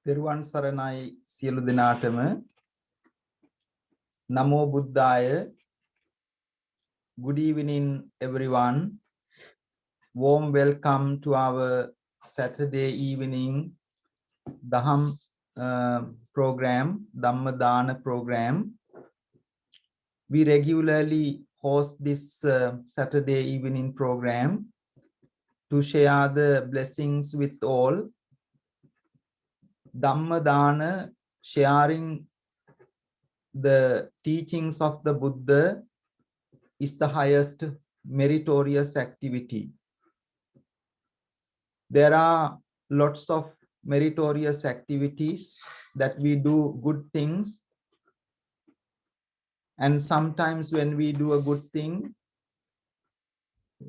Peruwan Saranai Sielu Dinatama Namo Buddhaya. Good evening, everyone. Warm welcome to our Saturday evening Daham program, Dhammadana program. We regularly host this Saturday evening program to share the blessings with all. Dhammadana, sharing the teachings of the Buddha, is the highest meritorious activity. There are lots of meritorious activities that we do good things. And sometimes when we do a good thing,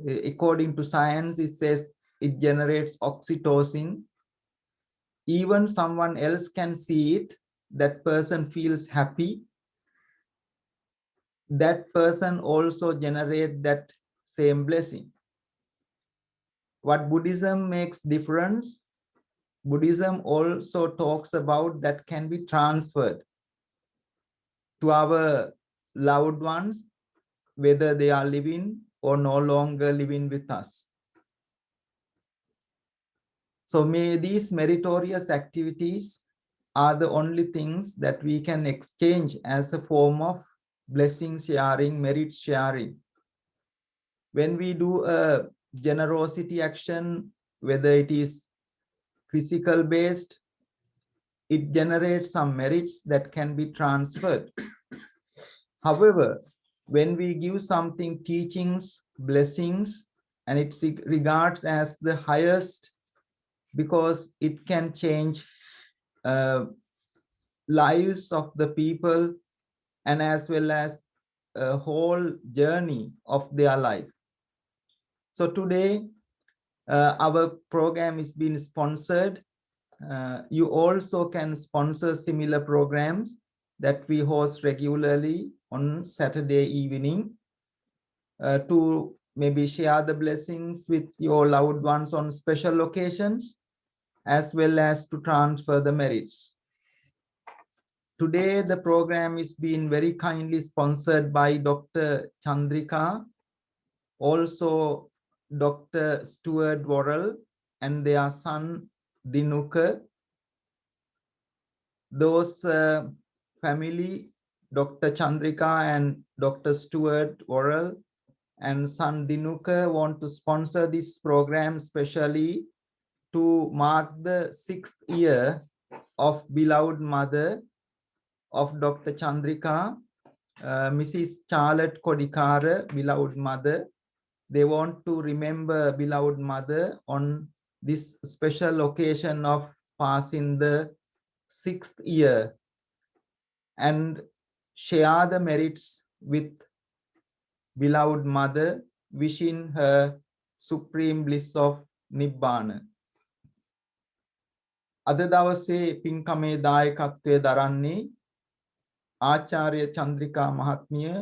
according to science, it says it generates oxytocin. Even someone else can see it, that person feels happy. That person also generates that same blessing. What Buddhism makes difference, Buddhism also talks about that can be transferred to our loved ones, whether they are living or no longer living with us. So may these meritorious activities are the only things that we can exchange as a form of blessing sharing, merit sharing. When we do a generosity action, whether it is physical based, it generates some merits that can be transferred. However, when we give something teachings, blessings, and it regards as the highest because it can change lives of the people and as well as a whole journey of their life. So today, our program is being sponsored. You also can sponsor similar programs that we host regularly on Saturday evening to maybe share the blessings with your loved ones on special occasions, as well as to transfer the merits. Today, the program is being very kindly sponsored by Dr. Chandrika, also Dr. Stewart Worrall and their son Deenuka. Those family, Dr. Chandrika and Dr. Stewart Worrall and son Deenuka, want to sponsor this program specially to mark the 6th year of beloved mother of Dr. Chandrika, Mrs. Charlotte Kodikara, beloved mother. They want to remember beloved mother on this special occasion of passing the 6th year and share the merits with beloved mother, wishing her supreme bliss of Nibbana. අද දවසේ පින්කමේ දායකත්වයේ දරන්නේ ආචාර්ය චන්ද්‍රිකා මහත්මිය,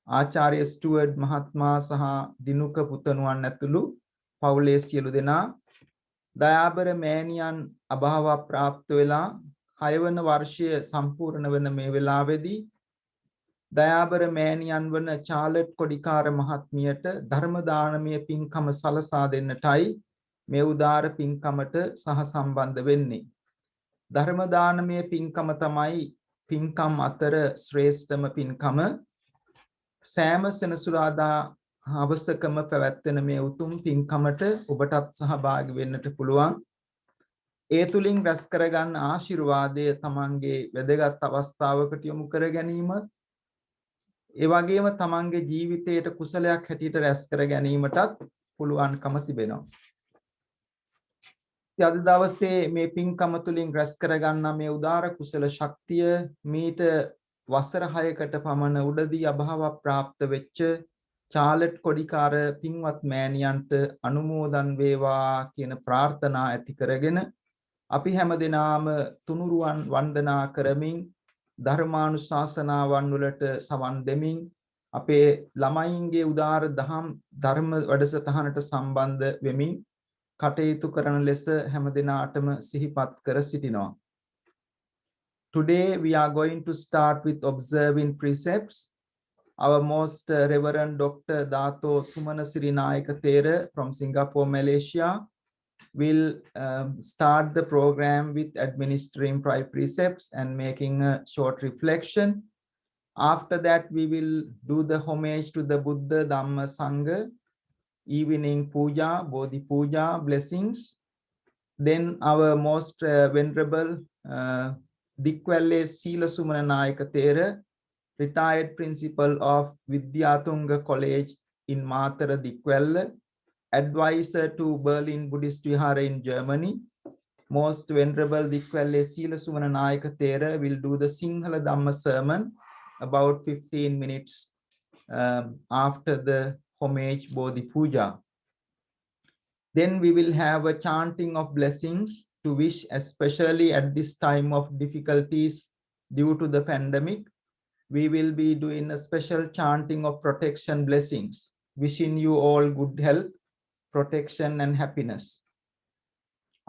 ආචාර්ය Stuart මහත්මයා සහ දිනුක පුතණුවන් ඇතුළු පවුලේ සියලු දෙනා. දයාබර මෑණියන් අභාව ප්‍රාප්ත වෙලා 6 වන වර්ෂය සම්පූර්ණ වන මේ වෙලාවේදී දයාබර මෑණියන් වන චාලට් කොඩිකාර මහත්මියට ධර්ම දානමය පින්කම සලසා දෙන්නටයි මේ උදාර පින්කමට සහ සම්බන්ධ වෙන්නේ. ධර්ම දානමය පින්කම තමයි පින්කම් අතර ශ්‍රේෂ්ඨම පින්කම. සෑම සෙනසුරාදා හවසකම පැවැත්වෙන මේ උතුම් පින්කමට ඔබටත් සහභාගී වෙන්නට පුළුවන්. ඒ තුලින් රැස් කරගන්න ආශිර්වාදය තමන්ගේ වැදගත් අවස්ථාවකට යොමු කර ගැනීම, ඒ වගේම තමන්ගේ ජීවිතයට කුසලයක් හැටියට රැස් කර ගැනීමටත් පුළුවන්කම තිබෙනවා. අද දවසේ මේ පින්කම තුලින් රැස් කරගන්න මේ උදාර කුසල ශක්තිය මීට වසර 6කට පමණ උඩදී අභාව ප්‍රාප්ත වෙච්ච චාලට් කොඩිකාර පින්වත් මෑණියන්ට අනුමෝදන් වේවා කියන ප්‍රාර්ථනා ඇති කරගෙන අපි හැමදෙනාම තුනුරුවන් වන්දනා කරමින් ධර්මානුශාසනාවන් වලට සවන් දෙමින් අපේ ළමයින්ගේ උදාර ධර්ම වැඩසටහනට සම්බන්ධ වෙමින් කටයුතු කරන ලෙස හැමදෙනාටම සිහිපත් කර සිටිනවා. Today we are going to start with observing precepts. Our most Reverend Dr. Dato Sumanasiri Nayaka Thera from Singapore, Malaysia will start the program with administering 5 precepts and making a short reflection. After that, we will do the homage to the Buddha, Dhamma, Sangha, evening puja, Bodhi puja, blessings. Then our most venerable Dikwalle Sila Sumana Nayaka Thera, retired principal of Vidyatunga College in Matara Dikwalle, advisor to Berlin Buddhist Vihara in Germany. Most venerable Dikwalle Sila Sumana Nayaka Thera will do the Sinhala Dhamma sermon about 15 minutes after the homage Bodhi Puja. Then we will have a chanting of blessings to wish, especially at this time of difficulties due to the pandemic. We will be doing a special chanting of protection blessings, wishing you all good health, protection and happiness.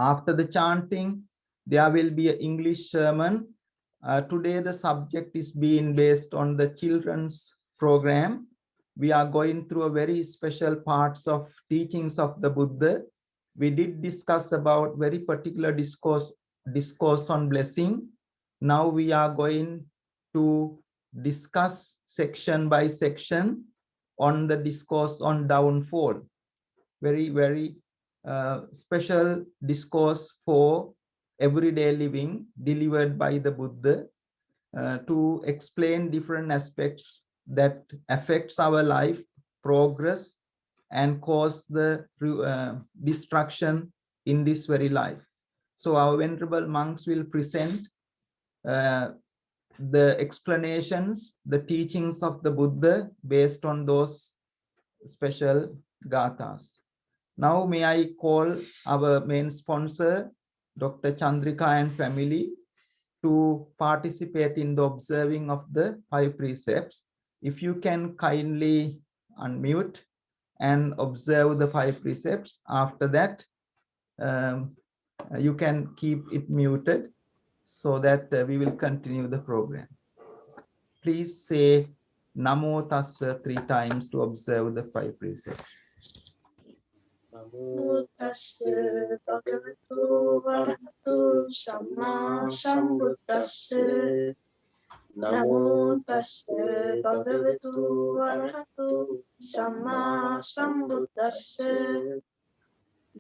After the chanting, there will be an English sermon. Today the subject is being based on the children's program. We are going through a very special parts of teachings of the Buddha. We did discuss about very particular discourse on blessing. Now we are going to discuss section by section on the discourse on downfall. Very special discourse for everyday living delivered by the Buddha to explain different aspects that affects our life, progress, and cause the destruction in this very life. So our venerable monks will present the explanations, the teachings of the Buddha based on those special gathas. Now may I call our main sponsor, Dr. Chandrika and family, to participate in the observing of the 5 precepts. If you can kindly unmute and observe the 5 precepts. After that, you can keep it muted so that we will continue the program. Please say Namo Tassa 3 times to observe the 5 precepts. Namo tassa bhagavato arahato samma sambuddhassa. Namo tassa bhagavato arahato samma sambuddhassa.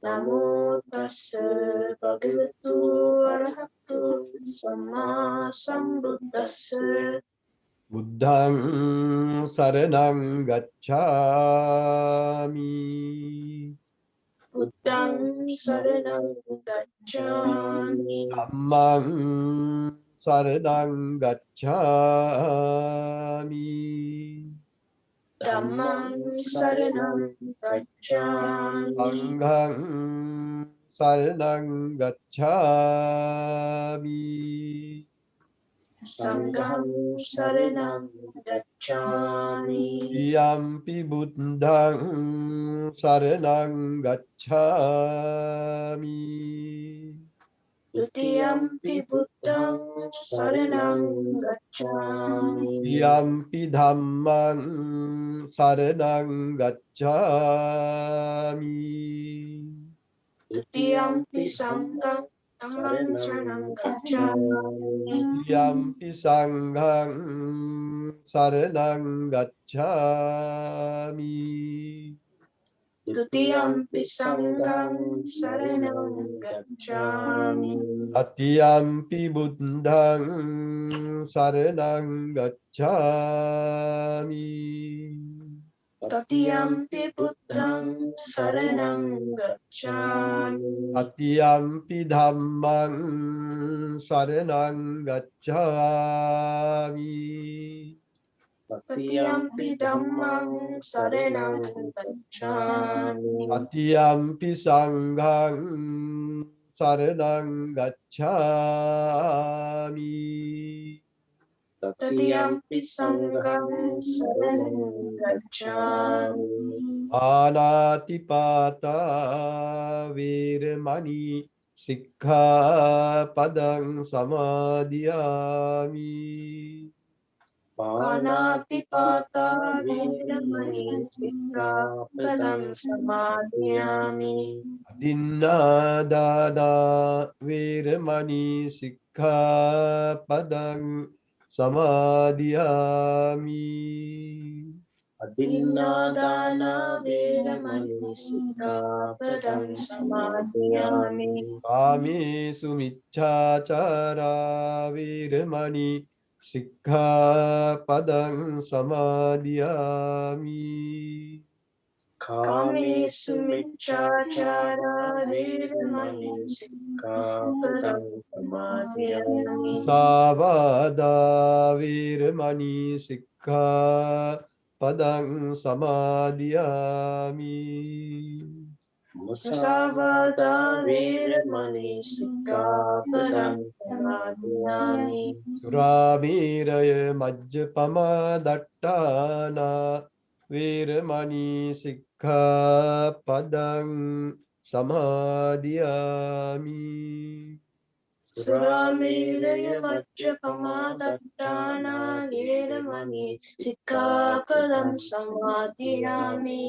Namo tassa bhagavato arahato samma sambuddhassa. Buddhang saranang gacchami. Buddhang saranang gacchami. Dhammang saranang gacchami. Dhammang saranang gacchami. Sanghang saranang gacchami. Sangham saranang gacchami. Yampi buddhang saranang gacchami. Dutiyampi buddhang saranang gacchami. Yampi dhammang saranang gacchami. Dutiyampi sangham saranang gacchami. Yampi sanghang saranang gacchami. Dutiyampi sangham saranang gacchami. Tatiyampi buddhang saranang gacchami. Tatiyampi buddhang saranang gacchami. Tatiyampi dhammang saranang gacchami. Tatiyampi dhammang saranang gacchami. Tatiyampi sanghang saranang gacchami. Tatiyampi sangham saranang gacchami. Anatipata veramani Sikkhapadang samadhiyami. පානාතිපාතා වේරමණී සික්ඛාපදං සමාදියාමි Adinnādāna veramani sikkhapadang samadhiyami. අදින්නාදානා වේරමණී සික්ඛාපදං සමාදියාමි Kāmesu miccācārā veramani sikkhapadang samadhiyami. කාමේසු මිච්ඡාචාරා වේරමණී සික්ඛාපදං සමාදියාමි Musāvādā veramani sikkhapadang samadhiyami. මුසාවාදා වේරමණී සික්ඛාපදං සමාදියාමි Surameraya majjapama dattana veramani sikkhapadang samadhiyami. සුරාමේරය මච්චපමා දට්ඨානා වේරමණී සික්ඛාපදං සමාදියාමි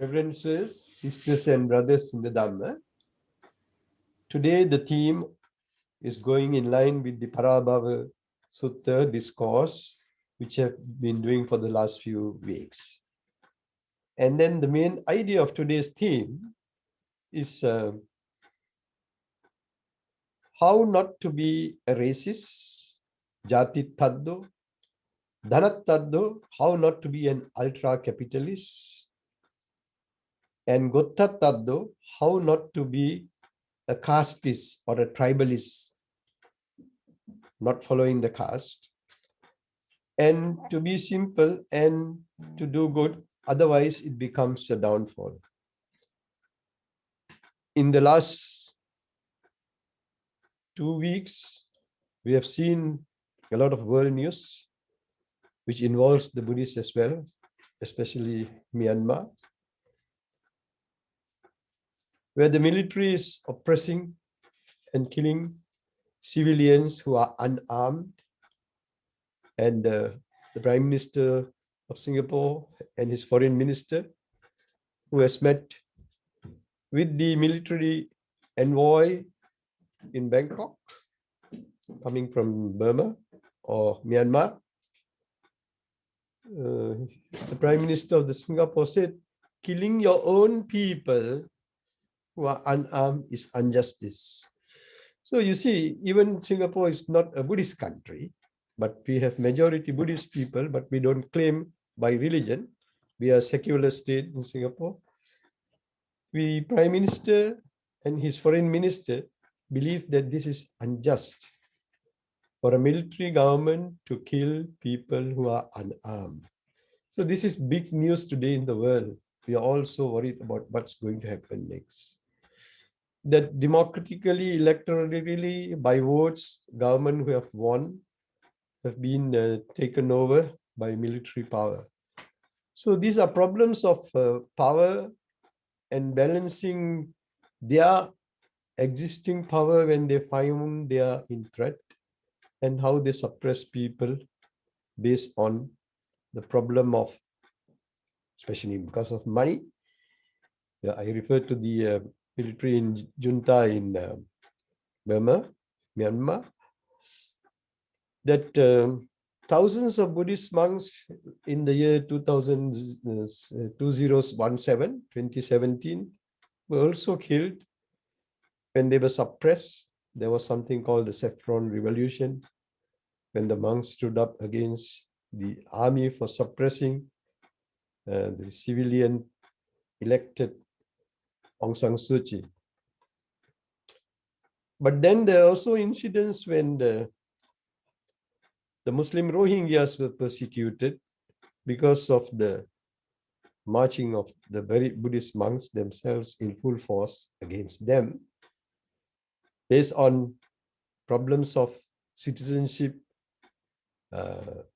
Reverences, sisters and brothers in the Dhamma, today the theme is going in line with the Parabhava Sutta discourse, which I have been doing for the last few weeks. And then the main idea of today's theme is how not to be a racist, Jati Taddo, Dhanat Taddo, how not to be an ultra-capitalist, and Gotta Taddo, how not to be a casteist or a tribalist, not following the caste, and to be simple and to do good, otherwise it becomes a downfall. In the last 2 weeks, we have seen a lot of world news, which involves the Buddhists as well, especially Myanmar, where the military is oppressing and killing civilians who are unarmed, and the Prime Minister of Singapore and his foreign minister, who has met with the military envoy in Bangkok, coming from Burma or Myanmar. The Prime Minister of the Singapore said, killing your own people who are unarmed is injustice. So you see, even Singapore is not a Buddhist country, but we have majority Buddhist people, but we don't claim by religion. We are a secular state in Singapore. The Prime Minister and his foreign minister believe that this is unjust for a military government to kill people who are unarmed. So this is big news today in the world. We are also worried about what's going to happen next. That democratically, electorally, by votes, government who have won have been taken over by military power. So these are problems of power and balancing their existing power when they find they are in threat, and how they suppress people based on the problem of, especially because of money. Yeah, I refer to the military junta in Burma, Myanmar, that thousands of Buddhist monks in the year 2017 were also killed when they were suppressed. There was something called the Saffron Revolution, when the monks stood up against the army for suppressing the civilian elected Aung San Suu Kyi. But then there are also incidents when the Muslim Rohingyas were persecuted because of the marching of the very Buddhist monks themselves in full force against them, based on problems of citizenship,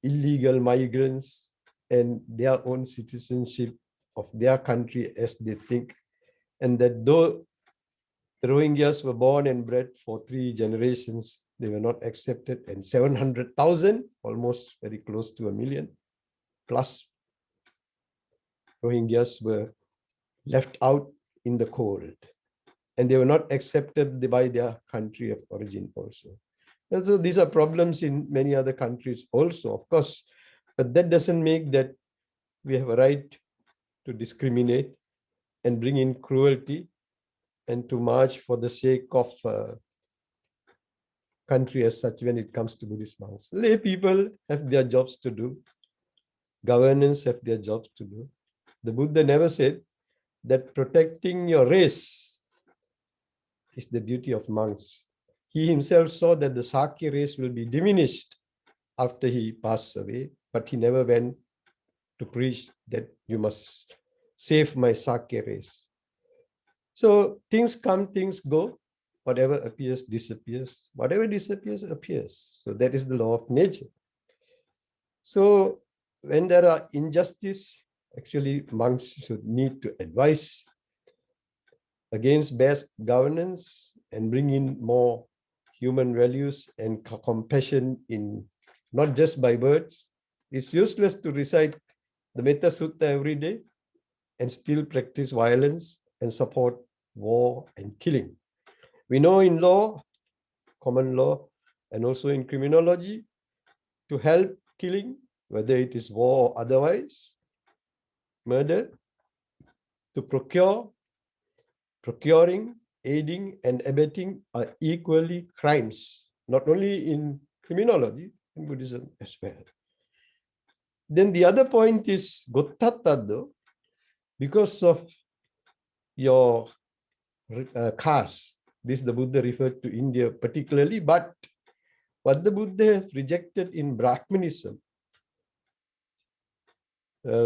illegal migrants, and their own citizenship of their country as they think, and that though the Rohingyas were born and bred for 3 generations, they were not accepted, and 700,000, almost very close to 1 million plus Rohingyas were left out in the cold, and they were not accepted by their country of origin also. And so these are problems in many other countries also, of course, but that doesn't make that we have a right to discriminate and bring in cruelty and to march for the sake of country as such when it comes to Buddhist monks. Lay people have their jobs to do. Governance have their jobs to do. The Buddha never said that protecting your race is the duty of monks. He himself saw that the Sakya race will be diminished after he passed away, but he never went to preach that you must save my Sakya race. So things come, things go. Whatever appears, disappears. Whatever disappears, appears. So that is the law of nature. So when there are injustice, actually monks should need to advise against bad governance and bring in more human values and compassion in not just by words. It's useless to recite the Metta Sutta every day and still practice violence and support war and killing. We know in law, common law, and also in criminology, to help killing, whether it is war or otherwise, murder, to procure, procuring, aiding, and abetting are equally crimes, not only in criminology, in Buddhism as well. Then the other point is Gottattaddo, because of your caste. This the Buddha referred to India particularly, but what the Buddha has rejected in Brahmanism,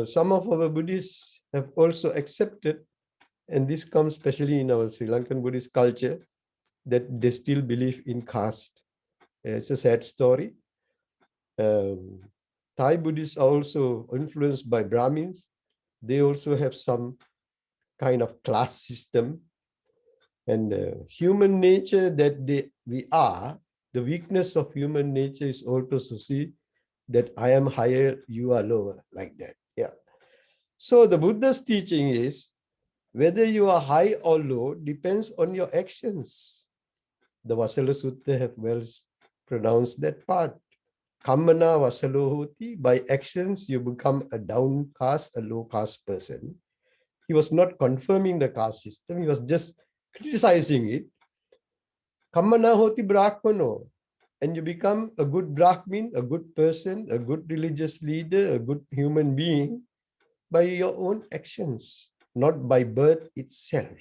some of our Buddhists have also accepted, and this comes especially in our Sri Lankan Buddhist culture, that they still believe in caste. It's a sad story. Thai Buddhists are also influenced by Brahmins. They also have some kind of class system. And human nature that we are, the weakness of human nature is also to see that I am higher, you are lower, like that. Yeah. So the Buddha's teaching is whether you are high or low depends on your actions. The Vasala Sutta have well pronounced that part. Kammana Vasalohoti, by actions you become a downcast, a low caste person. He was not confirming the caste system, he was just criticizing it. Kammana hoti brahmano, and you become a good Brahmin, a good person, a good religious leader, a good human being by your own actions, not by birth itself.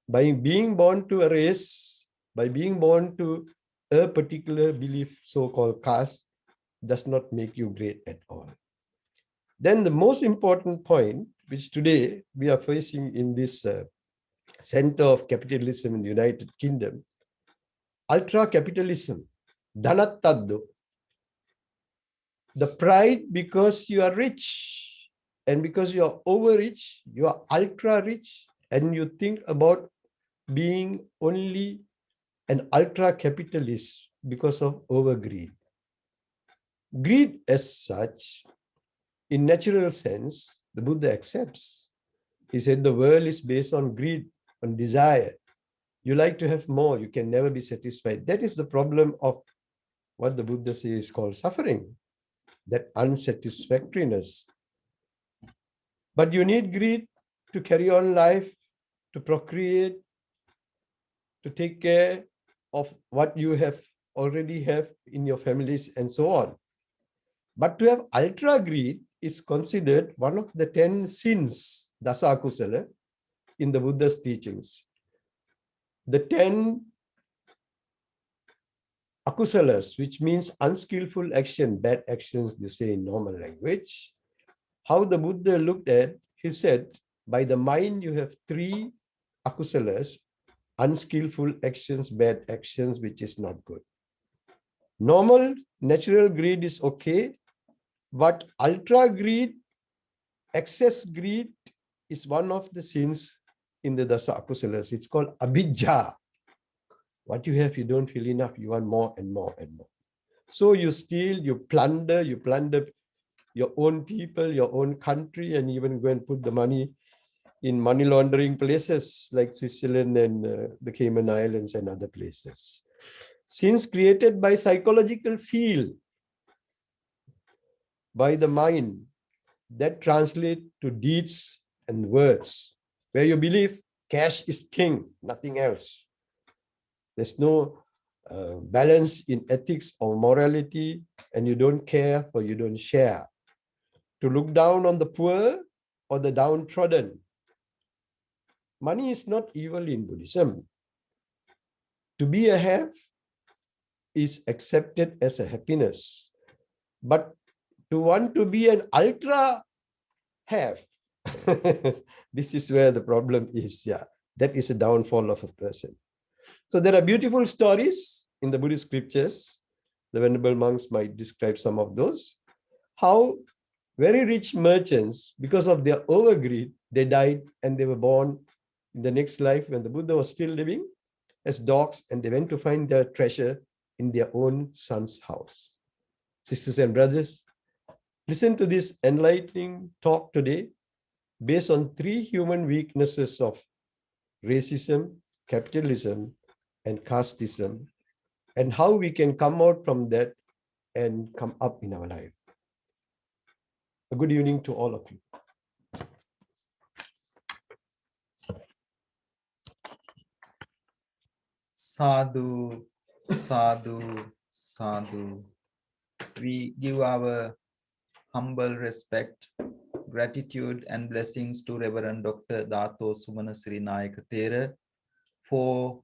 By being born to a race, by being born to a particular belief, so-called caste, does not make you great at all. Then the most important point, which today we are facing in this center of capitalism in the United Kingdom, ultra-capitalism, dhanattaddo, the pride because you are rich, and because you are over-rich, you are ultra-rich, and you think about being only an ultra-capitalist because of over-greed. Greed as such, in natural sense, the Buddha accepts. He said the world is based on greed, on desire. You like to have more, you can never be satisfied. That is the problem of what the Buddha says is called suffering, that unsatisfactoriness. But you need greed to carry on life, to procreate, to take care of what you have already have in your families and so on. But to have ultra greed is considered one of the 10 sins, dasa akusala, in the Buddha's teachings. The 10 akusalas, which means unskillful action, bad actions, they say in normal language. How the Buddha looked at, he said, by the mind you have 3 akusalas, unskillful actions, bad actions, which is not good. Normal, natural greed is okay, but ultra greed, excess greed, is one of the sins in the Dasa Akusalas. It's called abhijja. What you have, you don't feel enough. You want more and more and more. So you steal, you plunder your own people, your own country, and even go and put the money in money laundering places like Switzerland and the Cayman Islands and other places. Sins created by psychological field, by the mind, that translate to deeds and words, where you believe cash is king, nothing else. There's no balance in ethics or morality, and you don't care for you don't share. To look down on the poor or the downtrodden. Money is not evil in Buddhism. To be a have is accepted as a happiness. But to want to be an ultra have, this is where the problem is. Yeah, that is a downfall of a person. So there are beautiful stories in the Buddhist scriptures. The venerable monks might describe some of those. How very rich merchants, because of their overgreed, they died and they were born in the next life when the Buddha was still living as dogs, and they went to find their treasure in their own son's house. Sisters and brothers, listen to this enlightening talk today based on 3 human weaknesses of racism, capitalism, and casteism, and how we can come out from that and come up in our life. A good evening to all of you. Sadhu, sadhu, sadhu. We give our humble respect, gratitude and blessings to Reverend Dr. Dato Sumana Sirinayaka Thera for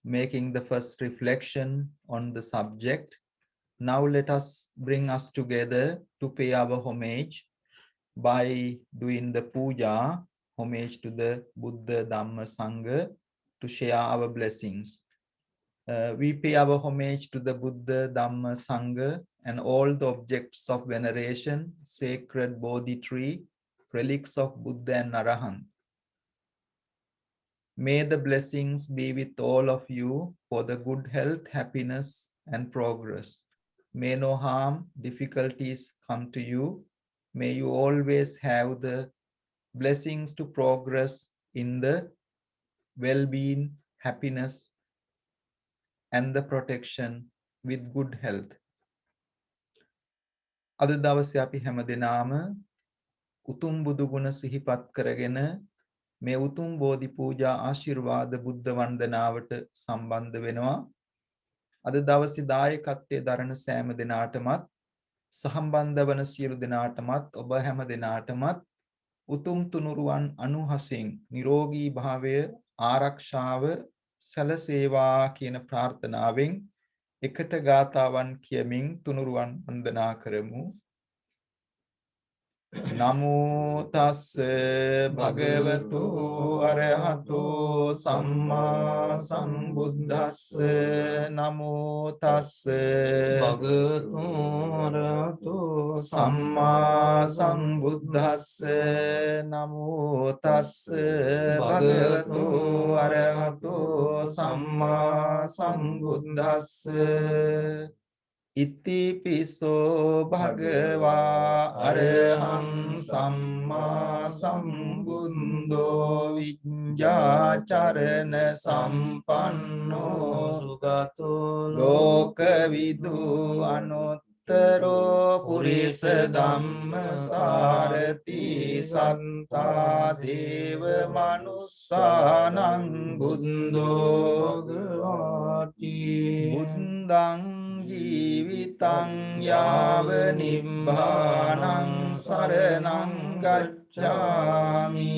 making the first reflection on the subject. Now let us bring us together to pay our homage by doing the puja, homage to the Buddha, Dhamma, Sangha, to share our blessings. We pay our homage to the Buddha, Dhamma, Sangha, and all the objects of veneration, sacred Bodhi tree, relics of Buddha and Arahant. May the blessings be with all of you for the good health, happiness, and progress. May no harm, difficulties come to you. May you always have the blessings to progress in the well-being, happiness, and the protection with good health. අද දවසේ අපි හැමදෙනාම උතුම් බුදු ගුණ සිහිපත් කරගෙන මේ උතුම් බෝධි පූජා ආශිර්වාද බුද්ධ වන්දනාවට සම්බන්ධ වෙනවා. අද දවසේ දායකත්වයේ දරන සෑම දෙනාටමත් සම්බන්ධ වන සියලු දෙනාටමත් ඔබ හැම දෙනාටමත් උතුම් තුනුරුවන් අනුහසින් නිරෝගී භාවය ආරක්ෂාව සැලසේවා කියන ප්‍රාර්ථනාවෙන් එකට ගාතාවන් කියමින් තුනුරුවන් වන්දනා කරමු. නමෝ තස්ස භගවතු අරහතෝ සම්මා සම්බුද්දස්ස නමෝ තස්ස භගවතු අරහතෝ සම්මා සම්බුද්දස්ස නමෝ තස්ස භගවතු අරහතෝ සම්මා සම්බුද්දස්ස ඉති පිසෝ භගවා අරහං සම්මා සම්බුද්ධෝ විඤ්ඤාචරණ සම්පන්නෝ සුගතෝ ලෝකවිදු අනුත්තරෝ පුරිස ධම්ම සාරති සත්තා දේව මනුස්සානං බුද්ධෝ භගවාති බුද්ධං ජීවිතං යාව නිබ්බානං සරණං ගච්ඡාමි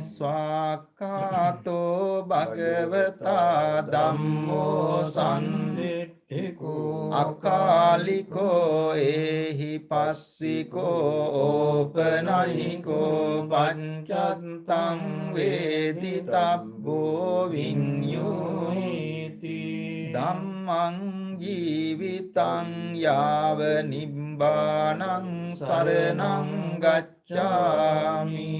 ස්වාක්ඛාතෝ භගවතා ධම්මෝ සම්දිට්ඨිකෝ අකාලිකෝ ඒහි පස්සිකෝ ඕපනයිකෝ පංචත්තං වේදිතබ්බෝ විඤ්ඤුහිති ධම්මං ජීවිතං යාව නිබ්බානං සරණං ගච්ඡාමි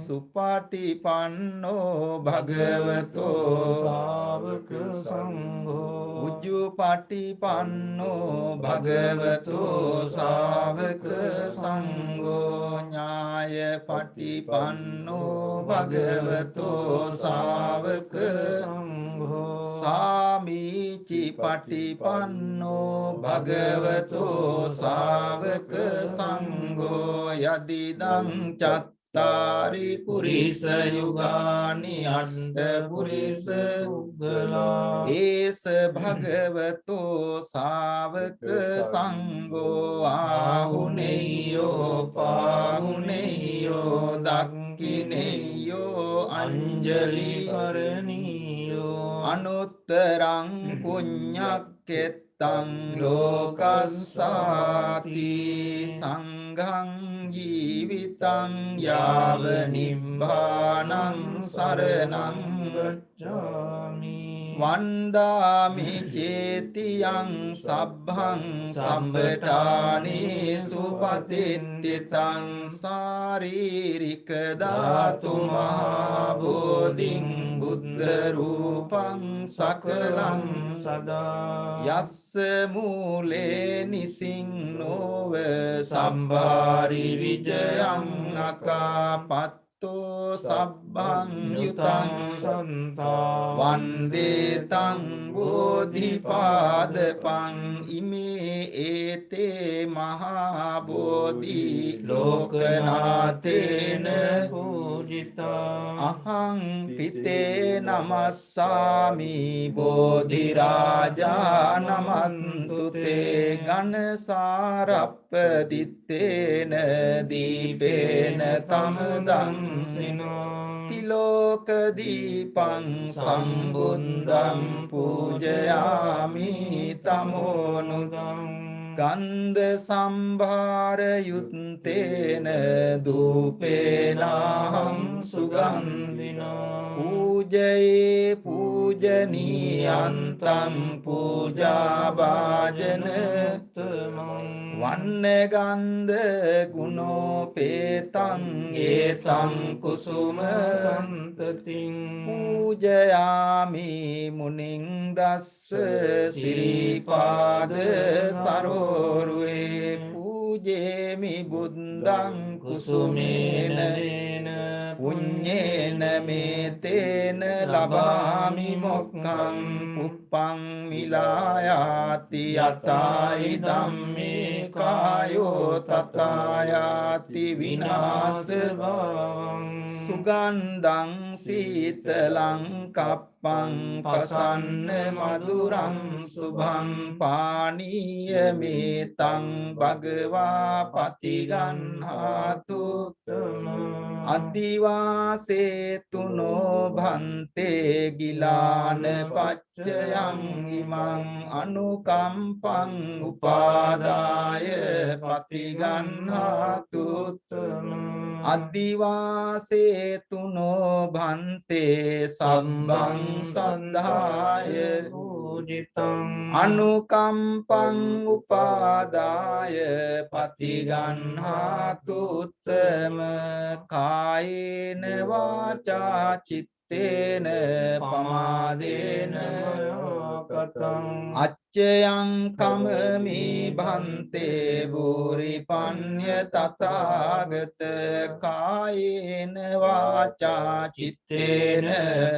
සුපටිපන්නෝ භගවතෝ සාවක සංඝෝ උජ්ජුපටිපන්නෝ භගවතෝ ශාවක සංඝෝ ඥායපටිපන්නෝ භගවතෝ ශාවක සංඝෝ සාමීචි පටිපන්නෝ භගවතෝ ශාවක සංඝෝ යදිදං චත්තාරි පුරිස යුගානි අණ්ඩ පුරිස පුද්ගලා ඒස භගවතෝ ශාවක සංඝෝ ආහුනේයෝ පාහුනේයෝ දක්ඛිනේයෝ අංජලි කරණීයෝ අනුත්තරං පුඤ්ඤක්කෙත්තං ලෝකස්සාති සංඝං ජීවිතං යාව නිබ්බානං සරණං ගච්ඡාමි වන්දාමි චේතියං සබ්බං සම්පඨානි සුපතින්දිතං සාරීරික ධාතු මහා බෝධින් බුද්ධ රූපං සකලං සදා යස්ස මූලේ නිසින්නෝව සම්භාරි විජයං අකාපත්තෝ සබ්බං යුතං සන්තා වන්දේ තං බෝධිපාදපං ඉමේ ඒතේ මහා බෝධි ලෝකනාතේන පූජිතා අහං පිතේ නමස්සාමි බෝධි රාජා නමන්තු තේ ඝනසාරප්පදිත්තේන දීපේන තමදං තිලෝක දීපං සම්බුද්ධං පූජයාමි තමෝනුදං ගන්ධ සම්භාර යුත්තේන දූපේනහං සුගන්ධිනා පූජයේ පූජනීයන්තං පූජා භාජනතමං වන්න ගන්ධ ගුණෝපේතං ඒතං කුසුම සන්තතින් පූජයාමි මුනිං දස්ස සිරිපාද සරෝරුවේ පූජේමි බුද්ධං කුසුමේන දේන පුඤ්ඤේන මේතේන ලබාමි මොක්ඛං උප්පං මිලායාති යතයි ධම්මේ කායෝ තථායාති විනාශ භවං සුගන්ධං සීතලං කප්පං පසන්න මధుරං සුභං පානීය මේතං භගවා පතිගන්හාතු අදිවාසේතුනෝ භන්තේ ගිලාන පච්චයං ඉමං අනුකම්පං උපාදාය පතිගන්හාතු අදිවාසේතුනෝ භන්තේ සම්බං සද්ධාය පූජිතං අනුකම්පං උපාදාය පතිගන්හාතු උත්තම කායේන වාචා චිත්තේන පමාදේන කතං අච්චයං කමමි භන්තේ බුරි පඤ්ඤ තථාගත කායේන වාචා චිත්තේන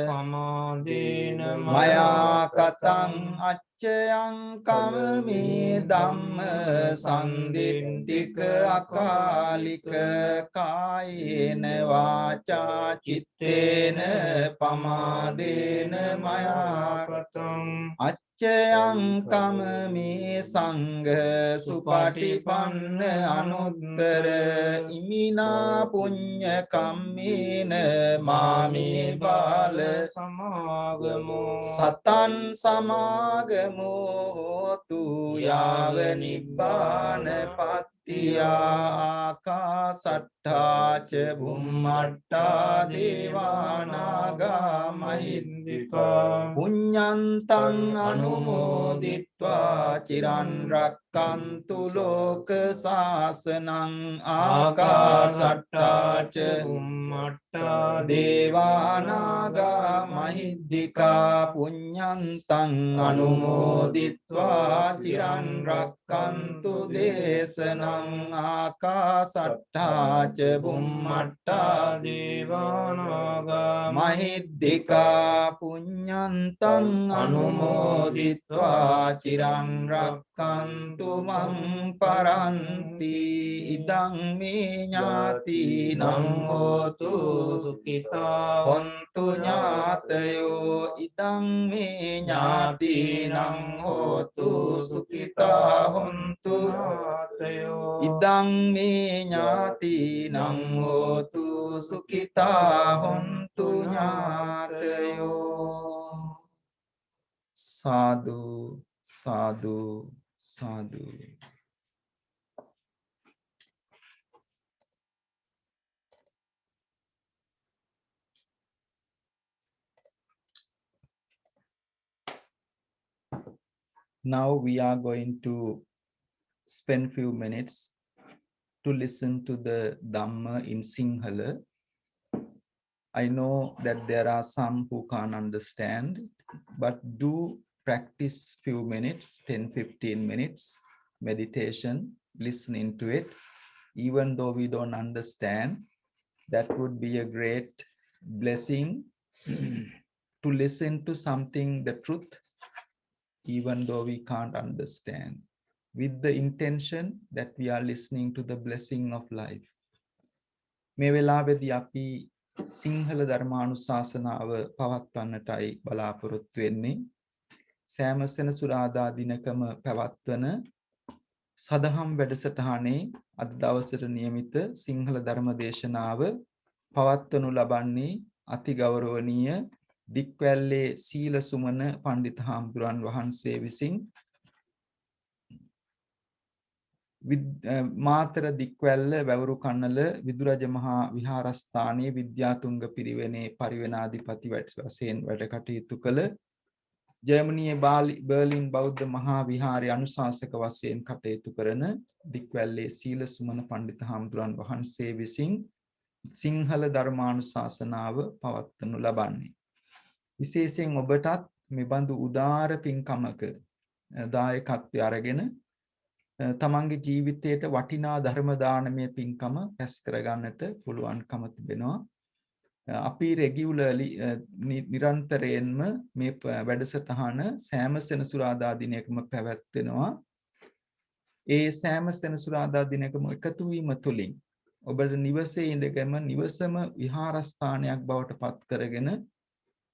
පමාදේන මයා කතං අච්චයං කමමි ධම්ම සම්දිට්ඨික අකාලික කායේන වාචා චිත්තේන පමාදේන මයා කතං අච්චයං කමමි සංඝ සුපටිපන්න අනුත්තර ඉමිනා පුඤ්ඤ කම්මේන මාමේ බාල සමාගමෝ සතන් සමාගමෝ හෝතු යාව නිබ්බාන ආකාසට්ඨා ච බුම්මට්ඨා දේවානාගා මහින්దికා පුඤ්ඤන්තං අනුමෝදිත මුදිत्वा චිරන් රක්칸තු ලෝක සාසනං ආකාසට්ටා ච ආකාසට්ටා ච බුම්මට්ටා දේවානාගා මහිද්దికා පුඤ්ඤන්තං අනුමෝදිत्वा චිරන් රක්칸තු දේශනං ආකාසට්ටා ච බුම්මට්ටා දේවානාගා මහිද්దికා පුඤ්ඤන්තං අනුමෝදිत्वा චිරන් රක්칸තු මං පරන්ති ඉදං මේ ඥාතිනං හෝතු සුඛිතා හොන්තු ඥාතයෝ ඉදං මේ ඥාතිනං හෝතු සුඛිතා හොන්තු ඥාතයෝ ඉදං මේ ඥාතිනං හෝතු සුඛිතා හොන්තු ඥාතයෝ සාදු සාදු සාදු Now we are going to spend few minutes to listen to the Dhamma in Sinhala. I know that there are some who can't understand, but do practice few minutes, 10-15 minutes meditation, listening to it. Even though we don't understand, that would be a great blessing to listen to something, the truth, even though we can't understand, with the intention that we are listening to the blessing of life. මේ වෙලාවේදී අපි සිංහල ධර්මානුශාසනාව පවත්වන්නටයි බලාපොරොත්තු වෙන්නේ. සෑම සෙනසුරාදා දිනකම පැවැත්වන සදහම් වැඩසටහනේ අද දවසට නියමිත සිංහල ධර්ම දේශනාව පවත්වනු ලබන්නේ අතිගෞරවනීය දික්වැල්ලේ සීල සුමන පණ්ඩිත හාමුදුරන් වහන්සේ විසින් මාතර දික්වැල්ල වැවරු කන්නල විදුරජ මහා විහාරස්ථානයේ විද්‍යාතුංග පිරිවෙනේ පරිවෙනාධිපති වශයෙන් වැඩ කටයුතු කළ ජර්මනියේ බර්ලින් බෞද්ධ මහා විහාරයේ අනුශාසක වශයෙන් කටයුතු කරන දික්වැල්ලේ සීල සුමන පණ්ඩිත හාමුදුරන් වහන්සේ විසින් සිංහල ධර්මානුශාසනාව පවත්වනු ලබන්නේ. විශේෂයෙන් ඔබටත් මෙබඳු උදාර පින්කමක දායකත්වය අරගෙන තමන්ගේ ජීවිතයට වටිනා ධර්ම දානමය පින්කම රැස් කරගන්නට පුළුවන්කම තිබෙනවා. අපි රෙගියුලර්ලි නිරන්තරයෙන්ම මේ වැඩසටහන සෑම සෙනසුරාදා දිනයකම පැවැත්වෙනවා. ඒ සෑම සෙනසුරාදා දිනකම එකතු වීම තුළින් ඔබට නිවසේ ඉඳගෙන නිවසම විහාරස්ථානයක් බවට පත් කරගෙන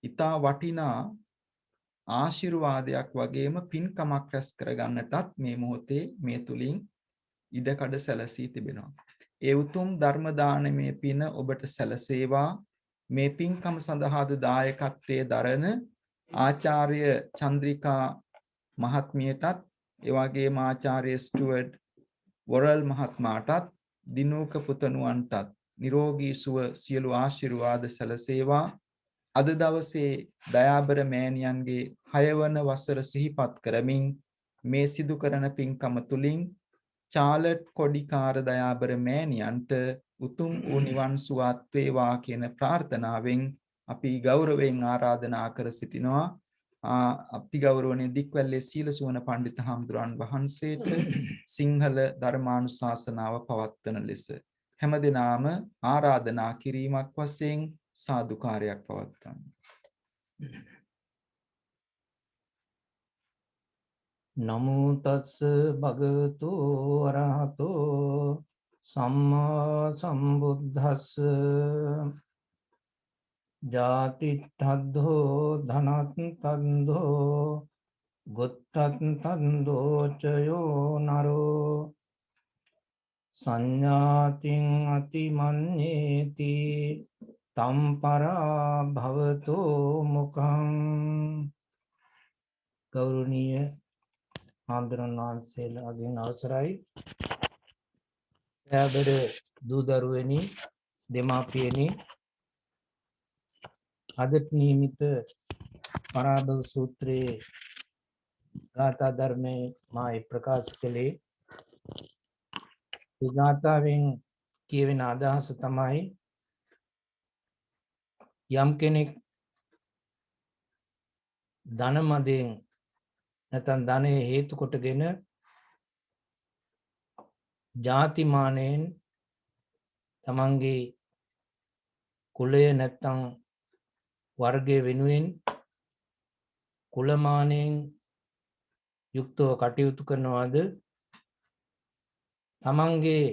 ඊතා වටිනා ආශිර්වාදයක් වගේම පින්කමක් රැස් කරගන්නටත් මේ මොහොතේ මේ තුලින් ඉඩකඩ සැලසී තිබෙනවා. ඒ උතුම් ධර්ම දානමය පින ඔබට සැලසේවා. මේ පින්කම සඳහාද දායකත්වයේ දරන ආචාර්ය චන්ද්‍රිකා මහත්මියටත් ඒ වගේම ආචාර්ය ස්ටුවර්ට් වොරල් මහත්මයාටත් දිනූක පුතණුවන්ටත් නිරෝගී සුව සියලු ආශිර්වාද සැලසේවා. අද දවසේ දයාබර මෑණියන්ගේ 6 වන වසර සිහිපත් කරමින් මේ සිදු කරන පින්කම තුලින් චාලට් කොඩිකාර දයාබර මෑණියන්ට උතුම් වූ නිවන් සුවත් වේවා කියන ප්‍රාර්ථනාවෙන් අපි ගෞරවයෙන් ආරාධනා කර සිටිනවා අතිගෞරවනීය දික්වැල්ලේ සීල සුවන පණ්ඩිත හාමුදුරන් වහන්සේට සිංහල ධර්මානුශාසනාව පවත්වන ලෙස හැමදෙනාම ආරාධනා කිරීමක් වශයෙන් සාදුකාරයක් පවත්වන්න. නමෝ තස්ස භගවතු අරහතෝ සම්මා සම්බුද්දස්ස ජාති තද්දෝ ධනත් තද්දෝ ගොත්තත් තද්දෝ චයෝ නරෝ සංඥාතින් අතිමඤ්ඤේති තම්පරා භවතෝ මුඛං. ගෞරවනීය හාමුදුරන් වහන්සේලාගෙන් අවසරයි. ඈබඩ දූ දරුවනි දෙමාපියනි, අදට නියමිත පරාභව සූත්‍රයේ ගාථා ධර්මයේ මා ප්‍රකාශ කළේ ඒ ගාථාවෙන් කියවෙන අදහස තමයි යම් කෙනෙක් ධන මදයෙන් නැත්නම් ධනෙ හේතු කොටගෙන ජාතිමානයෙන් තමන්ගේ කුලය නැත්නම් වර්ගය වෙනුවෙන් කුලමානයෙන් යුක්තව කටයුතු කරනවාද තමන්ගේ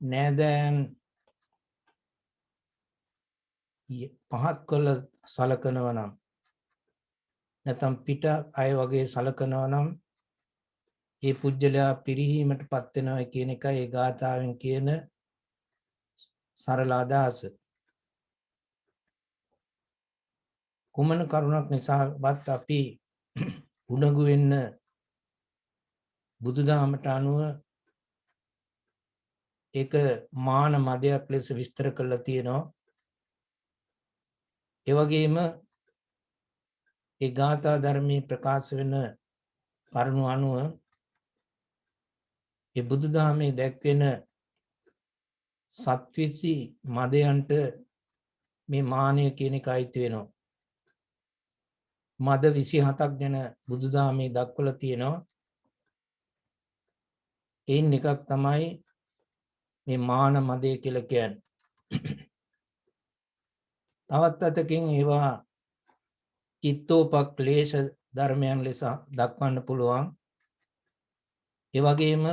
නෑදෑයන් පහත් කළ සලකනවා නම් නැත්නම් පිට අය වගේ සලකනවා නම් ඒ පුජ්‍යලයා පිරිහීමට පත් වෙනවා කියන එකයි ඒ ගාථාවෙන් කියන සරල අදහස. කුමන කරුණක් නිසාවත් අපි උණගු වෙන්න බුදුදහමට අනුව ඒක මාන මදයක් ලෙස විස්තර කරලා තියෙනවා. ඒ වගේම ඒ ගාථා ධර්මයේ ප්‍රකාශ වෙන කරුණු අනුව ඒ බුදුදහමේ දැක්වෙන සත්විසි මදයන්ට මේ මානය කියන එක අයිති වෙනවා. මද 27ක් ගැන බුදුදහමේ දක්වලා තියෙනවා. ඒන් එකක් තමයි මේ මාන මදය කියලා කියන්නේ. තවත් අතකින් ඒවා චිත්තෝපක්ලේශ ධර්මයන් ලෙස දක්වන්න පුළුවන්. ඒ වගේම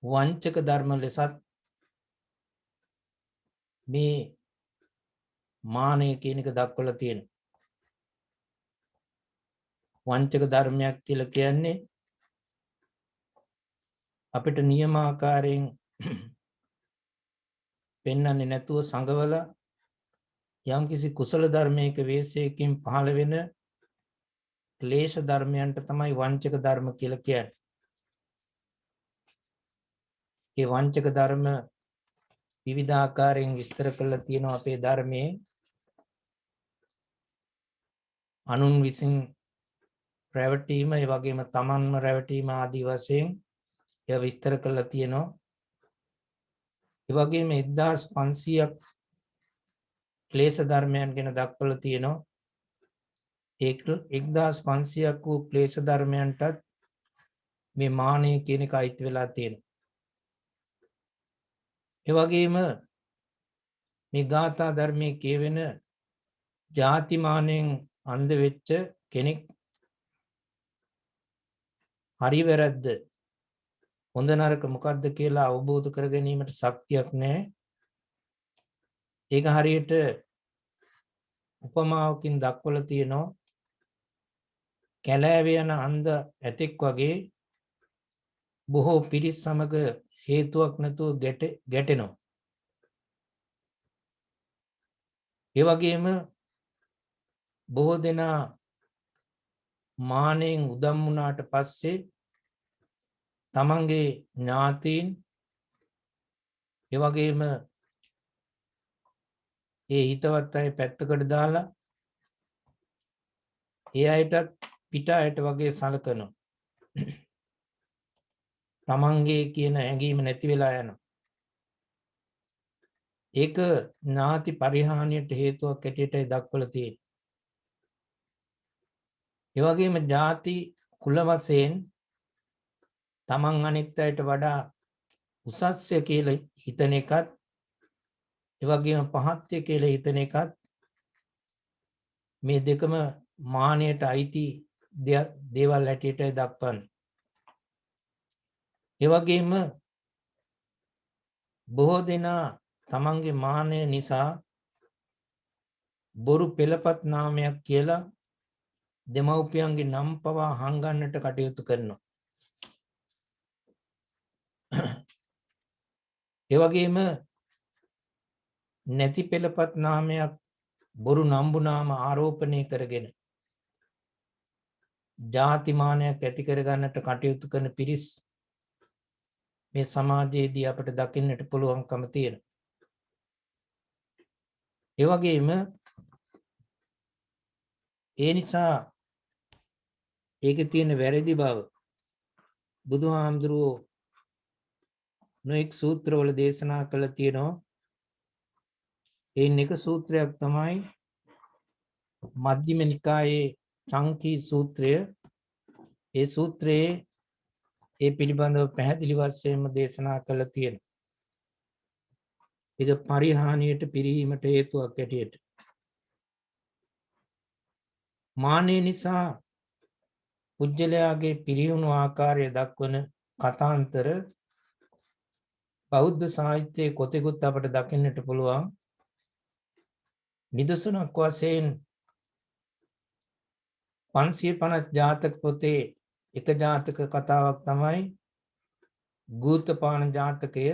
වංචක ධර්ම ලෙසත් මේ මානය කියන එක දක්වලා තියෙනවා. වංචක ධර්මයක් කියලා කියන්නේ අපිට නියමාකාරයෙන් පෙන්වන්නේ නැතුව සංගවල යම්කිසි කුසල ධර්මයක වේශයකින් පහළ වෙන ක්ලේශ ධර්මයන්ට තමයි වංචක ධර්ම කියලා කියන්නේ. මේ වංචක ධර්ම විවිධාකාරයෙන් විස්තර කරලා තියෙනවා අපේ ධර්මයේ. අනුන් විසින් රැවටීම, ඒ වගේම තමන්ම රැවටීම ආදී වශයෙන් ඒවා විස්තර කරලා තියෙනවා. ඒ වගේම 1500ක් ක්ලේශ ධර්මයන් ගැන දක්වලා තියෙනවා. ඒ 1500ක් වූ ක්ලේශ ධර්මයන්ටත් මේ මානය කියන එක අයිති වෙලා තියෙනවා. ඒ වගේම මේ ගාථා ධර්මයේ කියවෙන ජාතිමානයෙන් අන්ධ වෙච්ච කෙනෙක් හරි වැරද්ද හොඳ නරක මොකද්ද කියලා අවබෝධ කර ගැනීමට ශක්තියක් නැහැ. ඒක හරියට උපමාවකින් දක්වලා තියෙනවා. කැලෑවේ යන අන්ධ ඇතෙක් වගේ බොහෝ පිරිස් සමග හේතුවක් නැතුව ගැටෙනවා. ඒ වගේම බොහෝ දෙනා මානෙන් උදම් වුණාට පස්සේ තමන්ගේ ඥාතීන් ඒ වගේම ඒ හිතවත් අය පැත්තකට දාලා ඒ අයටත් පිට අයට වගේ සලකනවා. තමන්ගේ කියන හැඟීම නැති වෙලා යනවා. ඒක ඥාති පරිහානියට හේතුවක් ඇටියටයි දක්වලා තියෙන්නේ. ඒ වගේම ಜಾති කුල වශයෙන් තමන් අනිත් අයට වඩා උසස්ය කියලා හිතන එකත් ඒ වගේම පහත්ය කියලා හිතන එකත් මේ දෙකම මානයට අයිති දේවල් හැටියටයි දක්වන්නේ. ඒ වගේම බොහෝ දෙනා තමන්ගේ මානය නිසා බොරු පෙළපත් නාමයක් කියලා දෙමව්පියන්ගේ නම් පවා හංගන්නට කටයුතු කරනවා. ඒ වගේම නැති පෙළපත් නාමයක් බොරු නම්බු නාම ආරෝපණය කරගෙන ජාතිමානයක් ඇති කරගන්නට කටයුතු කරන පිරිස් මේ සමාජයේදී අපට දකින්නට පුළුවන්කම තියෙනවා. ඒ වගේම ඒ නිසා ඒකේ තියෙන වැරදි බව බුදුහාමුදුරුවෝ නොඑක් සූත්‍රවල දේශනා කළ තියෙනවා. එයින් එක සූත්‍රයක් තමයි මජ්ක්‍ධිම නිකායේ චංකී සූත්‍රය. ඒ සූත්‍රයේ ඒ පිළිබඳව පැහැදිලි වශයෙන්ම දේශනා කළ තියෙනවා. ඒක පරිහානියට පිරීමට හේතුවක් ඇටියට. මානෙ නිසා පුජ්‍යලයාගේ පිරිහුණු ආකාරය දක්වන කතාන්තර බෞද්ධ සාහිත්‍යයේ කොතෙකුත් අපට දකින්නට පුළුවන්. නිදසුනක් වශයෙන් 550 ජාතක පොතේ එක ජාතක කතාවක් තමයි ගූතපාන ජාතකය.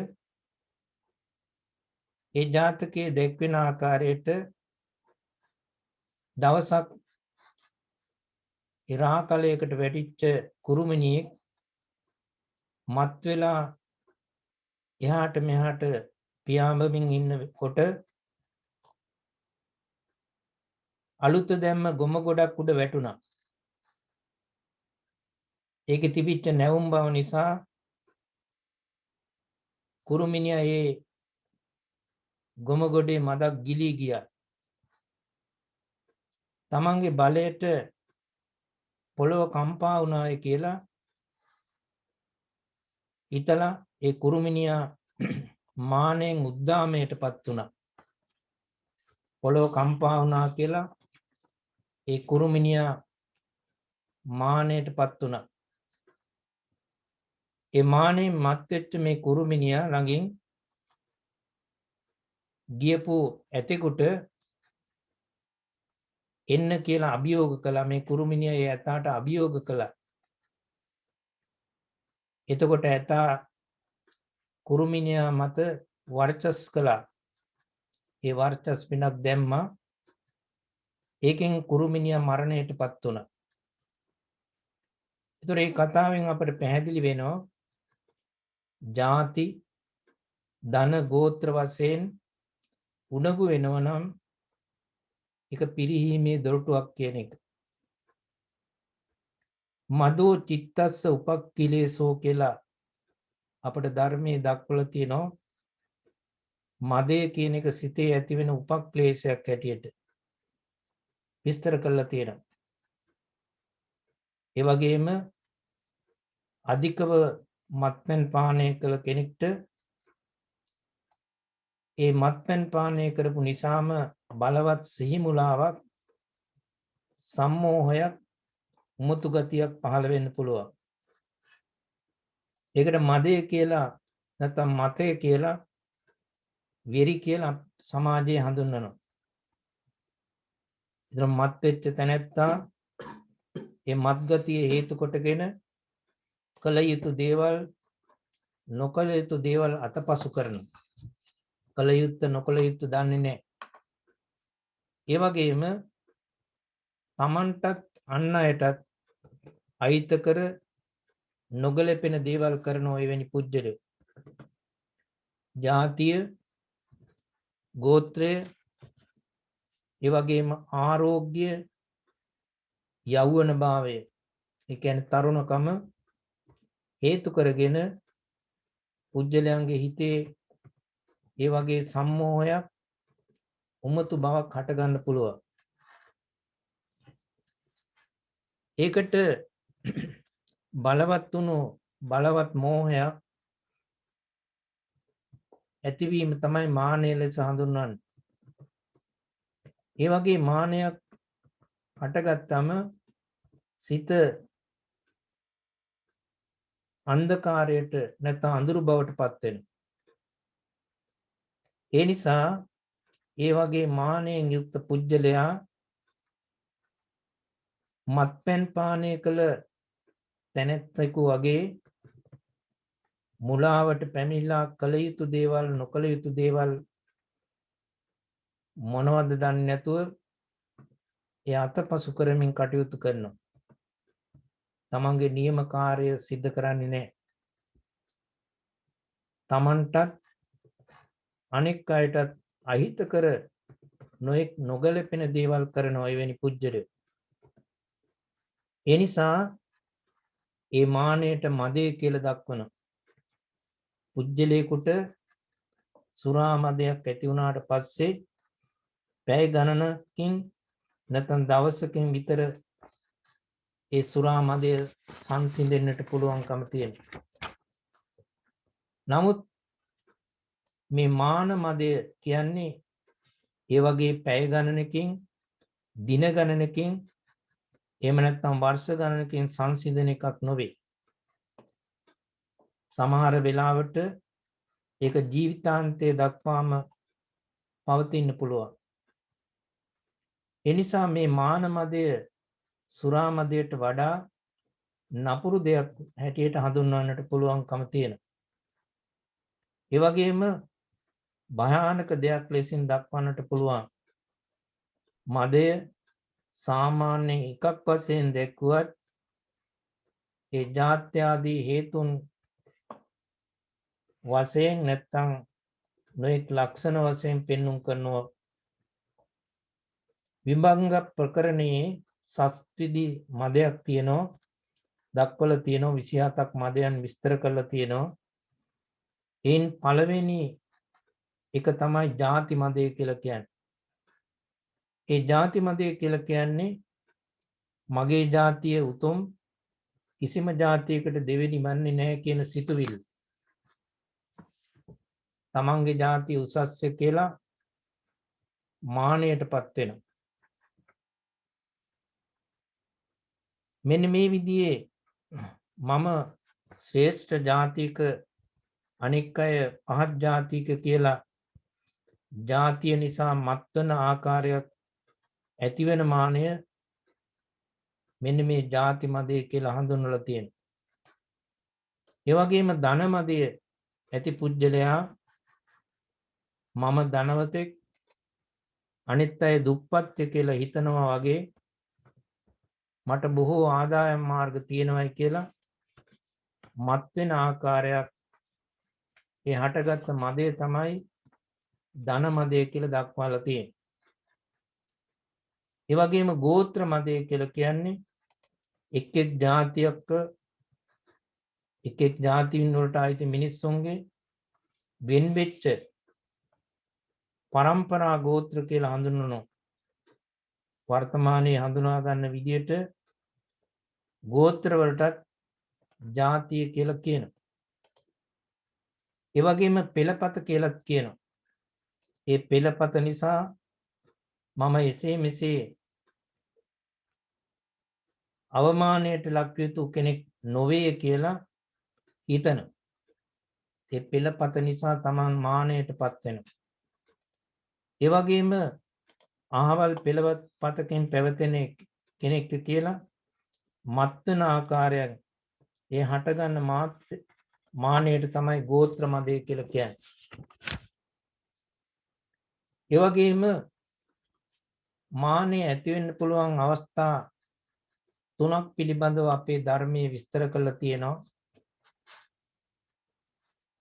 ඒ ජාතකයේ දැක්වෙන ආකාරයට දවසක් ඉරාකලයකට වැටිච්ච කුරුමිනියෙක් මත් වෙලා එහාට මෙහාට පියාඹමින් ඉන්නකොට අලුත දැම්ම ගොම ගොඩක් උඩ වැටුණා. ඒකේ තිබිච්ච නැවුම් බව නිසා කුරුමිනියා ඒ ගොම ගොඩේ මදක් ගිලී ගියා. තමන්ගේ බලයට පොළොව කම්පා වුණායි කියලා හිතලා ඒ කුරුමිනියා මානෙන් උද්දාමයටපත් වුණා. පොළොව කම්පා වුණා කියලා ඒ කුරුමිනියා මානෙටපත් වුණා. ඒ මානෙන් මත් වෙච්ච මේ කුරුමිනියා ළඟින් ගියපු ඇතෙකුට එන්න කියලා අභියෝග කළා. මේ කුරුමිනියා ඒ ඇතාට අභියෝග කළා. එතකොට ඇතා කුරුමිනියා මත වර්චස් කළා. ඒ වර්චස් පිනක් දැම්මා. ඒකෙන් කුරුමිනියා මරණයටපත් වුණා. ඒතර මේ කතාවෙන් අපිට පැහැදිලි වෙනවා ಜಾති ධන ගෝත්‍ර වශයෙන් උණගු වෙනවා නම් ඒක පිරිහීමේ දොරටුවක් කියන එක. මදෝ චිත්තස්ස උපක්ඛිලේසෝ කියලා අපට ධර්මයේ දක්වලා තියෙනවා. මදය කියන එක සිතේ ඇති වෙන උපක්ලේශයක් හැටියට විස්තර කරලා තියෙනවා. ඒ වගේම අධිකව මත්පැන් පානය කළ කෙනෙක්ට ඒ මත්පැන් පානය කරපු නිසාම බලවත් සිහිමුලාවක්, සම්මෝහයක්, උමතු ගතියක් පහළ වෙන්න පුළුවන්. ඒකට මදය කියලා නැත්නම් මතය කියලා, වෙරි කියලා සමාජයේ හඳුන්වනවා. ඉතින් මත් වෙච්ච තැනැත්තා ඒ මත් ගතිය හේතු කොටගෙන කල යුතු දේවල් නොකල යුතු දේවල් අතපසු කරනවා. කල යුත්ත නොකල යුත්ත දන්නේ නැහැ. ඒ වගේම තමන්ටත් අන් අයටත් අහිතකර නොගැලපෙන දේවල් කරන ඔය වෙනි පුජ්‍යලෝ. ජාතිය, ගෝත්‍රය, ඒ වගේම ආරෝග්‍ය, යෞවන භාවය, ඒ කියන්නේ තරුණකම හේතු කරගෙන පුජ්‍යලයන්ගේ හිතේ ඒ වගේ සම්මෝහයක්, උමතු බවක් හට ගන්න පුළුවන්. ඒකට බලවත් වුණු බලවත් මෝහයක් ඇතිවීම තමයි මානය ලෙස හඳුන්වන්නේ. ඒ වගේ මානයක් හටගත්තම සිත අන්ධකාරයට නැත්නම් අඳුරු බවට පත් වෙනවා. ඒ නිසා ඒ වගේ මානයෙන් යුක්ත පුජ්‍යලයා මත්පැන් පානය කළ තැනැත්තෙකු වගේ මුලාවට පැමිණලා කළ යුතු දේවල් නොකළ යුතු දේවල් මොනවද දන්නේ නැතුව ඒ අතපසු කරමින් කටයුතු කරනවා. තමන්ගේ නියම කාර්ය සිද්ධ කරන්නේ නැහැ. තමන්ටත් අනෙක් අයටත් අහිතකර නොඑක් නොගැලපෙන දේවල් කරන ඔය වෙනි පුජ්‍යලෝ. ඒ නිසා ඒ මානයට මදය කියලා දක්වන පුජ්‍යලයකට සුරා මදයක් ඇති වුණාට පස්සේ පැය ගණනකින් නැත්නම් දවසකින් විතර ඒ සුරා මදය සංසිඳෙන්නට පුළුවන්කම තියෙනවා. නමුත් මේ මාන මදය කියන්නේ ඒ වගේ පැය ගණනකින් දින ගණනකින් එහෙම නැත්නම් වර්ෂ ගණනකින් සංසිඳන එකක් නොවේ. සමහර වෙලාවට ඒක ජීවිතාන්තය දක්වාම පවතින්න පුළුවන්. එනිසා මේ මාන මදය සුරා මදයට වඩා නපුරු දෙයක් හැටියට හඳුන්වන්නට පුළුවන්කම තියෙනවා. ඒ වගේම භයානක දෙයක් ලෙසින් දක්වන්නට පුළුවන්. මදය සාමාන්‍යයෙන් එකක් වශයෙන් දැක්වුවත් ඒ ජාත්‍යාදී හේතුන් වශයෙන් නැත්තම් නොඑක් ලක්ෂණ වශයෙන් පෙන්눔 කරනවා. විභංග ප්‍රකරණයේ සත්විදි මදයක් තියෙනවා. දක්වලා තියෙනවා 27ක් මදයන් විස්තර කරලා තියෙනවා. එයින් පළවෙනි එක තමයි ಜಾති මදය කියලා කියන්නේ. ඒ ಜಾති මදය කියලා කියන්නේ මගේ ජාතිය උතුම් කිසිම ජාතියකට දෙවෙනි මන්නේ නැහැ කියන සිතුවිල්ල. තමන්ගේ ජාතිය උසස්ය කියලා මානයටපත් වෙනවා. මෙන්න මේ විදිහේ මම ශ්‍රේෂ්ඨ ජාතික අනික් අය පහත් ජාතික කියලා ජාතිය නිසා මත්වන ආකාරයක් ඇතිවෙන මානය මෙන්න මේ ಜಾති මදය කියලා හඳුන්වලා තියෙනවා. ඒ වගේම ධන මදය ඇති පුජ්‍යලයා මම ධනවතෙක් අනිත් අය දුප්පත්ය කියලා හිතනවා වගේ මට බොහෝ ආදායම් මාර්ග තියෙනවායි කියලා මත් වෙන ආකාරයක් ඒ හටගත්ත මදය තමයි ධන මදය කියලා දක්වලා තියෙන්නේ. ඒ වගේම ගෝත්‍ර මදය කියලා කියන්නේ එක් එක් ජාතියක එක් එක් ජාතීන් වලට ආйти මිනිස්සුන්ගේ වෙන් වෙච්ච පරම්පරා ගෝත්‍ර කියලා හඳුන්වනවා. වර්තමානයේ හඳුනා ගන්න විදිහට ගෝත්‍ර වලටත් ජාතිය කියලා කියනවා. ඒ වගේම පෙළපත කියලාත් කියනවා. ඒ පෙළපත නිසා මම එසේ මෙසේ අවමානයට ලක් යුතු කෙනෙක් නොවේ කියලා හිතන. ඒ පෙළපත නිසා තමන් මානයටපත් වෙනවා. ඒ වගේම අහවල් පෙළපතකින් පැවතෙන කෙනෙක් කියලා මත්වන ආකාරයක් ඒ හටගන්න මානයට තමයි ගෝත්‍ර මදය කියලා කියන්නේ. ඒ වගේම මානෙ ඇති වෙන්න පුළුවන් අවස්ථා තුනක් පිළිබඳව අපේ ධර්මයේ විස්තර කරලා තියෙනවා.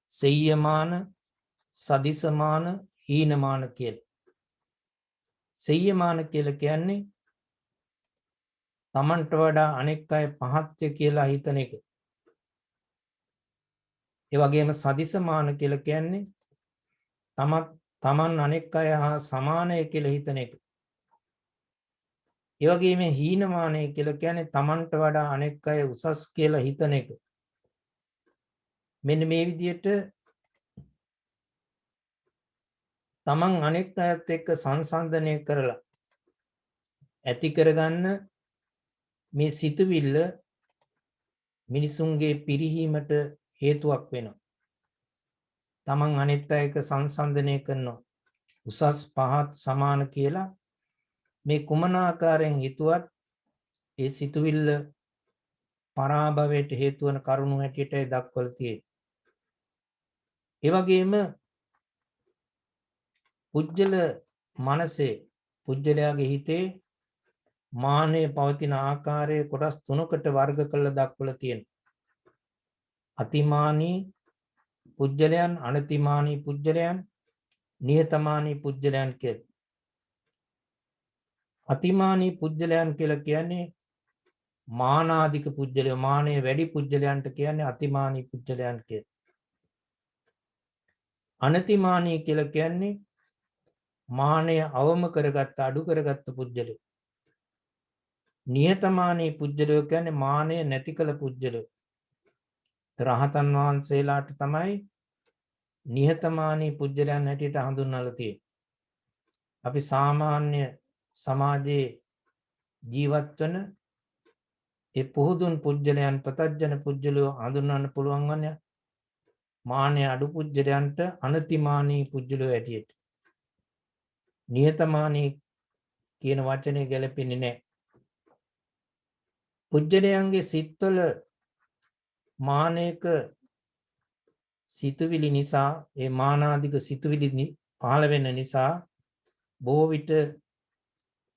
සෙය්‍යමාන, සදිසමාන, හීනමාන කියලා. සෙය්‍යමාන කියලා කියන්නේ තමන්ට වඩා අනෙක් අය පහත්ය කියලා හිතන එක. ඒ වගේම සදිසමාන කියලා කියන්නේ තමන් අනෙක් අය හා සමානය කියලා හිතන එක. ඒ වගේම හීනමානය කියලා කියන්නේ තමන්ට වඩා අනෙක් අය උසස් කියලා හිතන එක. මෙන්න මේ විදිහට තමන් අනෙක් අයත් එක්ක සංසන්දනය කරලා ඇති කරගන්න මේ සිතුවිල්ල මිනිසුන්ගේ පිරිහීමට හේතුවක් වෙනවා. තමන් අනිත් අය එක්ක සංසන්දනය කරනවා. උසස් පහත් සමාන කියලා මේ කුමන ආකාරයෙන් හිතුවත් ඒ සිතුවිල්ල පරාභවයට හේතු වන කරුණු හැටියටයි දක්වලා තියෙන්නේ. ඒ වගේම පුජ්‍යල මනසේ පුජ්‍යලයාගේ හිතේ මානය පවතින ආකාරය කොටස් තුනකට වර්ග කරලා දක්වලා තියෙනවා. අතිමානී පුජ්‍යලයන්, අනතිමානී පුජ්‍යලයන්, නිහතමානී පුජ්‍යලයන් කියලා. අතිමානී පුජ්‍යලයන් කියලා කියන්නේ මානාධික පුජ්‍යලය මානය වැඩි පුජ්‍යලයන්ට කියන්නේ අතිමානී පුජ්‍යලයන් කියලා. අනතිමානී කියලා කියන්නේ මානය අවම කරගත්ත අඩු කරගත්ත පුජ්‍යලය. නියතමානී පුජ්‍යලය කියන්නේ මානය නැති කළ පුජ්‍යලය. රහතන් වහන්සේලාට තමයි නිහතමානී පුජ්‍යලයන් හැටියට හඳුන්වලා තියෙන්නේ. අපි සාමාන්‍ය සමාජයේ ජීවත් වන ඒ පුහුදුන් පුජ්‍යලයන් ප්‍රතජන පුජ්‍යලෝ හඳුන්වන්න පුළුවන් වන්නේ මානය අඩු පුජ්‍යලයන්ට අනතිමානී පුජ්‍යලෝ හැටියට. නිහතමානී කියන වචනේ ගැලපෙන්නේ නැහැ. පුජ්‍යලයන්ගේ සිත්වල මානයක සිතුවිලි නිසා ඒ මානාධික සිතුවිලි පහළ වෙන නිසා බොහෝ විට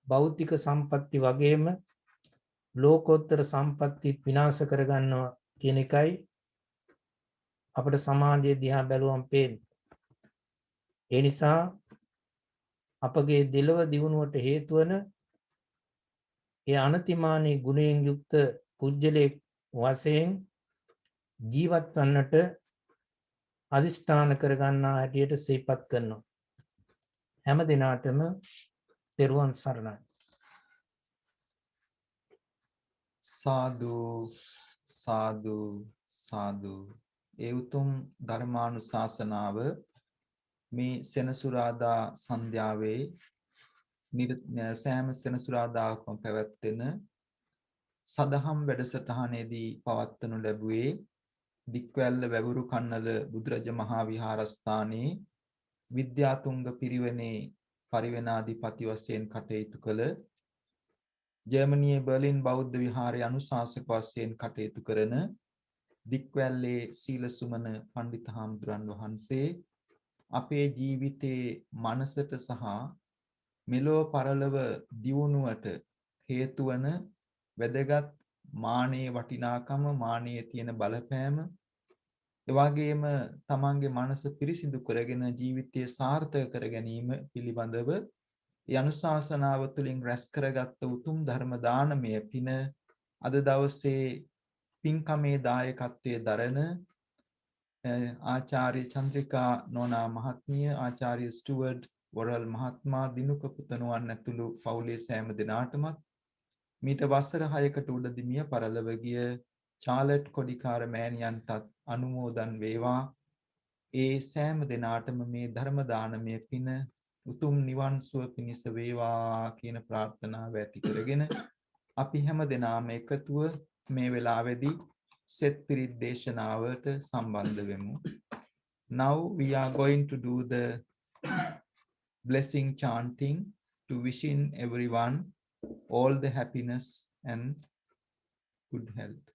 භෞතික සම්පatti වගේම ලෝකෝත්තර සම්පatti විනාශ කරගන්නවා කියන එකයි අපේ සමාජයේ දිහා බැලුවම් පේන්නේ. ඒ නිසා අපගේ දෙලව දියුණුවට හේතු වන ඒ අනතිමානී ගුණයෙන් යුක්ත පුජ්‍යලෙක් වශයෙන් ජීවත් වන්නට අදිෂ්ඨාන කරගන්නා හැටියට සිහිපත් කරනවා. හැම දිනාටම තෙරුවන් සරණයි. සාදු සාදු සාදු. ඒ උතුම් ධර්මානුශාසනාව මේ සෙනසුරාදා සන්ධ්‍යාවේ සෑම සෙනසුරාදාකම පැවැත්වෙන සදහම් වැඩසටහනේදී පවත්වනු ලැබුවේ දික්වැල්ල වැවුරු කන්නල බුදුරජ මහා විහාරස්ථානයේ විද්‍යාතුංග පිරිවෙනේ පරිවෙනාධිපති වශයෙන් කටයුතු කළ ජර්මනියේ බර්ලින් බෞද්ධ විහාරයේ අනුශාසක වශයෙන් කටයුතු කරන දික්වැල්ලේ සීලසුමන පණ්ඩිත හාමුදුරන් වහන්සේ අපේ ජීවිතයේ මනසට සහ මෙලොව පරලොව දියුණුවට හේතු වන වැදගත් මානයේ වටිනාකම මානයේ තියෙන බලපෑම එවාගෙම තමන්ගේ මනස පිරිසිදු කරගෙන ජීවිතය සාර්ථක කර ගැනීම පිළිබඳව යනුශාසනාව තුළින් රැස් කරගත් උතුම් ධර්ම දානමය පින අද දවසේ පින්කමේ දායකත්වයේ දරන ආචාර්ය චන්ද්‍රිකා නෝනා මහත්මිය, ආචාර්ය ස්ටුවර්ට් වොරල් මහත්මයා, දිනුක පුතණුවන් ඇතුළු පවුලේ සෑම දෙනාටමත් මීට වසර 6කට උඩදී මිය පරලොව ගිය චාලට් කොඩිකාර මෑණියන්ටත් අනුමෝදන් වේවා. ඒ සෑම දෙනාටම මේ ධර්ම දානමය පින උතුම් නිවන් සුව පිණිස වේවා කියන ප්‍රාර්ථනාව ඇති කරගෙන අපි හැම දෙනාම එකතුව මේ වෙලාවේදී සෙත් පිරිත් දේශනාවට සම්බන්ධ වෙමු. Now we are going to do the blessing chanting to wishing everyone all the happiness and good health.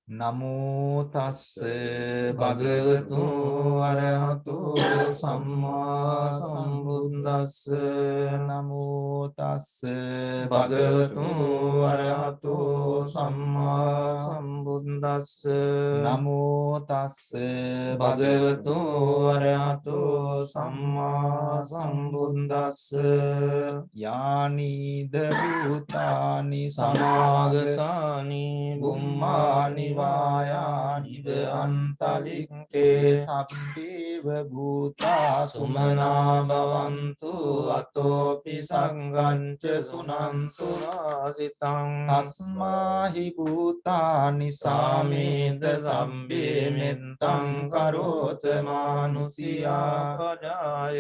Namo tassa bhagavato arahato samma sambuddhassa. Namo tassa bhagavato arahato samma sambuddhassa. Namo tassa bhagavato arahato samma sambuddhassa. Yani bhutani samagatani bummani වායානිව අන්තලික්කේ සබ්බේව භූතා සුමනා භවන්තු අතෝපි සංඝංච සුනන්තු නාසිතං තස්මාහි භූතානි සාමේද සම්බේ මෙත්තං කරෝත මානුසියා පජාය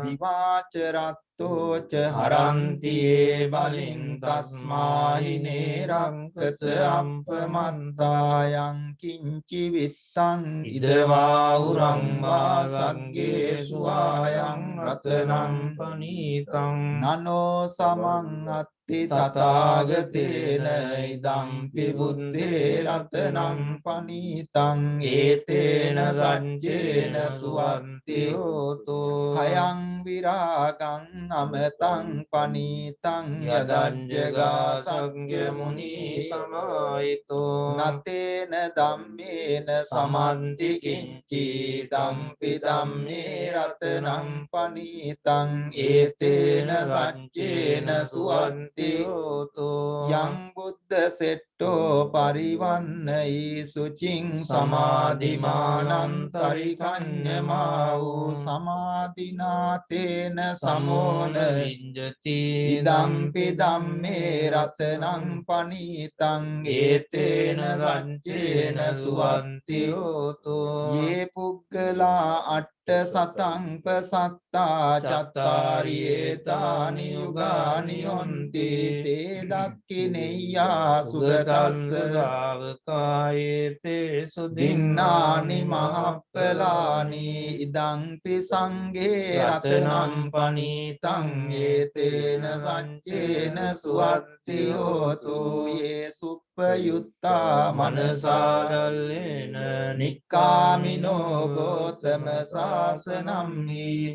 විවාචරත්තෝච හරන්තියේ බලින් තස්මාහි නේරංකත අම්පමන්තායං කිංචි විත්තං ඉදවා උරං වා සංගේ සුවායං රතනං පනීතං නනෝ සමං සුවත්ති තථාගතේන ඉදම්පි බුද්ධේ රතනං පනීතං ඒතේන සච්චේන සුවත්ති හෝතු khයං විරාගං අමතං පනීතං යදංජගා සංඝ මුනි සමාහිතෝ නතේන ධම්මේන සමන්ති කිංචි දම්පි ධම්මේ රතනං පනීතං ඒතේන සච්චේන සුවන්ති හෝතු යං බුද්ධ සෙට්ටෝ පරිවන්නයි සුචින් සමාධිමානන්තරිකඤ්ඤමා වූ සමාධිනාතේන සමෝන විඤ්ජති ඉදම්පි ධම්මේ රතනං පනීතං ඒතේන සච්චේන සුවන්ති හෝතු යේ පුග්ගලා අට්ඨ සතං පසත්තා චත්තාරියේතානි යුගානි යොන්ති තේ දක්ඛිනෙය්‍යා සුගතස්ස ශාවකායේතේ සුදින්නානි මහප්පලානි ඉදංපි සංඝේ රතනං පනීතං ඒතේන සංචේන සුවත්ති හෝතු යේ සුප්පයුත්තා මනසාදල්ලේන නික්කාමිනෝ ගෝතම සාසනම්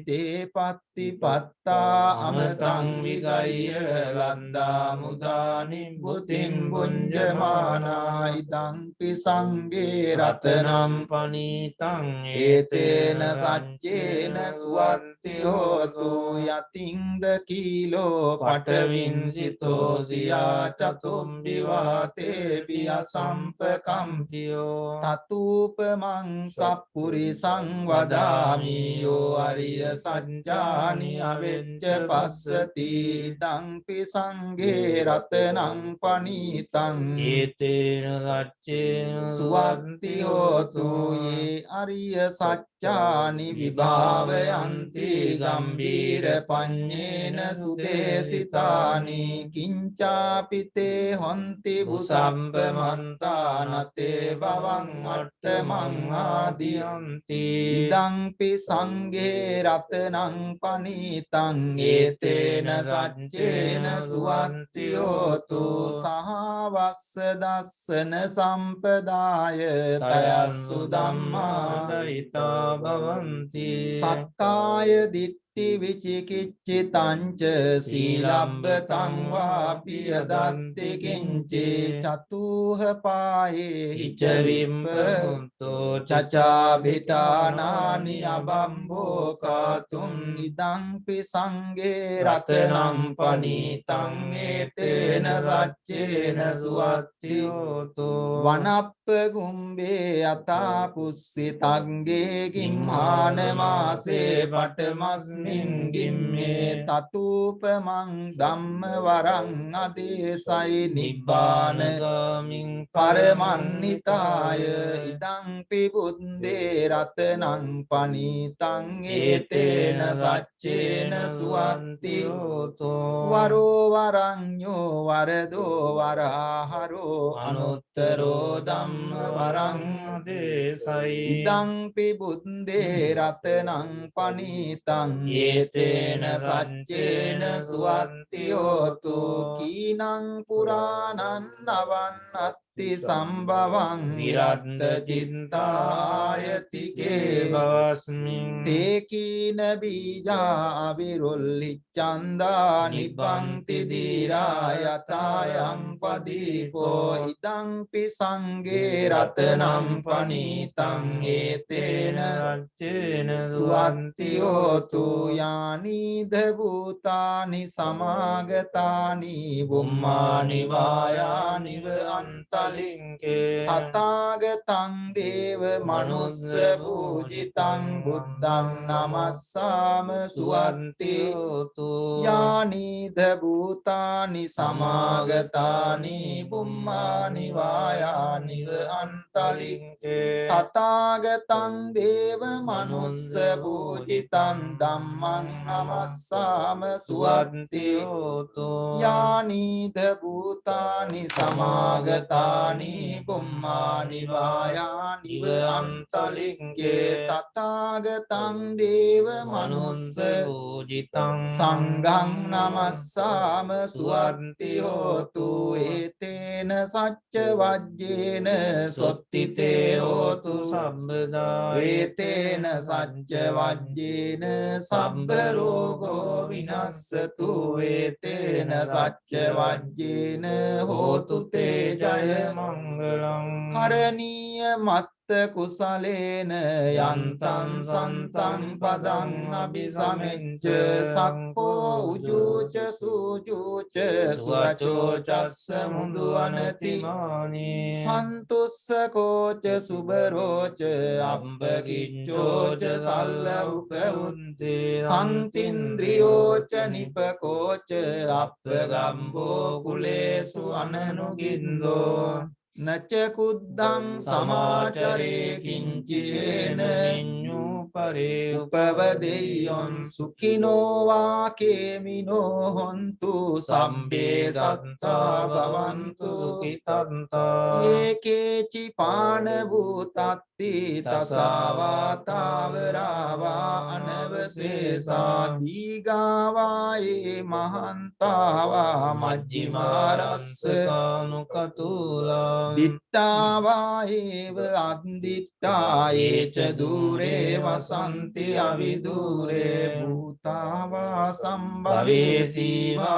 තේ පත්තිපත්තා අමතං විගය්‍ය ලන්දා මුදානි බුතින් බුඤ්ජමානා ඉදංපි සංඝේ රතනම් පනීතං ඒතේන සච්චේන සුවත්ති හෝතු යතින්ද කීලෝ පඨවින්සිතෝ සියා චතුම්බි වාතේ පිය සම්පකම්පියෝ තතූපමං සප්පුරිසං වදාමි යෝ අරිය සත්‍යානි අවෙච්ච පස්සති දංපි සංඝේ රතනං පනීතං ඒතේන සච්චේන සුවන්ති හෝතු යේ අරිය සත්‍යානි විභාවයන්ති ගම්බීර පඤ්ඤේන සුදේසිතානි කිංචාපිතේ හොන්ති බුසම්පමන්තා නතේ බවං අට්ඨමං ආදියන්ති ඉදංපි සංඝේ රතනං පනීතං ඒතේන සච්චේන සුවන්ති හෝතු සහවස්ස දස්සන සම්පදාය තයස්සු ධම්මාදයිතා භවಂತಿ සක්කාය දිට්ඨි විචිකිච්ඡිතංච සීලබ්බතං වාපිය දන්ති කිංචේ චතුහ පායේ හිච විම්බුතෝ චචා භිටානානි අබම්බෝ කාතුං ඉදංපි සංඝේ රතනං පනීතං ඒතේන සච්චේන සුවත්ති හෝතු වනප්ප ගුම්බේ යතා පුස්සි තග්ගේ ගිම්හාන මාසේ පඨමස්මින් ගිම්මේ තතූපමං ධම්ම වරං අදේසයි නිබ්බානගාමින් පරමන්නිතාය ඉදංපි බුද්දේ රතනං පනීතං ඒතේන සච්චේන සුවන්ති හෝතු වරෝ වරඤ්ඤෝ වරදෝ වරහරෝ අනුත්තරෝ ධම්ම වරං දේසයි ඉදංපි බුද්දේ රතනං පනීතං ඒතේන සච්චේන සුවන්ති හෝතු කීනං පුරාණං නවන්නත්ති සම්භවං විරද්ද චින්තායති කේවස්මින් තේ කීන බීජා අවිරුල්ලි චන්දා නිබ්බන්ති දීරා යතායං පදීපෝ ඉදංපි සංඝේ රතනං පනීතං ඒතේන සච්චේන සුවන්ති හෝතු යානිද භූතානි සමාගතානි බුම්මානි වායානිව අන්තලින්කේ තථාගතං දේව මනුස්ස පූජිතං බුද්ධං නමස්සාම සුවන්ති හෝතු යානිද භූතානි සමාගතානි බුම්මානි වායානිව අන්තලින්කේ තථාගතං දේව මනුස්ස පූජිතං ධම්මං නමස්සාම සුවන්ති හෝතු යානිද භූතානි සමාගතා සත්තානි බුම්මානි වායානිව අන්තලික්කේ තථාගතං දේව මනුස්ස පූජිතං සංඝං නමස්සාම සුවන්ති හෝතු ඒතේන සච්ච වජ්ජේන සොත්තිතේ හෝතු සම්බදා ඒතේන සච්ච වජ්ජේන සම්බ රෝගෝ විනස්සතු ඒතේන සච්ච වජ්ජේන හෝතු තේ ජය මංගලං කරණීය මත්ත කුසලේන යන්තං සන්තං පදං අபிසමෙච්ච සක්කෝ උජුච සූජුච සුවචෝ චස්ස මුදු අනතිමානී සන්තුස්සකෝච සුබරෝච අම්බගිච්ඡෝච සල්ලවුක උන්තේ සන්තින්ද්‍රියෝච නිපකෝච අප්පගම්බෝ කුලේසු අනනුගින්දෝ නච කුද්දං සමාචරේ කිංචේන නිඤ්ඤුපරේ උපවදෙය්‍යං සුඛිනෝ වාකේමිනෝ හොන්තු සම්බේ සත්තා භවන්තු සුඛිතන්තා ඒකේචි පාන භූතත්ති තසාවාතාවරාවා අනවසේසා දීගාවායේ මහන්තාවා මජ්ජිමාරස්සකානුකතුලා දිට්ඨාවා ඒව අද්දිට්ඨා ඒච දූරේ වසන්ති අවිදූරේ භූතාවා සම්භවේසීවා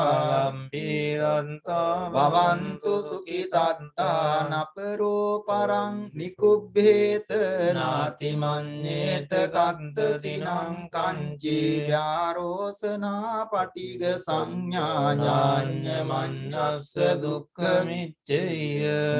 අම්බේරන්තා භවන්තු සුඛිතත්තා නපරෝ පරං නිකුබ්බේත නාති මඤ්ඤේත කත්ත දිනං කංචි ව්‍යාරෝසනා පටිග සංඥා ඥාඤ්ඤ මඤ්ඤස්ස දුක්ඛ මිච්ඡය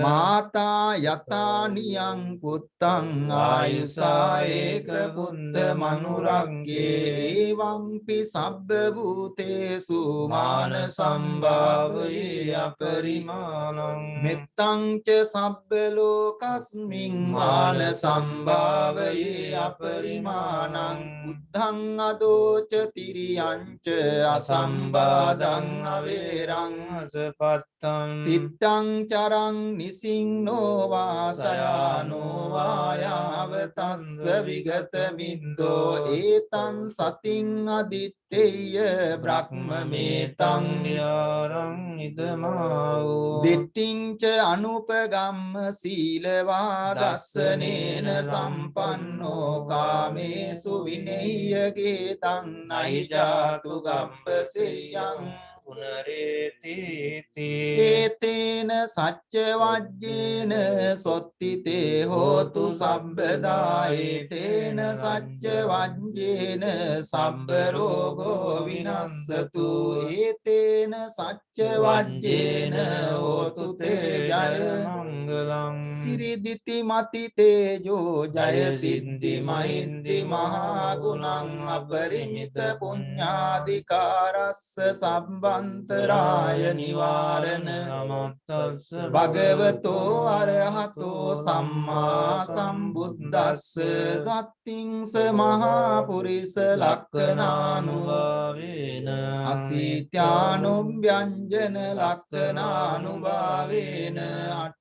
මාතා යතානියං පුත්තං ආයුසා ඒක බුද්ධ මනුරග්ගේ එවංපි සබ්බ භූතේසු මාන සම්භාවයේ අපරිමාණං මෙත්තං ච සබ්බ ලෝකස්මින් මාන සම්භාවයේ අපරිමාණං බුද්ධං අදෝච තිරියංච අසම්බාධං අවේරං අසපත්තං තිත්තං චරං නිසින්නෝ වාසයානෝ වායාවතස්ස විගත මිද්දෝ ඒතං සතින් අදිත්තේය බ්‍රහ්මමේතං න්‍යාරං ඉදමාවෝ දිට්ඨිංච අනුපගම්ම සීලවා දස්සනේන සම්පන්නෝ කාමේසු විනේයගේ තං නහි ජාතු ගම්බසෙයං පුනරේතිති ඒතේන සච්ච වජ්ජේන සොත්තිතේ හෝතු සම්බදා ඒතේන සච්ච වජ්ජේන සම්බ රෝගෝ විනස්සතු ඒතේන සච්ච වජ්ජේන හෝතු තේ ජය මංගලං සිරිදිති මති තේජෝ ජය සිද්ධි මහින්දි මහා ගුණං අපරිමිත පුඤ්ඤාධිකාරස්ස සම්බ අන්තරාය නිවාරණ නමොත්තස්ස භගවතෝ අරහතෝ සම්මා සම්බුද්දස්ස දත්තිංස මහා පුරිස ලක්ඛනානුභාවේන අසීත්‍යානුභ්‍යංජන ලක්ඛනානුභාවේන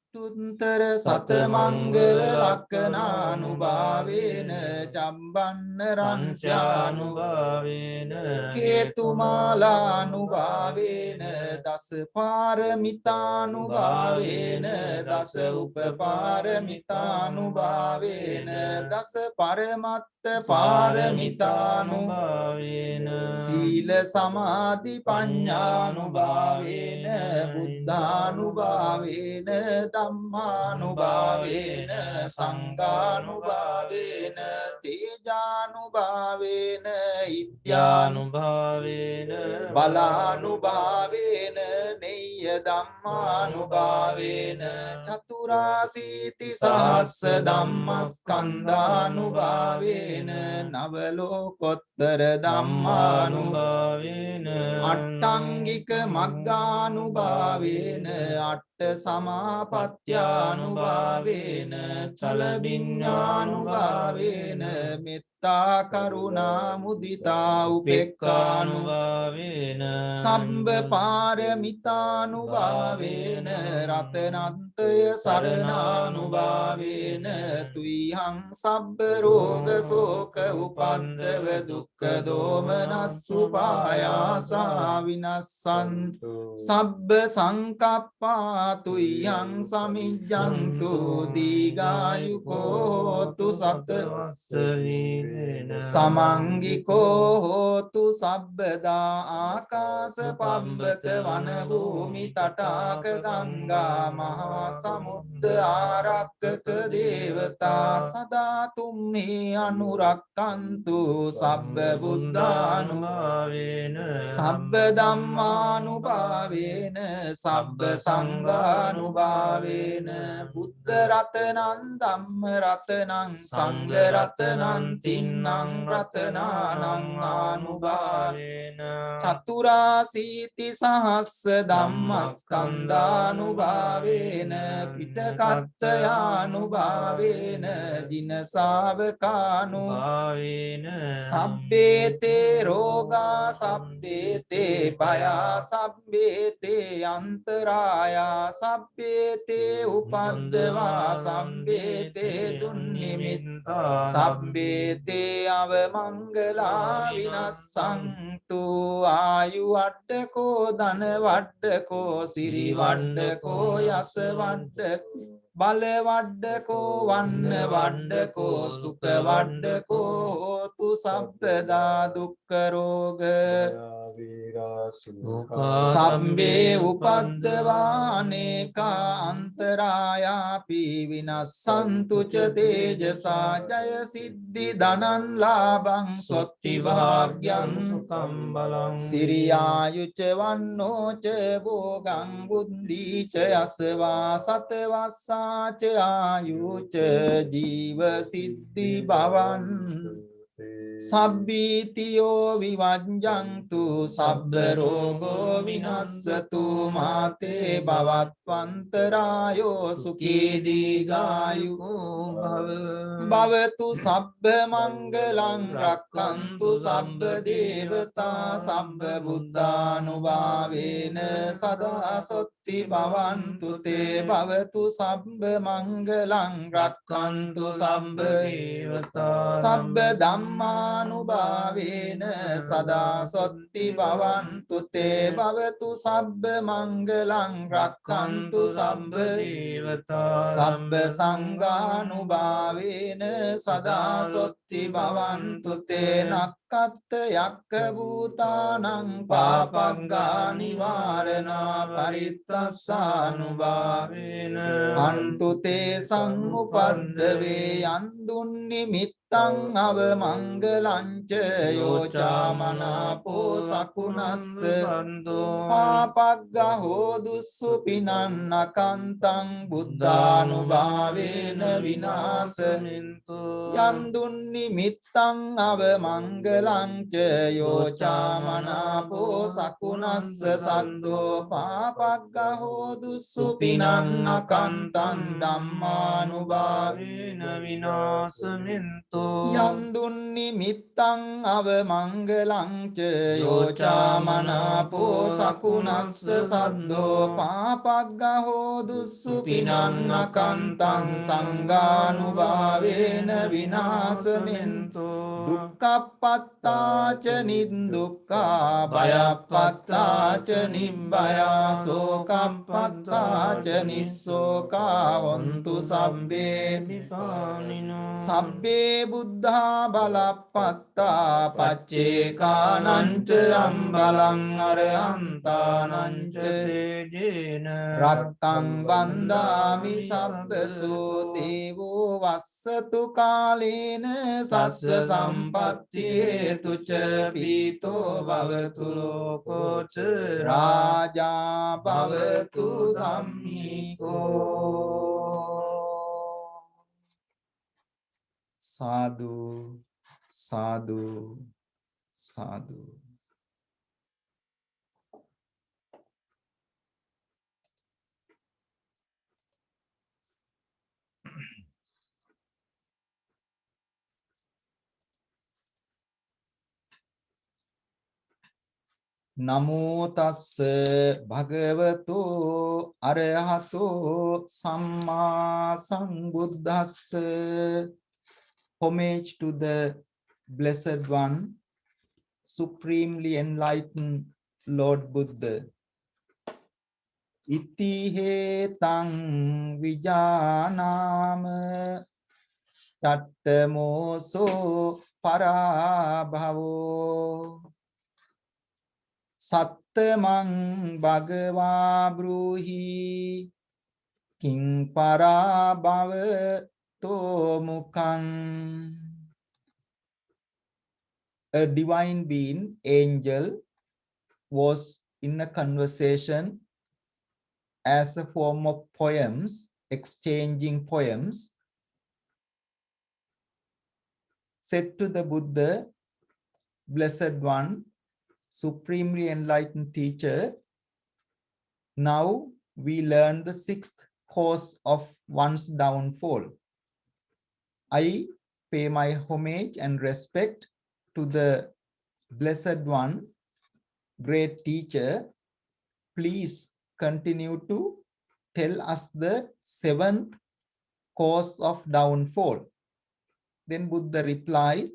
අට්ඨුත්තර සතමංගල ලක්ඛනානුභාවේන චම්බන්න රංසානුභාවේන කේතුමාලානුභාවේන දස පාරමිතානුභාවේන දස උපපාරමිතානුභාවේන දස පරමත්ත පාරමිතානුභාවේන සීල සමාධි පඤ්ඤානුභාවේන බුද්ධානුභාවේන ධම්මානුභාවේන සංඝානුභාවේන තේජානුභාවේන ඉත්‍යානුභාවේන බලානුභාවේන නෙය්‍ය ධම්මානුභාවේන චතුරාසීති සහස්ස ධම්මස්කන්ධානුභාවේන නවලෝකොත්තර ධම්මානුභාවේන අට්ඨංගික මග්ගානුභාවේන අට්ඨ සමාපත්‍යානුභාවේන චලබිඤ්ඤානුභාවේන මෙත්තා කරුණා මුදිතා උපේක්ඛානුභාවේන සම්බ පාරමිතානුභාවේන රතනත්ත සත්‍ය සරණානුභාවේන තුයිහං සබ්බ රෝග ශෝක උපද්දව දුක්ඛ දෝමනස්සුපායාසා විනස්සන්තු සබ්බ සංකප්පා තුයිහං සමිජ්ජන්තු දීඝායුකෝ හෝතු සතවස්සරීන සමංගිකෝ හෝතු සබ්බදා ආකාස පම්බත වන භූමි තටාක ගංගා මහා සමුද්ද ආරක්කක දේවතා සදා තුම්හි අනුරක්කන්තු සබ්බ බුද්ධානුභාවේන සබ්බ ධම්මානුභාවේන සබ්බ සංඝානුභාවේන බුද්ධ රතනං ධම්ම රතනං සංඝ රතනං තින්නං රතනානං ආනුභාවේන චතුරාසීති සහස්ස ධම්මස්කන්ධානුභාවේන පිටකත්තයානුභාවේන ජින ශාවකානුභාවේන සබ්බේතේ රෝගා සබ්බේතේ භයා සබ්බේතේ අන්තරායා සබ්බේතේ උපද්දවා සබ්බේතේ දුන්නිමිත්තා සබ්බේතේ අවමංගලා විනස්සන්තු ආයු වඩ්ඩකෝ ධන වඩ්ඩකෝ සිරි වඩ්ඩකෝ යස වඩ්ඩකෝ බල වඩ්ඩකෝ වන්න වඩ්ඩකෝ සුඛ වඩ්ඩකෝ හෝතු සබ්බදා දුක්ඛ රෝග සම්බේ උපද්දවා අනේකා අන්තරායාපි විනස්සන්තු ච තේජසා ජය සිද්ධි ධනං ලාභං සොත්ති භාග්‍යං සුඛං බලං සිරියායුච වන්නෝ ච භෝගං බුද්ධී ච යසවා සතවස්සා ච ආයුච ජීව සිද්ධි භවං සබ්බීතියෝ විවජ්ජන්තු සබ්බ රෝගෝ විනස්සතු මාතේ භවත්වන්තරායෝ සුඛී දීඝායුකෝ භවතු සබ්බ මංගලං රක්ඛන්තු සබ්බ දේවතා සබ්බ බුද්ධානුභාවේන සදා සොත්ති භවන්තු තේ භවතු සබ්බ මංගලං රක්ඛන්තු සබ්බ දේවතා සබ්බ ධම්මානුභාවේන සදා සොත්ති භවන්තු තේ භවතු සබ්බ මංගලං රක්ඛන්තු සබ්බ දේවතා සබ්බ සංඝානුභාවේන සදා සොත්ති භවන්තු තේ නක්කත්ත යක්ඛ භූතානං පාපග්ගා නිවාරණා පරිත්තස්සානුභාවේන අන්තු තේ සංඋපද්දවේ යන්දුන් නිමිත්තං අවමංගලංච යෝචාමනාපෝ සකුණස්ස සන්තෝ පාපග්ගා හෝදුස්සු පිනන්නකන්තං බුද්ධානුභාවේන විනාශමින්තු යන්දුන් නිමිත්තං අවමංගලංච යෝචාමනාපෝ සකුණස්ස සන්තෝ පාපග්ගා හෝදුස්සු පිනන්නකන්තං ධම්මානුභාවේන විනාශමින්තු යන්දුන් නිමිත්තං අවමංගලං ච යෝචාමනාපෝ සකුණස්ස සද්දෝ පාපග්ගා හෝදුස්සු පිනන්නකන්තං සංඝානුභාවේන විනාශමින්තු දුක්ඛප්පත්තා ච නිදුක්ඛා භයප්පත්තා ච නිබ්බයා සෝකප්පත්තා ච නිස්සෝකා හොන්තු සබ්බේ නිපානිනෝ සබ්බේ බුද්ධා බලප්පත්තා පච්චේකානං ච අම්බලං අරහන්තානං ච තේජේන රත්තං වන්දාමි සබ්බසෝ දේවෝ වස්සතු කාලේන සස්ස සම්පත්ති හේතු ච පීතෝ භවතු ලෝකෝ ච රාජා භවතු ධම්මිකෝ සාදු සාදු සාදු Namo tassa bhagavato arahato samma sambuddhassa. Homage to the Blessed One, supremely enlightened Lord Buddha. Iti hetang vijanama tattamoso parabhavo sattamang bhagava bruhi king parabhava tomukang. A divine being, angel, was in a conversation as a form of poems, exchanging poems, said to the Buddha, Blessed One, supremely enlightened teacher, now we learn the sixth cause of one's downfall. I pay my homage and respect to the Blessed One, great teacher. Please continue to tell us the seventh cause of downfall. Then Buddha replied,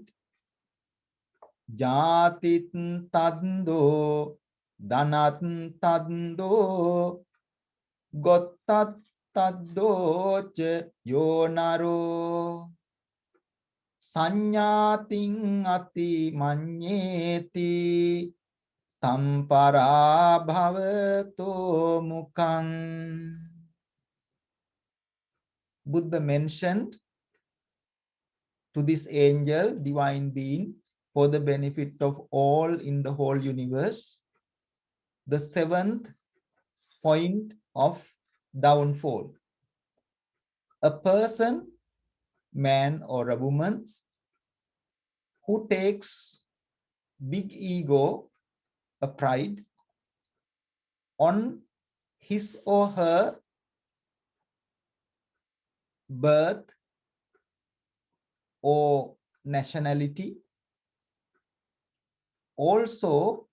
Jatit taddo, danat taddo, gottat taddo cha yonaro, sanyating ati manyeti, tampara bhavato mukang. Buddha mentioned to this angel, divine being, for the benefit of all in the whole universe, the seventh point of downfall. A person, man or a woman, who takes big ego, a pride, on his or her birth or nationality, also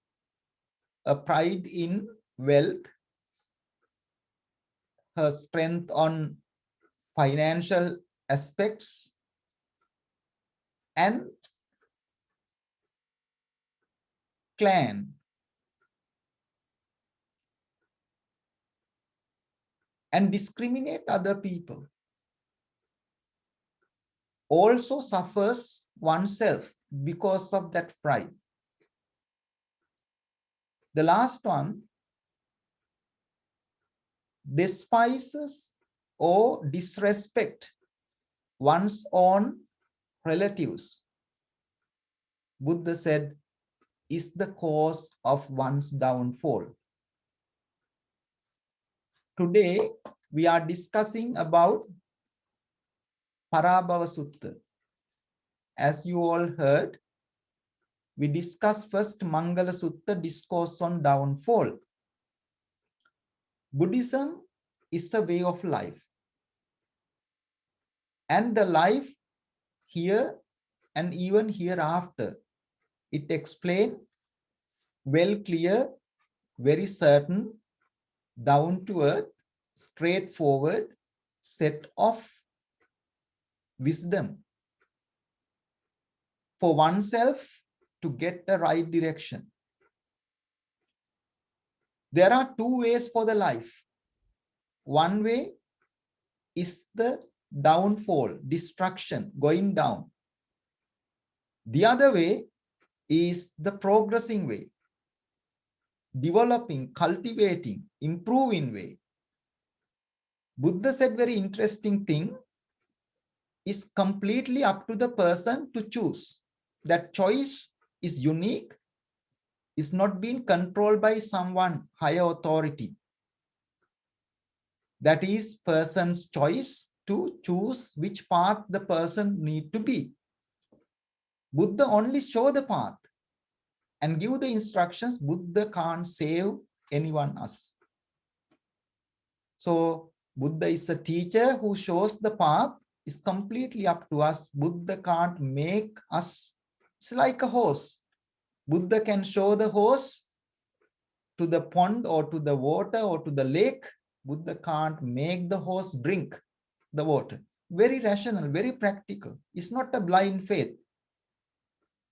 a pride in wealth, her strength on financial aspects, and clan. And discriminate other people. Also suffers oneself because of that pride. The last one, despises or disrespect one's own relatives. Buddha said, is the cause of one's downfall. Today, we are discussing about Parabhava Sutta. As you all heard, we discussed first Mangala Sutta, discourse on downfall. Buddhism is a way of life. And the life here and even hereafter, it explained well clear, very certain, down to earth, straightforward set of wisdom for oneself to get the right direction. There are two ways for the life. One way is the downfall, destruction, going down. The other way is the progressing way, developing, cultivating, improving way. Buddha said very interesting thing, is completely up to the person to choose. That choice is unique, is not being controlled by someone higher authority. That is person's choice to choose which path the person need to be. Buddha only show the path and give the instructions. Buddha can't save anyone else. So Buddha is a teacher who shows the path, is completely up to us. Buddha can't make us. It's like a horse. Buddha can show the horse to the pond or to the water or to the lake, Buddha can't make the horse drink the water. Very rational, very practical. It's not a blind faith.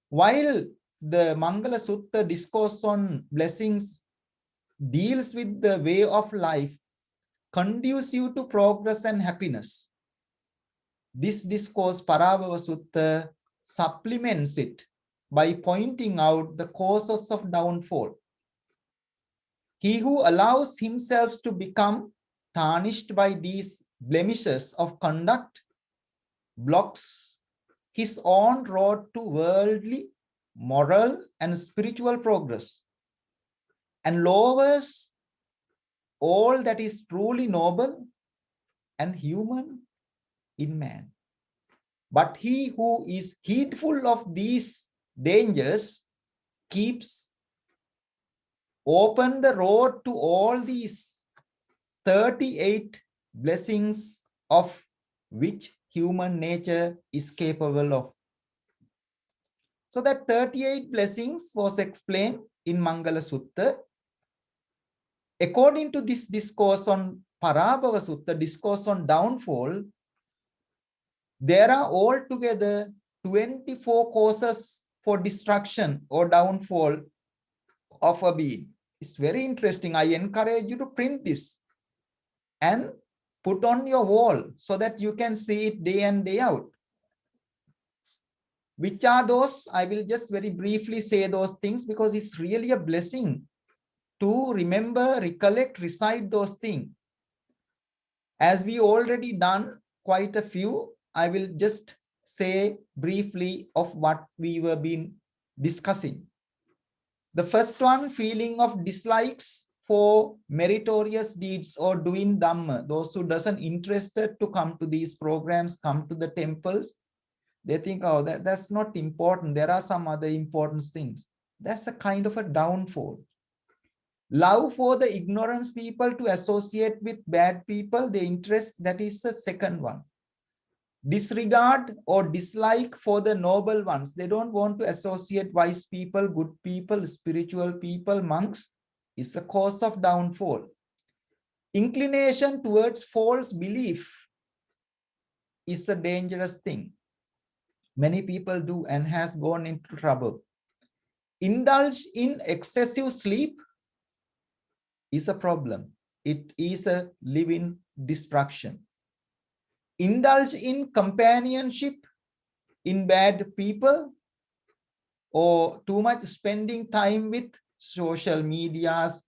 While the Mangala Sutta discourse on blessings deals with the way of life conducive to progress and happiness, this discourse, Parabhava Sutta, supplements it by pointing out the causes of downfall. He who allows himself to become tarnished by these blemishes of conduct blocks his own road to worldly, moral, and spiritual progress, and lowers all that is truly noble and human in man. But he who is heedful of these dangers keeps open the road to all these 38 blessings of which human nature is capable of. So that 38 blessings was explained in Mangala Sutta. According to this discourse on Parabhava Sutta, discourse on downfall, there are altogether 24 causes for destruction or downfall of a being. It's very interesting. I encourage you to print this and put on your wall so that you can see it day in, day out. Which are those? I will just very briefly say those things because it's really a blessing to remember, recollect, recite those things. As we already done quite a few, I will just say briefly of what we were been discussing. The first one, feeling of dislikes for meritorious deeds or doing Dhamma. Those who doesn't interested to come to these programs, come to the temples, they think, oh, that's not important. There are some other important things. That's a kind of a downfall. Love for the ignorance people to associate with bad people, the interest, that is the second one. Disregard or dislike for the noble ones. They don't want to associate wise people, good people, spiritual people, monks. Is a cause of downfall. Inclination towards false belief is a dangerous thing. Many people do and has gone into trouble. Indulge in excessive sleep is a problem. It is a living destruction. Indulge in companionship in bad people or too much spending time with social medias,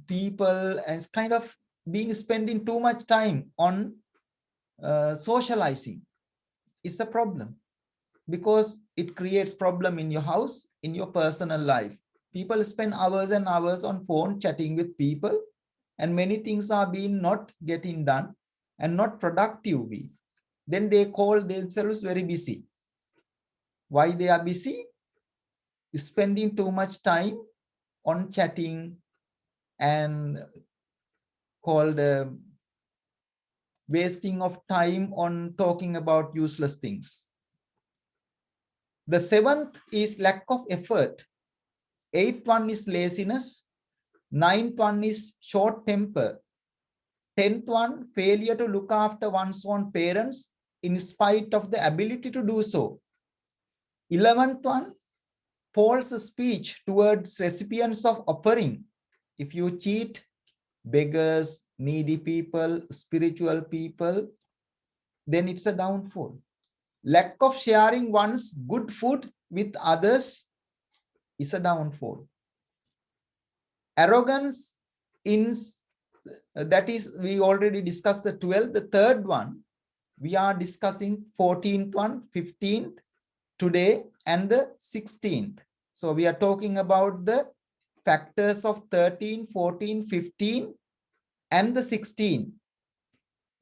people, and it's kind of spending too much time on socializing is a problem because it creates problem in your house, in your personal life. People spend hours and hours on phone chatting with people, and many things are being not getting done and not productive. Then they call themselves very busy. Why they are busy? Spending too much time on chatting and called wasting of time on talking about useless things. The seventh is lack of effort. Eighth one is laziness. Ninth one is short temper. 10th one, failure to look after one's own parents in spite of the ability to do so. 11th one, false speech towards recipients of offering. If you cheat beggars, needy people, spiritual people, then it's a downfall. Lack of sharing one's good food with others is a downfall. Arrogance that is, we already discussed the 12th. The third one, we are discussing 14th one, 15th today, and the 16th. So we are talking about the factors of 13, 14, 15, and the 16.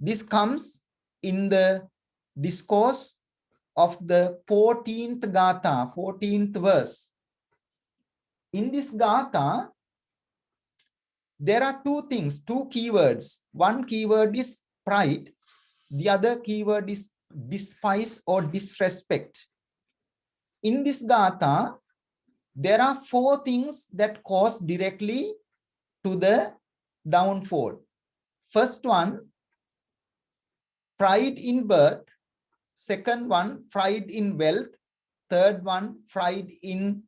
This comes in the discourse of the 14th Gatha, 14th verse. In this Gatha, there are two things, two keywords. One keyword is pride. The other keyword is despise or disrespect. In this Gatha, there are 4 things that cause directly to the downfall. First one, pride in birth. Second one, pride in wealth. Third one, pride in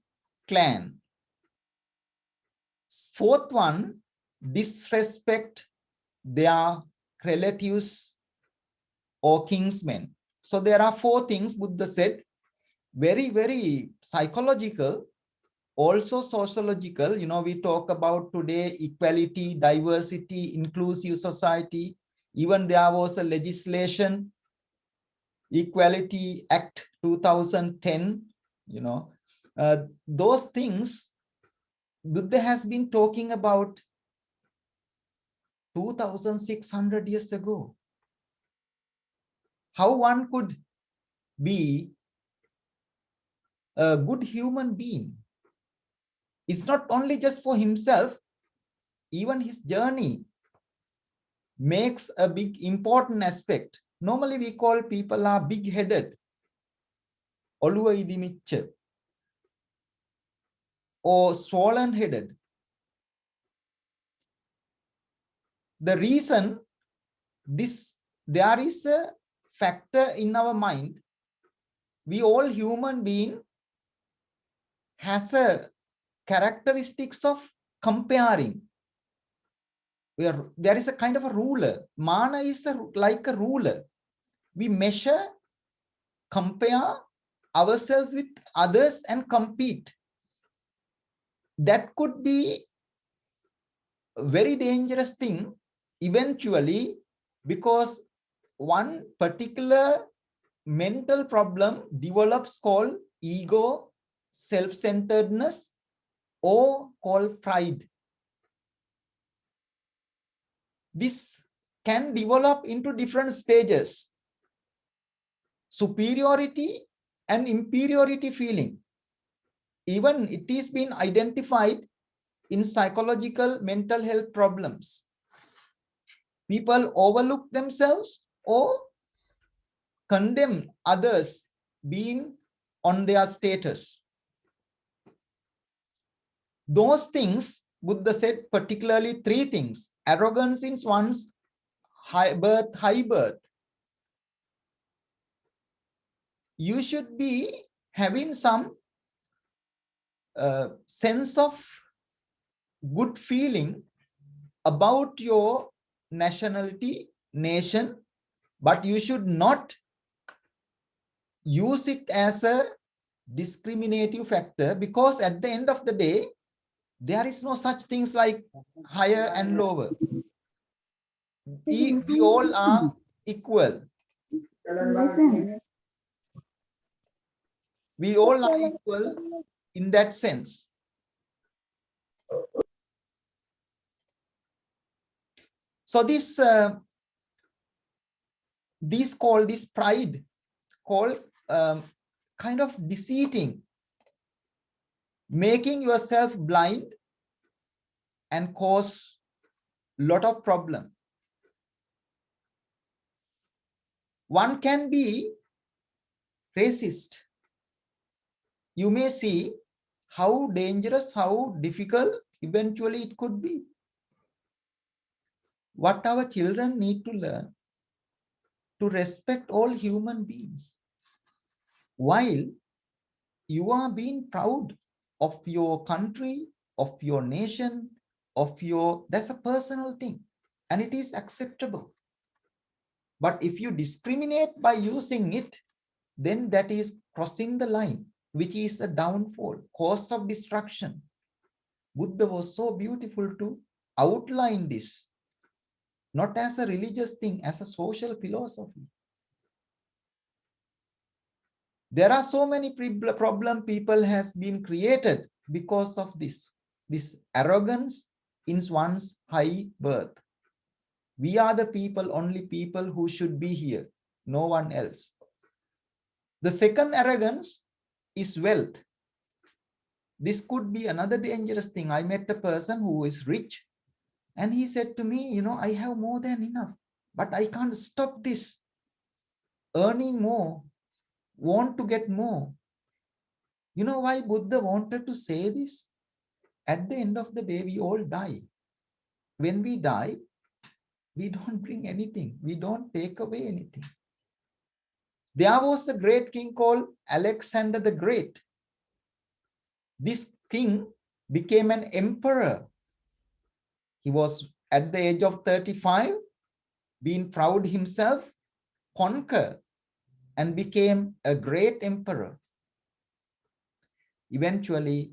clan. Fourth one, disrespect their relatives or kinsmen. So there are 4 things Buddha said, very, very psychological, also sociological. You know, we talk about today equality, diversity, inclusive society. Even there was a legislation, Equality Act 2010, you know, those things Buddha has been talking about 2,600 years ago. How one could be a good human being. It's not only just for himself, even his journey makes a big important aspect. Normally we call people are big-headed, oluwa idimichcha, or swollen-headed. The reason there is a factor in our mind. We all human being has a characteristics of comparing. There is a kind of a ruler. Mana is like a ruler. We measure, compare ourselves with others and compete. That could be a very dangerous thing eventually, because one particular mental problem develops called ego, self-centeredness, or called pride. This can develop into different stages: superiority and inferiority feeling. Even it is been identified in psychological mental health problems. People overlook themselves or condemn others being on their status. Those things, Buddha said particularly 3 things. Arrogance in one's high birth. You should be having some sense of good feeling about your nationality, nation, but you should not use it as a discriminative factor, because at the end of the day, there is no such things like higher and lower. We all are equal. We all are equal in that sense. So this pride called kind of deceiving, making yourself blind and cause lot of problem. One can be racist. You may see how dangerous, how difficult eventually it could be. What our children need to learn, to respect all human beings, while you are being proud of your country, of your nation, that's a personal thing, and it is acceptable. But if you discriminate by using it, then that is crossing the line, which is a downfall, cause of destruction. Buddha was so beautiful to outline this, not as a religious thing, as a social philosophy. There are so many problems people has been created because of this arrogance in one's high birth. We are the people, only people who should be here, no one else. The second arrogance is wealth. This could be another dangerous thing. I met a person who is rich, and he said to me, I have more than enough, but I can't stop this. Earning more, want to get more. You know why Buddha wanted to say this? At the end of the day, we all die. When we die, we don't bring anything. We don't take away anything. There was a great king called Alexander the Great. This king became an emperor. He was at the age of 35, being proud himself, conquered, and became a great emperor. Eventually,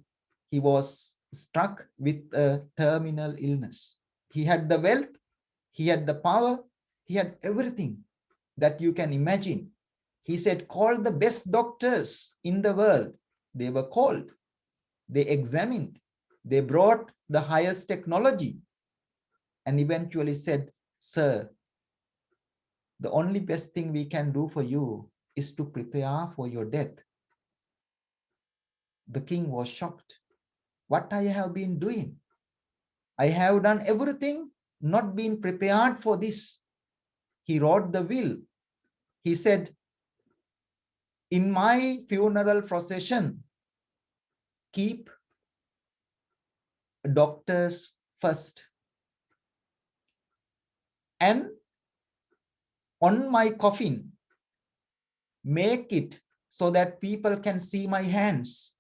he was struck with a terminal illness. He had the wealth, he had the power, he had everything that you can imagine. He said, call the best doctors in the world. They were called. They examined. They brought the highest technology and eventually said, sir, the only best thing we can do for you is to prepare for your death. The king was shocked. What I have been doing? I have done everything, not been prepared for this. He wrote the will. He said, in my funeral procession, keep doctors first. And on my coffin, make it so that people can see my hands.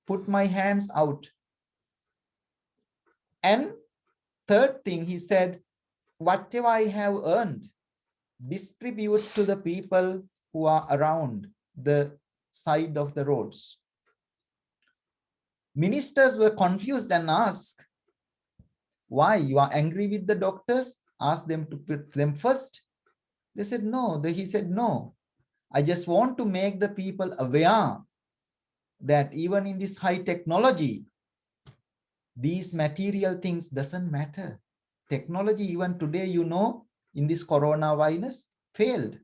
Put my hands out. And third thing, he said, whatever I have earned, distribute to the people who are around the side of the roads. Ministers were confused and asked, why? You are angry with the doctors? Ask them to put them first. They said, no. He said, no. I just want to make the people aware that even in this high technology, these material things doesn't matter. Technology, even today, you know, in this coronavirus, failed.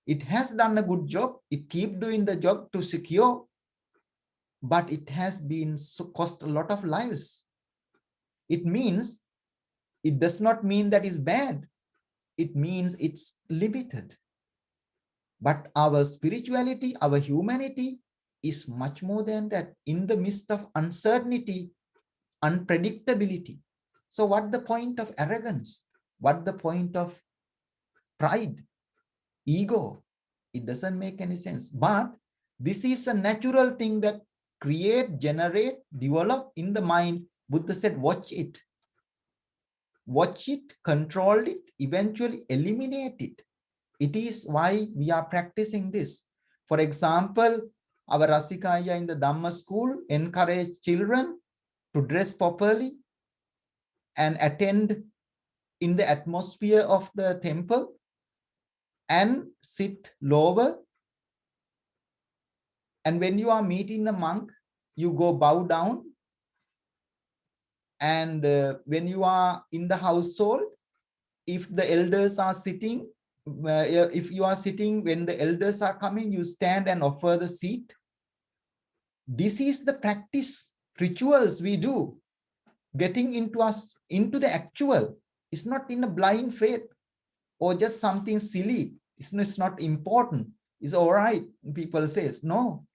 It has done a good job. It keeps doing the job to secure, but it has been cost a lot of lives. It means, it does not mean that it's bad. It means it's limited. But our spirituality, our humanity is much more than that. In the midst of uncertainty, unpredictability. So what the point of arrogance? What the point of pride, ego? It doesn't make any sense. But this is a natural thing that create, generate, develop in the mind. Buddha said, watch it. Watch it, control it, eventually eliminate it. It is why we are practicing this. For example, our Rasikaya in the Dhamma school encourage children to dress properly and attend in the atmosphere of the temple and sit lower. And when you are meeting a monk, you go bow down. And when you are in the household, if the elders are sitting, if you are sitting, when the elders are coming, you stand and offer the seat. This is the practice, rituals we do, getting into the actual. It's not in a blind faith or just something silly. It's not important. It's all right, people says. No.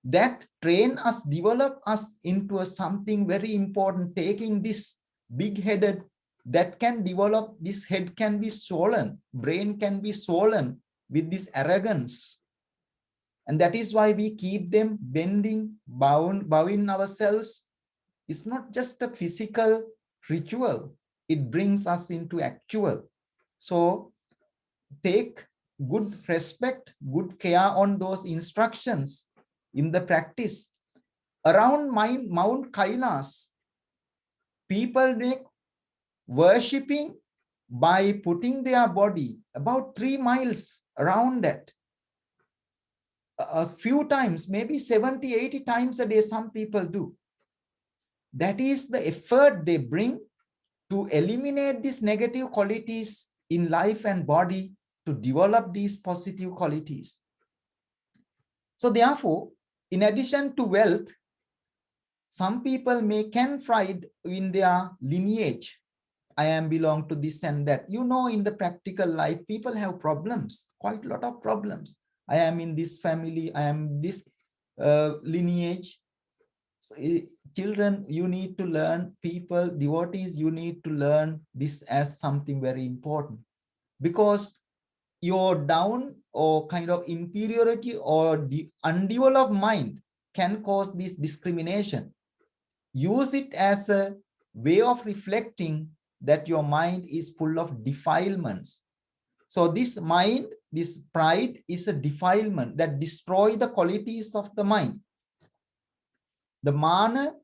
That train us, develop us into something very important, taking this big-headed, that can develop, this head can be swollen, brain can be swollen with this arrogance. And that is why we keep them bending, bowing ourselves. It's not just a physical ritual. It brings us into actual. So take good respect, good care on those instructions in the practice. Around Mount Kailas, people make worshipping by putting their body about 3 miles around that. A few times, maybe 70, 80 times a day, some people do. That is the effort they bring to eliminate these negative qualities in life and body to develop these positive qualities. So therefore, in addition to wealth, some people can pride in their lineage. I am belong to this and that. You know, in the practical life, people have problems, quite a lot of problems. I am in this family, I am this lineage. So, children, you need to learn, people, devotees, you need to learn this as something very important, because your down or kind of inferiority or the undeveloped mind can cause this discrimination. Use it as a way of reflecting that your mind is full of defilements. So this mind, this pride is a defilement that destroys the qualities of the mind. The mana,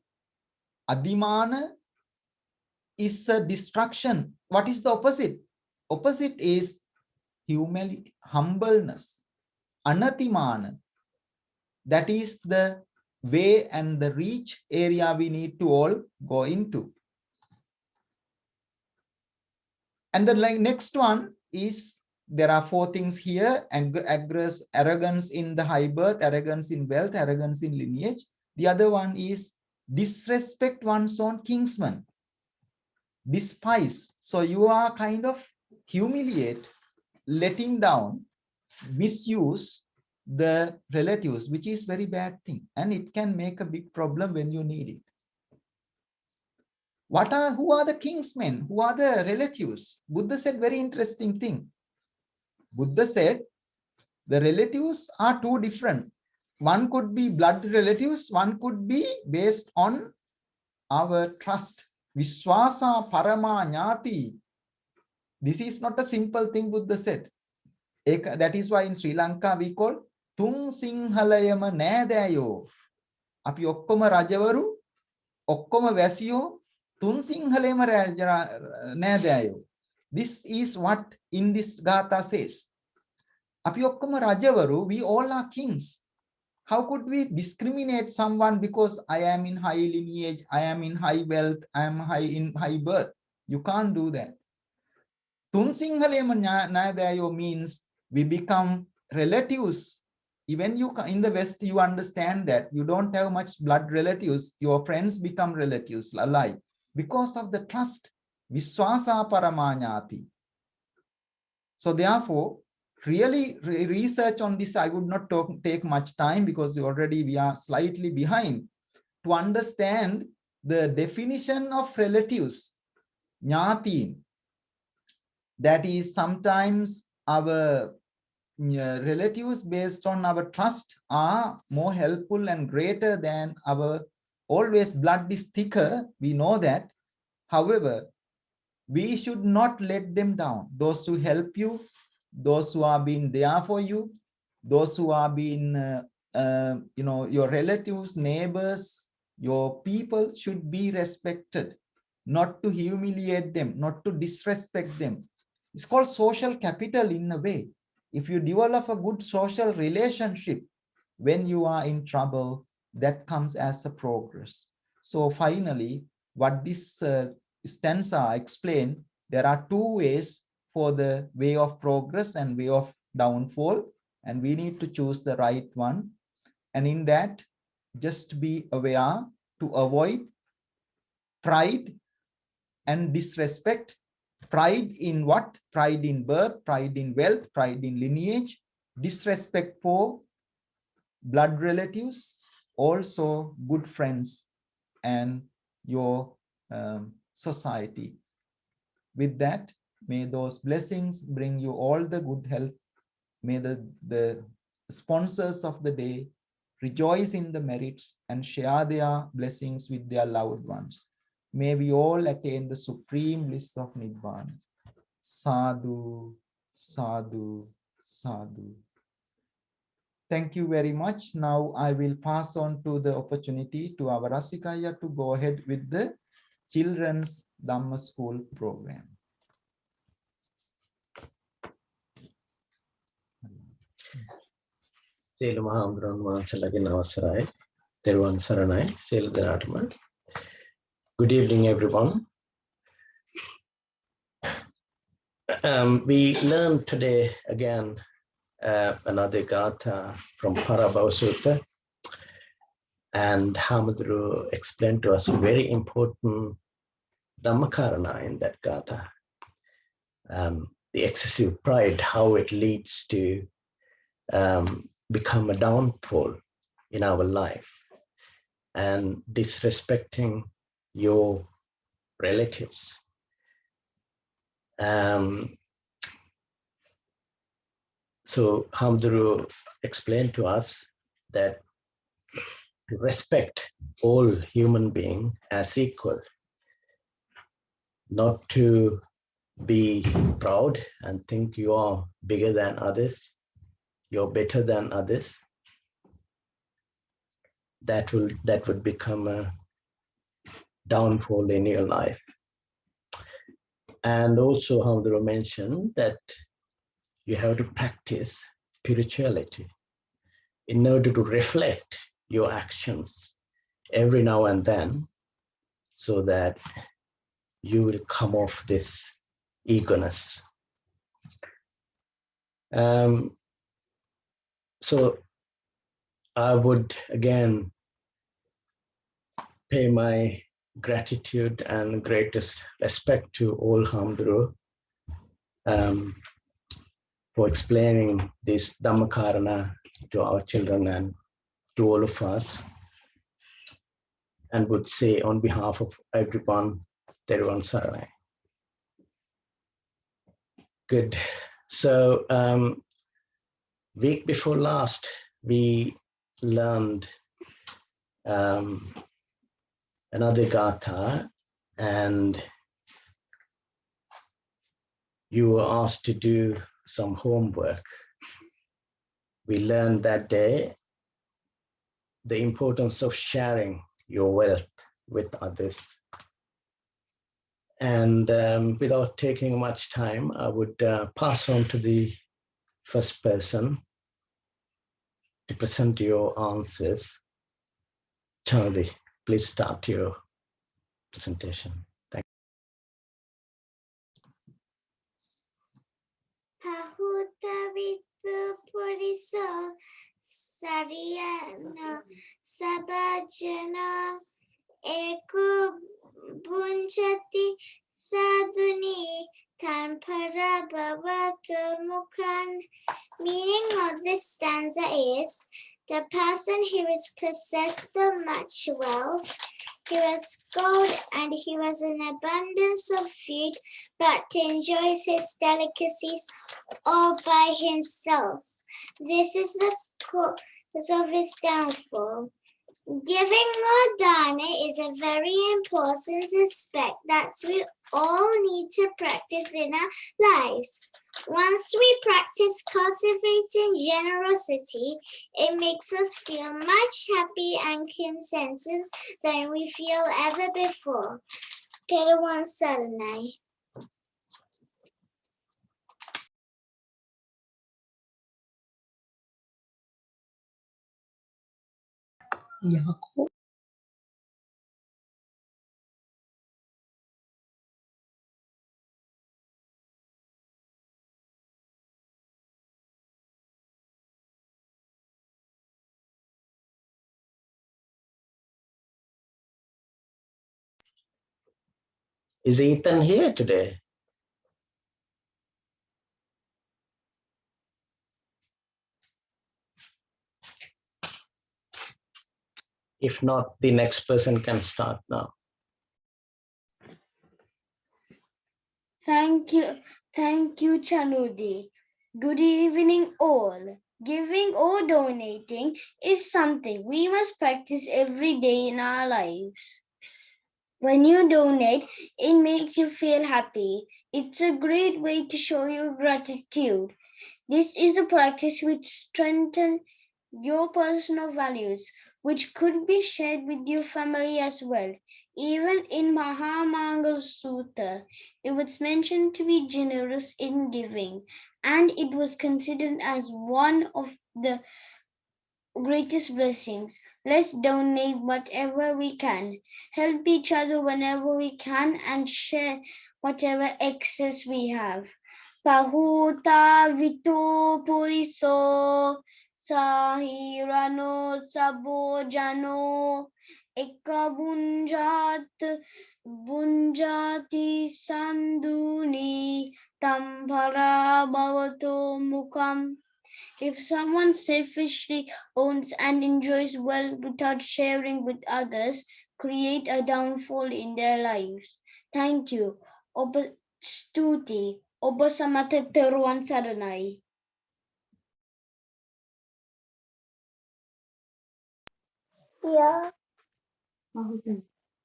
adimana is a destruction. What is the opposite? Opposite is humility, humbleness. Anatimana, that is the way and the reach area we need to all go into. And the next one is, there are 4 things here: arrogance in the high birth, arrogance in wealth, arrogance in lineage. The other one is disrespect one's own kinsman. Despise. So you are kind of humiliate, letting down, misuse the relatives, which is very bad thing, and it can make a big problem when you need it. Who are the kinsmen? Who are the relatives? Buddha said very interesting thing. Buddha said the relatives are 2 different. One could be blood relatives, one could be based on our trust. Viswasa parama jnati. This is not a simple thing, Buddha said. That is why in Sri Lanka we call Tung Singhalayama Nēdayo. Api okkoma rajavaru, okkoma vasiyo, Tun Singhalayama Nēdayo. This is what in this Gatha says. Api okkoma rajavaru, we all are kings. How could we discriminate someone because I am in high lineage, I am in high wealth, I am in high birth? You can't do that. Tun Singhalayama Nēdayo means we become relatives. Even you in the West, you understand that you don't have much blood relatives. Your friends become relatives alike because of the trust. Viswasa paramanyati. So therefore, really research on this. I would not take much time because already we are slightly behind to understand the definition of relatives. Jnati. That is, sometimes our relatives based on our trust are more helpful and greater than our always blood is thicker. We know that. However, we should not let them down. Those who help you, those who are being there for you, those who are being, your relatives, neighbors, your people should be respected, not to humiliate them, not to disrespect them. It's called social capital in a way. If you develop a good social relationship, when you are in trouble, that comes as a progress. So finally, what this stanza explained, there are 2 ways for the way of progress and way of downfall, and we need to choose the right one. And in that, just be aware to avoid pride and disrespect. Pride in what? Pride in birth, pride in wealth, pride in lineage, disrespect for blood relatives, also good friends and your society. With that, may those blessings bring you all the good health. May the sponsors of the day rejoice in the merits and share their blessings with their loved ones. May we all attain the supreme bliss of Nibbana. Sadhu, sadhu, sadhu. Thank you very much. Now I will pass on to the opportunity to our Rasikaya to go ahead with the children's Dhamma school program. සියලු මහා අමරණ වහන්සේලාගේ නමස්කාරයි. තෙරුවන් සරණයි සියලු දෙනාටම. Good evening, everyone. We learned today again another gatha from Parabhava Sutta, and Hamadru explained to us a very important Dhammakarana in that gatha. The excessive pride, how it leads to become a downfall. in our life, and disrespecting your relatives. So Hamduru explained to us that to respect all human beings as equal, not to be proud and think you are bigger than others, you're better than others. That would become a downfall in your life. And also Hamduru mentioned that you have to practice spirituality in order to reflect your actions every now and then, so that you will come off this eagerness. So I would again pay my gratitude and greatest respect to all Hamduru for explaining this Dhammakarana to our children and to all of us, and would say on behalf of everyone, Teruvan Saranai. Good. So week before last, we learned another Gatha, and you were asked to do some homework. We learned that day the importance of sharing your wealth with others. And without taking much time, I would pass on to the first person to present your answers. Charlie, please start your presentation. Thank you. Sariana Sabajana Eku Bunchati Saduni Tampara Bhavatu Mukhan. Meaning of this stanza is, the person who is possessed of much wealth, he was gold and he was in abundance of food, but enjoys his delicacies all by himself. This is the cause of his downfall. Giving or dana is a very important aspect that we all need to practice in our lives. Once we practice cultivating generosity, it makes us feel much happy and contented than we feel ever before. Teruvan Saranai. Is Ethan here today? If not, the next person can start now. Thank you, Chanudi. Good evening, all. Giving or donating is something we must practice every day in our lives. When you donate, it makes you feel happy. It's a great way to show your gratitude. This is a practice which strengthens your personal values, which could be shared with your family as well. Even in Mahamangal Sutta, it was mentioned to be generous in giving, and it was considered as one of the greatest blessings. Let's donate whatever we can, help each other whenever we can, and share whatever excess we have. Pahuta Vito Puriso Sahirano Sabojano Ekabunjat Bunjati Sanduni Tambara Bhavato Mukam. If someone selfishly owns and enjoys wealth without sharing with others, create a downfall in their lives. Thank you. Oba Stuti. Oba samata teruan saranai. Yeah.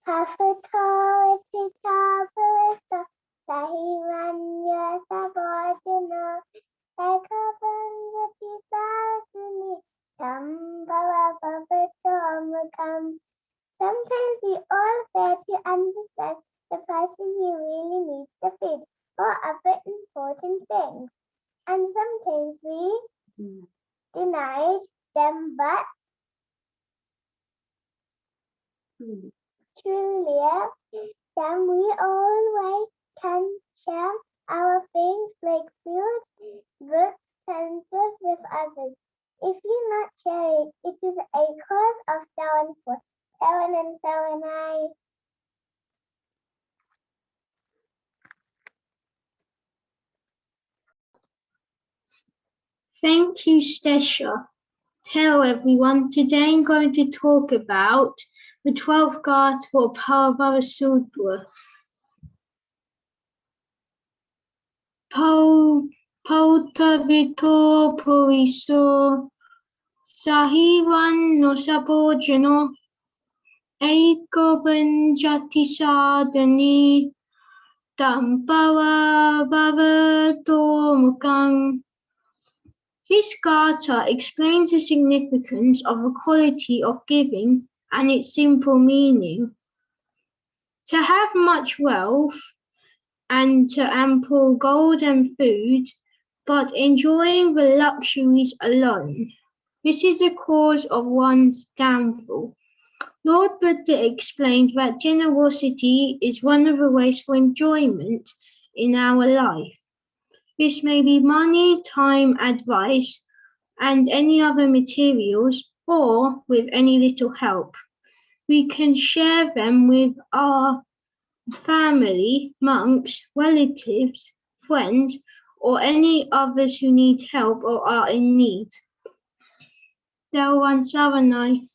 Pasatorita Barista Sahiranya Sabajana Ekabandati Sajuni Tambara Babatomakam. Sometimes we all fail to understand the person who really needs the food for other important things. And sometimes we deny them, but truly, then we always can share our things like food, books, pencils with others. If you're not sharing, it is a cause of downfall. Seven and 7 Thank you, Stesha. Hello, everyone. Today I'm going to talk about the 12th article of Parabhava Sutra. Pautavito Puriso Sahivan no Sabojano Eko Banjati Sadhani Dampava Bhavato Mukang. This Gata explains the significance of the quality of giving and its simple meaning. To have much wealth and to ample gold and food, but enjoying the luxuries alone. This is the cause of one's downfall. Lord Buddha explained that generosity is one of the ways for enjoyment in our life. This may be money, time, advice, and any other materials, or with any little help. We can share them with our family, monks, relatives, friends, or any others who need help or are in need. Delwan Saranai.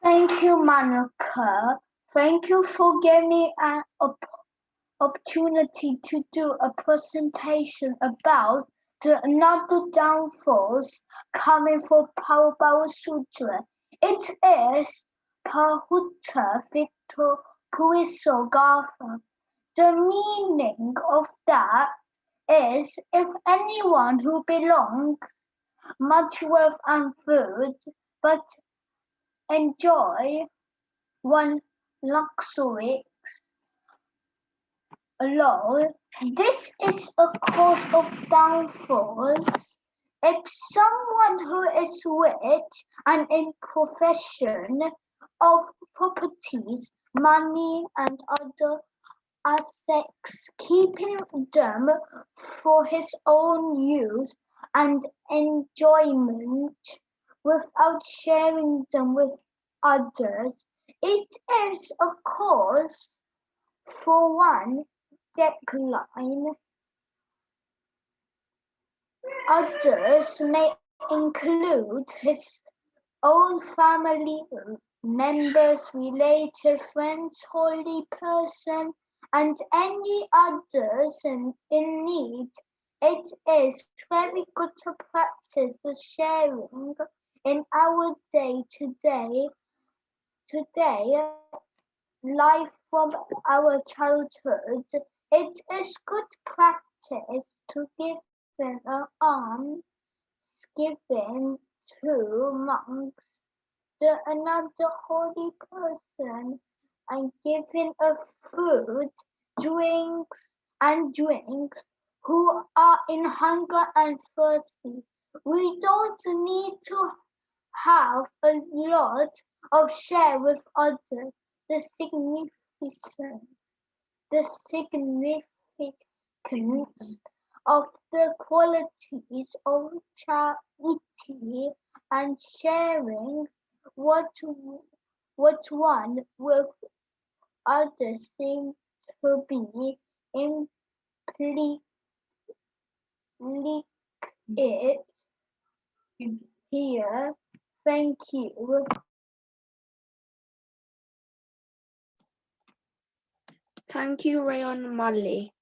Thank you, Manuka. Thank you for giving me an opportunity to do a presentation about the another downfalls coming from Parabhava Sutra. It is Pahutta Victor Puriso Gatha. The meaning of that is if anyone who belongs much wealth and food, but enjoy one luxury alone, this is a cause of downfalls. If someone who is rich and in possession of properties, money, and other assets, keeping them for his own use and enjoyment without sharing them with others, it is a cause for one decline. Others may include his own family members, relatives, friends, holy person, and any others in need. It is very good to practice the sharing in our day-to-day life from our childhood. It is good practice to give an alms given to monks, to another holy person, and giving of food, drinks who are in hunger and thirsty. We don't need to have a lot of share with others. The significance of the qualities of charity and sharing what one with others seems to be implicit here. Thank you. Thank you, Rayon Mali.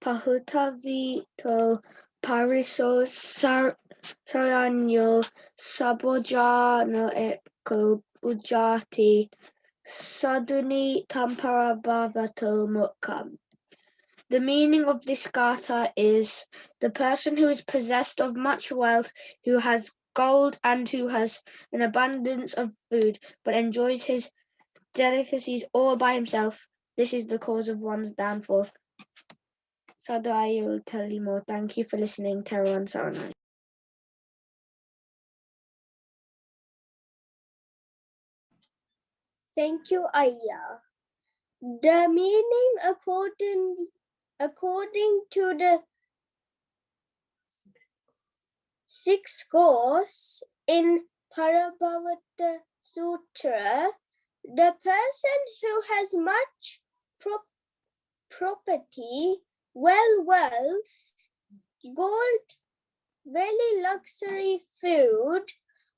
Pahutavito Pariso Saranyo Sabojano Eko Ujati Saduni Tamparabhavato Mukam. The meaning of this gatha is the person who is possessed of much wealth, who has gold and who has an abundance of food, but enjoys his delicacies all by himself. This is the cause of one's downfall. Sadhu, I will tell you more. Thank you for listening, Teruan Saranai. Thank you, Aya. The meaning according to the 6 course in Parabhavata Sutra, the person who has much property, wealth, gold, very luxury food,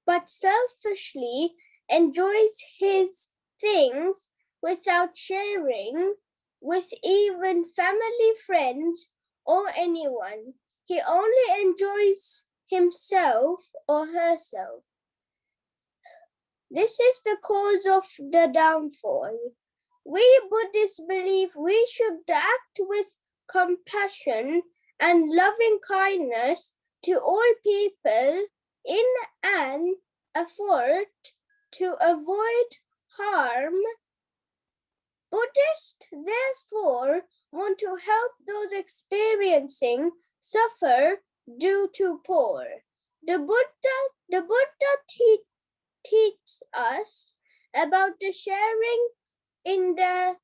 but selfishly enjoys his things without sharing with even family, friends, or anyone. He only enjoys himself or herself. This is the cause of the downfall. We Buddhists believe we should act with compassion and loving kindness to all people in an effort to avoid harm. Buddhists therefore want to help those experiencing suffer due to poor. The Buddha teaches us about the sharing in the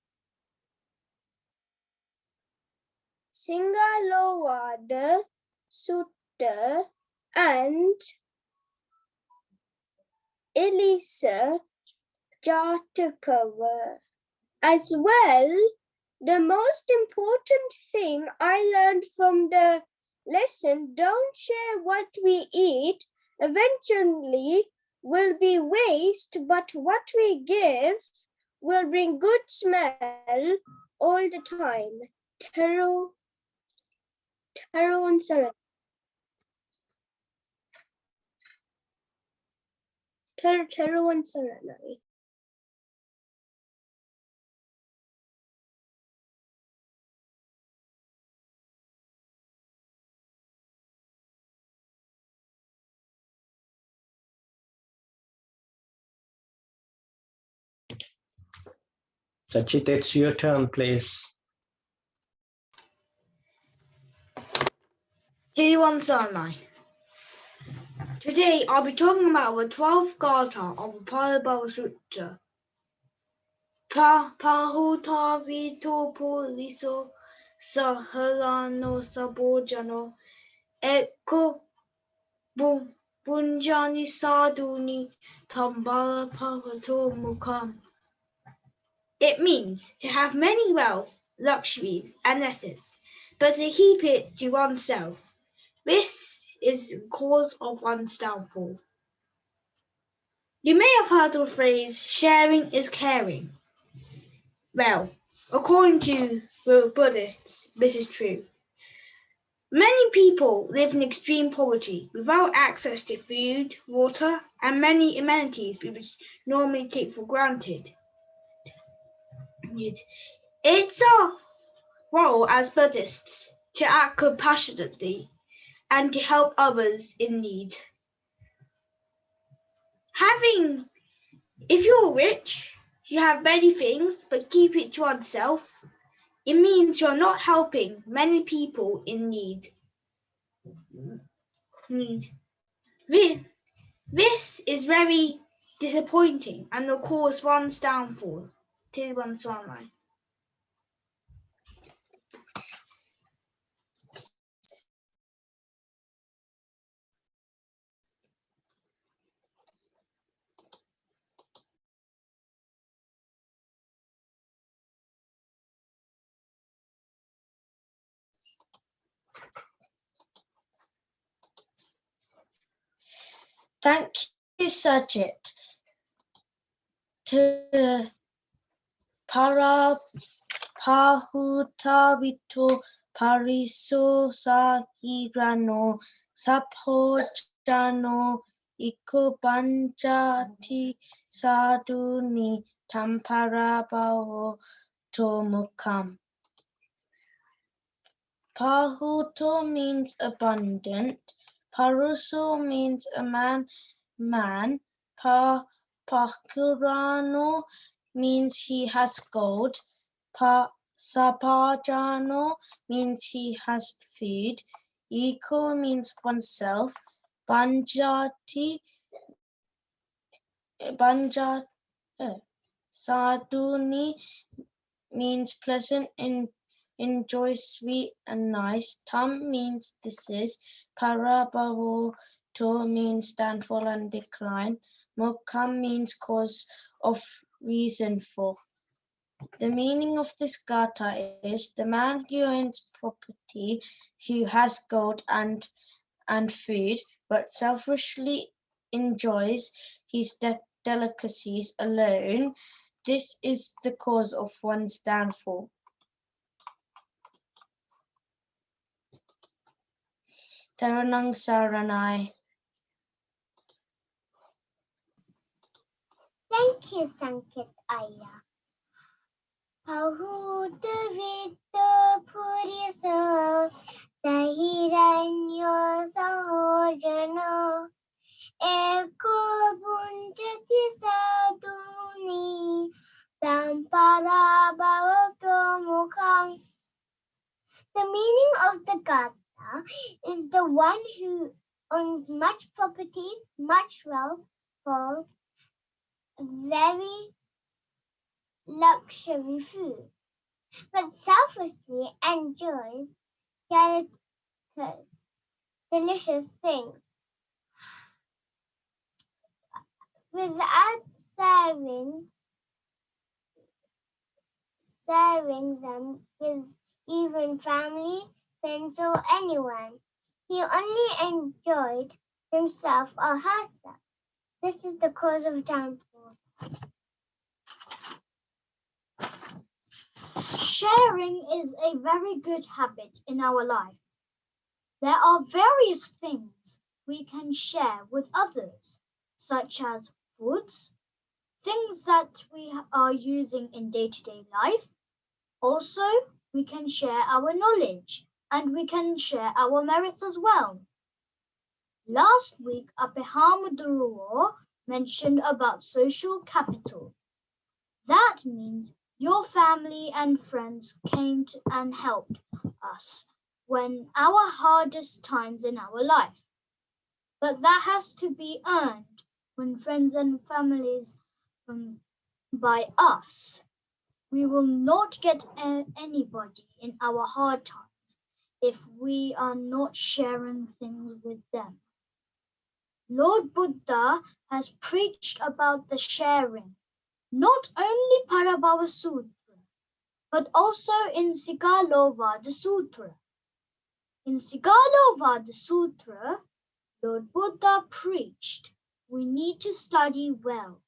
Singalovada Sutta and Elisa Jataka. As well, the most important thing I learned from the lesson, don't share what we eat, eventually will be waste, but what we give will bring good smell all the time. Teruan Saranai. Teruan Saranai. Sachit, it's your turn, please. Teruan Saranai. Today I'll be talking about the 12th gatha of the Parabhava Sutra. Pahutavito Poliso Saharano Sabojano Eko Bunjani Saduni Tambala Pavato Mukam. It means to have many wealth, luxuries, and assets, but to keep it to oneself. This is the cause of one's downfall. You may have heard the phrase, sharing is caring. Well, according to the Buddhists, this is true. Many people live in extreme poverty without access to food, water, and many amenities we would normally take for granted. It's our role as Buddhists to act compassionately and to help others in need. If you're rich, you have many things, but keep it to oneself, it means you're not helping many people in need. This is very disappointing and will cause one's downfall. Teruan Saranai. Thank you, Sajit. To para pahutavito pariso sahirano saphojano ikupanjati saduni tamparabao tomukam. Pahuto means abundant. Paruso means a man. Pakurano means he has gold. Sapajano means he has food. Iko means oneself. Saduni means pleasant, enjoy, sweet and nice. Tam means this is. Parabavo to means downfall and decline. Mokam means cause of, reason for. The meaning of this gatha is the man who owns property, who has gold and food, but selfishly enjoys his delicacies alone. This is the cause of one's downfall. Taranang Saranai. Thank you, Sankit Aya. Pahutavito puriso sahiranyo sahojano eko bunjati saduni tampara bhavato mukham. The meaning of the gatha is the one who owns much property, much wealth, for very luxury food, but selflessly enjoys delicious things without serving them with even family, friends, or anyone. He only enjoyed himself or herself. This is the cause of downfall. Sharing is a very good habit in our life. There are various things we can share with others, such as foods, things that we are using in day-to-day life. Also, we can share our knowledge and we can share our merits as well. Last week, Apehamuduruo mentioned about social capital. That means your family and friends came and helped us when our hardest times in our life. But that has to be earned when friends and families by us. We will not get anybody in our hard times if we are not sharing things with them. Lord Buddha has preached about the sharing, not only Parabhava Sutra, but also in Sigalovada Sutra. In Sigalovada Sutra, Lord Buddha preached we need to study well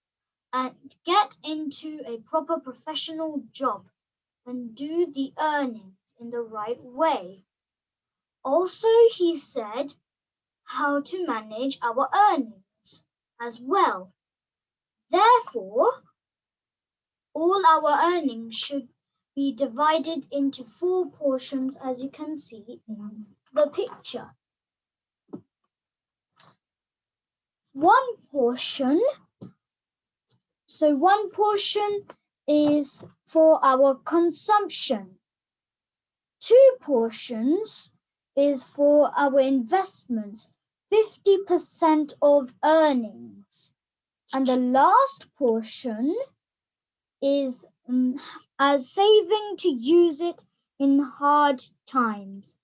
and get into a proper professional job and do the earnings in the right way. Also, he said how to manage our earnings as well. Therefore, all our earnings should be divided into 4 portions, as you can see in the picture. One portion is for our consumption. 2 portions is for our investments, 50% of earnings. And the last portion is as saving to use it in hard times.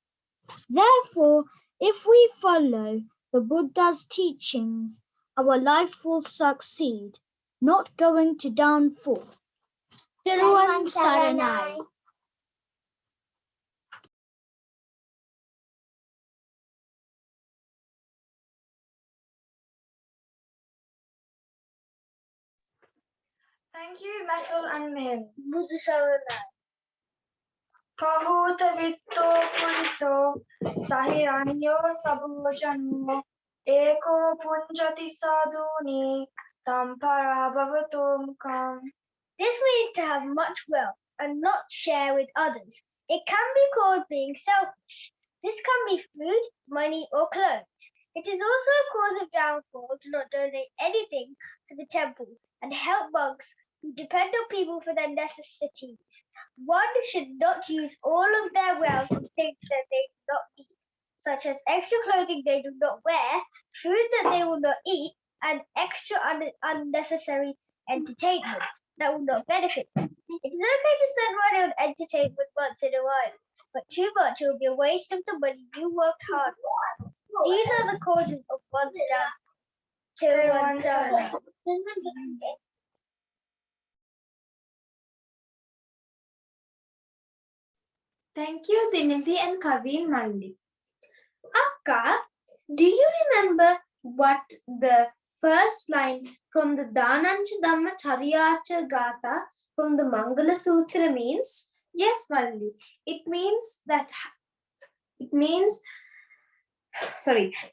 Therefore, if we follow the Buddha's teachings, our life will succeed, not going to downfall. Thiruvan Saranai. Thank you, Methel and Mary. බුදු සරණයි. Pahut vitto puriso sahiranyo sabhojano eko punjati sadhuni tampara bhavato mukham. This means to have much wealth and not share with others. It can be called being selfish. This can be food, money, or clothes. It is also a cause of downfall to not donate anything to the temple and help monks who depend on people for their necessities. One should not use all of their wealth on things that they do not eat, such as extra clothing they do not wear, food that they will not eat, and extra unnecessary entertainment that will not benefit them. It is okay to spend money on entertainment once in a while, but too much will be a waste of the money you worked hard for. These are the causes of one's downfall. Thank you, Deenuka and Kavin Mandi. Akka, do you remember what the first line from the Dhanancha Dhamma Chariyacha Gatha from the Mangala Sutra means? Yes, Mandi.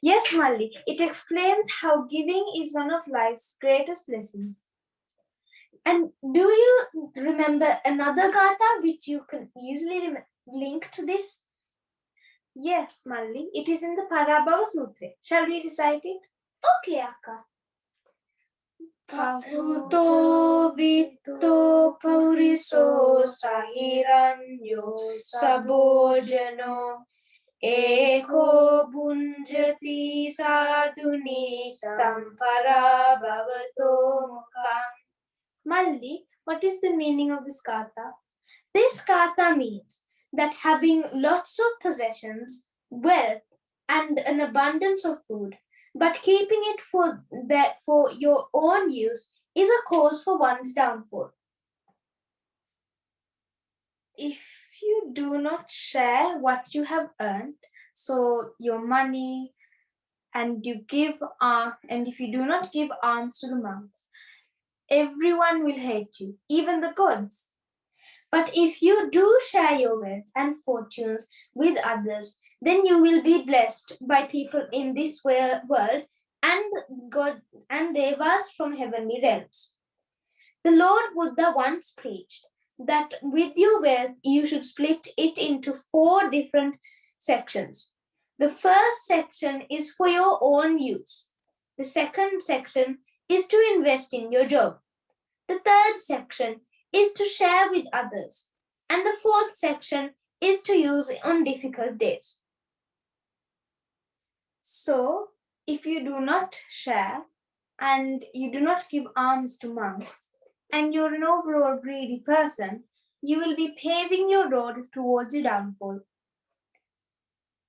Yes, Malli. It explains how giving is one of life's greatest blessings. And do you remember another Gatha which you can easily link to this? Yes, Malli. It is in the Parabhava Sutra. Shall we recite it? Okay, Akka. Pahuto vitto pauriso sahiranyo sabojano eko bunjati sadhuni tampara bhavato mukham. Malli, what is the meaning of this Gatha? This Gatha means that having lots of possessions, wealth, and an abundance of food, but keeping it for your own use is a cause for one's downfall. If you do not share what you have earned, so your money, and if you do not give alms to the monks, everyone will hate you, even the gods. But if you do share your wealth and fortunes with others, then you will be blessed by people in this world and God and devas from heavenly realms. The Lord Buddha once preached that with your wealth you should split it into 4 different sections. The first section is for your own use. The second section is to invest in your job. The third section is to share with others. And the fourth section is to use on difficult days. So, if you do not share and you do not give alms to monks, and you're an overall greedy person, you will be paving your road towards your downfall.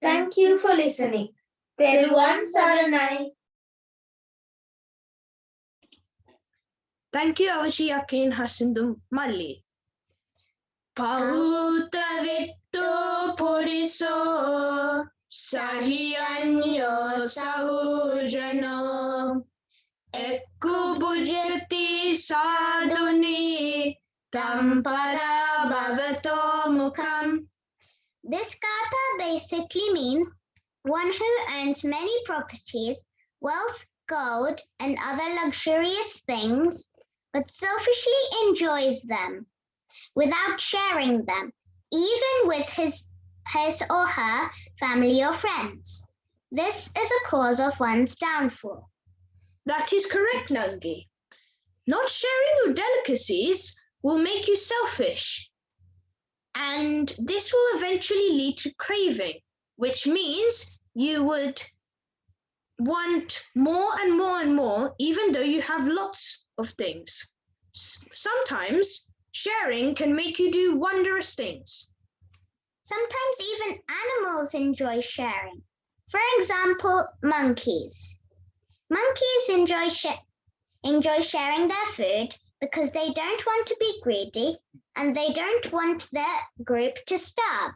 Thank you for listening. Teruvan Saranai. Thank you, Avashi Akin Hasindum Malli. Pahutavitto puriso sahiyanyo sahujano ekku bujati sadhuni tampara bhavato mukham. This Gatha basically means one who owns many properties, wealth, gold, and other luxurious things, but selfishly enjoys them without sharing them, even with his or her family or friends. This is a cause of one's downfall. That is correct, Nangi. Not sharing your delicacies will make you selfish. And this will eventually lead to craving, which means you would want more and more and more, even though you have lots of things. Sometimes sharing can make you do wondrous things. Sometimes even animals enjoy sharing. For example, monkeys. Monkeys enjoy sharing their food because they don't want to be greedy and they don't want their group to starve.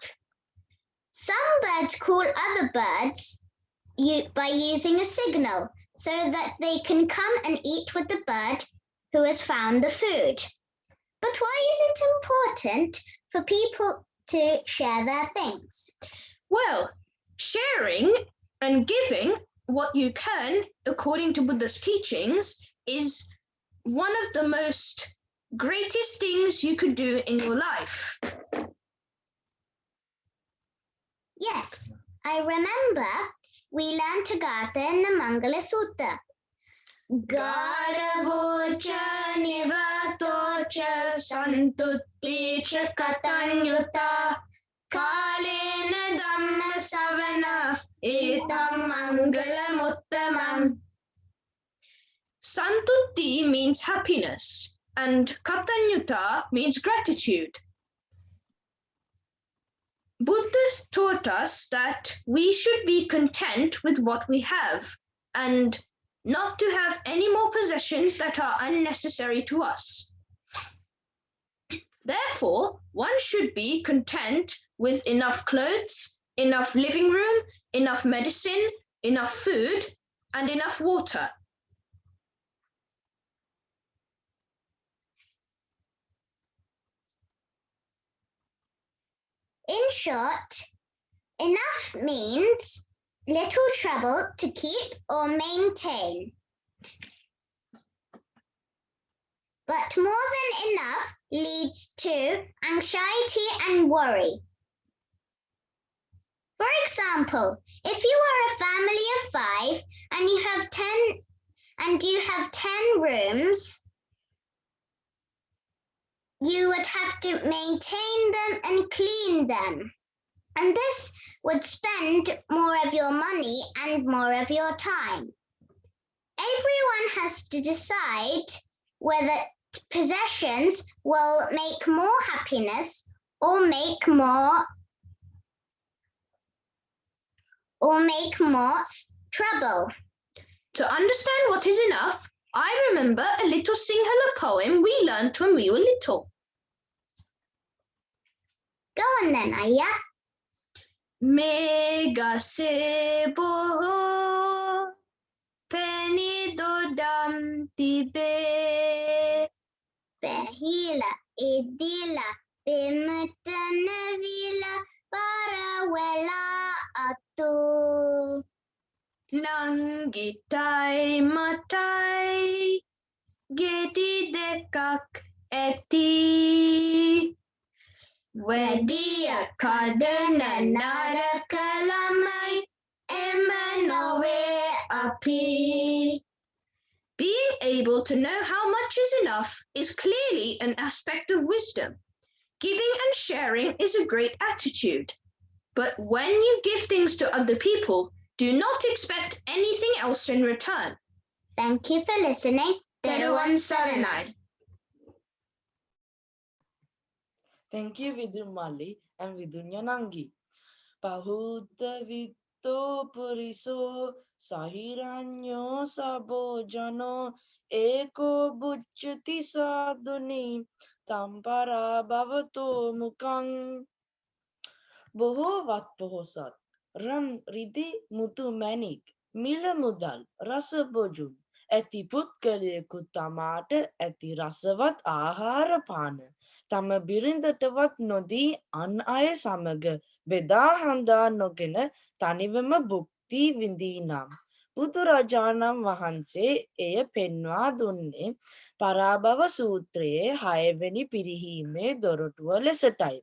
Some birds call other birds by using a signal so that they can come and eat with the bird who has found the food. But why is it important for people to share their things? Well, sharing and giving what you can, according to Buddha's teachings, is one of the most greatest things you could do in your life. Yes, I remember we learned Tagatha in the Mangala Sutta. Garavocha nivatocha santutticha katanyuta kalena dhamma savana etam mangalam uttamam. Santutti means happiness and Katanyuta means gratitude. Buddha taught us that we should be content with what we have and not to have any more possessions that are unnecessary to us. Therefore, one should be content with enough clothes, enough living room, enough medicine, enough food, and enough water. In short, enough means little trouble to keep or maintain. But more than enough leads to anxiety and worry. For example, if you are a family of 5 and you have 10 rooms, you would have to maintain them and clean them. And this would spend more of your money and more of your time. Everyone has to decide whether possessions will make more happiness or make more trouble. To understand what is enough, I remember a little Sinhala poem we learnt when we were little. Go on then, Aya. Mega se boho penny dodam tibe Behila idila bimatana vila parawela atu. Nangitai matai gedi dekak eti Wedia kadana narakalamai emanowe api. Being able to know how much is enough is clearly an aspect of wisdom. Giving and sharing is a great attitude. But when you give things to other people, do not expect anything else in return. Thank you for listening. Teruvan Saranai. Thank you, Vidumali and Vidunyanangi. Pahuta Vitto Puriso Sahiranyo Sabojano Eko Buchati Saduni Tampara Bhavato Mukang. Boho Vat Pohosat Ram Ridi Mutu Manik Mila Mudal Rasa Bojum ඇති පුද්ගලයෙකු තමාට ඇති රසවත් ආහාරපාන තම බිරිඳටවත් නොදී අන් අය සමග බෙදා හඳා නොගෙන තනිවම භුක්ති විඳීනම් බුදුරජාණන් වහන්සේ එය පෙන්වා දුන්නේ පරාභව සූත්‍රයේ 6 වෙනි පිරිහීමේ දොරටුව ලෙසටයි.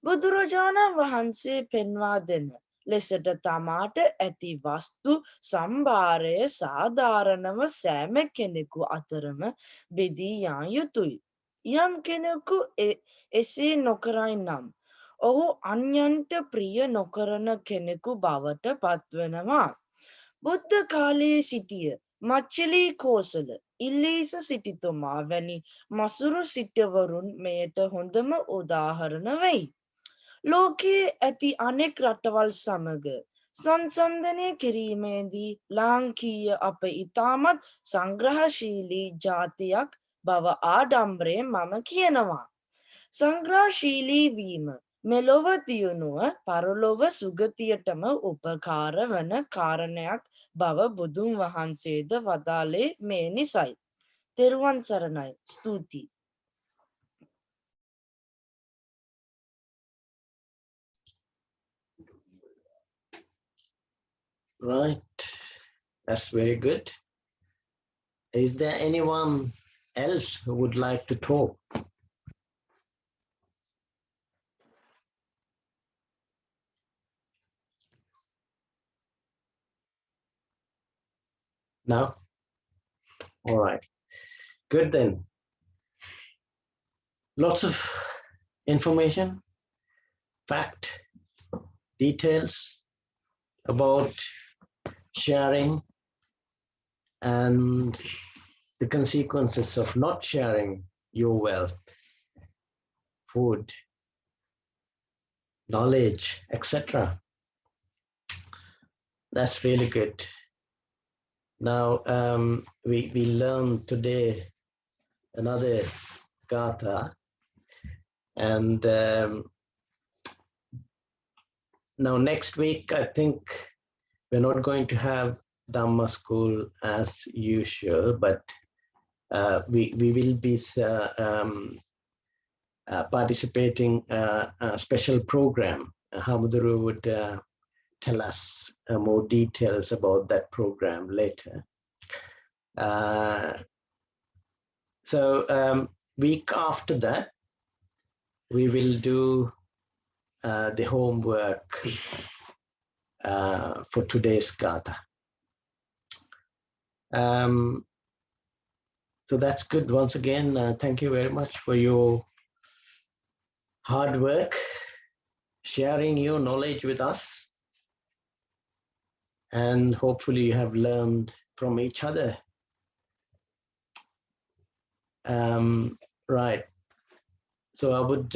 බුදුරජාණන් වහන්සේ පෙන්වා දෙන ලෙසට තමාට ඇති වස්තු සම්භාරය සාධාරණව සෑම කෙනෙකු අතරම බෙදී යා යුතුයි. යම් කෙනෙකු එසේ නොකරයි නම් ඔහු අන්‍යයන්ට ප්‍රිය නොකරන කෙනෙකු බවට පත්වෙනවා. බුද්ධ කාලයේ සිටිය මච්චලී කෝසල ඉල්ලීස සිටිතුමා වැනි මසුරු සිටවරුන් මෙයට හොඳම උදාහරණ වෙයි. ලෝකයේ ඇති අනෙක් රටවල් සමග සංසන්දනය කිරීමේදී ලාංකීය අප ඉතාමත් සංග්‍රහශීලී ජාතියක් බව ආඩම්බරයෙන් මම කියනවා. සංග්‍රහශීලී වීම මෙලොව දියුණුව පරලොව සුගතියටම උපකාර වන කාරණයක් බව බුදුන් වහන්සේද වදාළේ මේ නිසයි. තෙරුවන් සරණයි. ස්තුතියි. Right. That's very good. Is there anyone else who would like to talk? No? All right. Good then. Lots of information, fact, details about sharing and the consequences of not sharing your wealth, food, knowledge, etc. That's really good. Now, we learned today another gatha, and now next week, I think we're not going to have Dhamma school as usual, but we will be participating a special program. Hamuduru would tell us more details about that program later. So week after that, we will do the homework for today's gatha. So that's good. Once again, thank you very much for your hard work, sharing your knowledge with us, and hopefully you have learned from each other. Right. So I would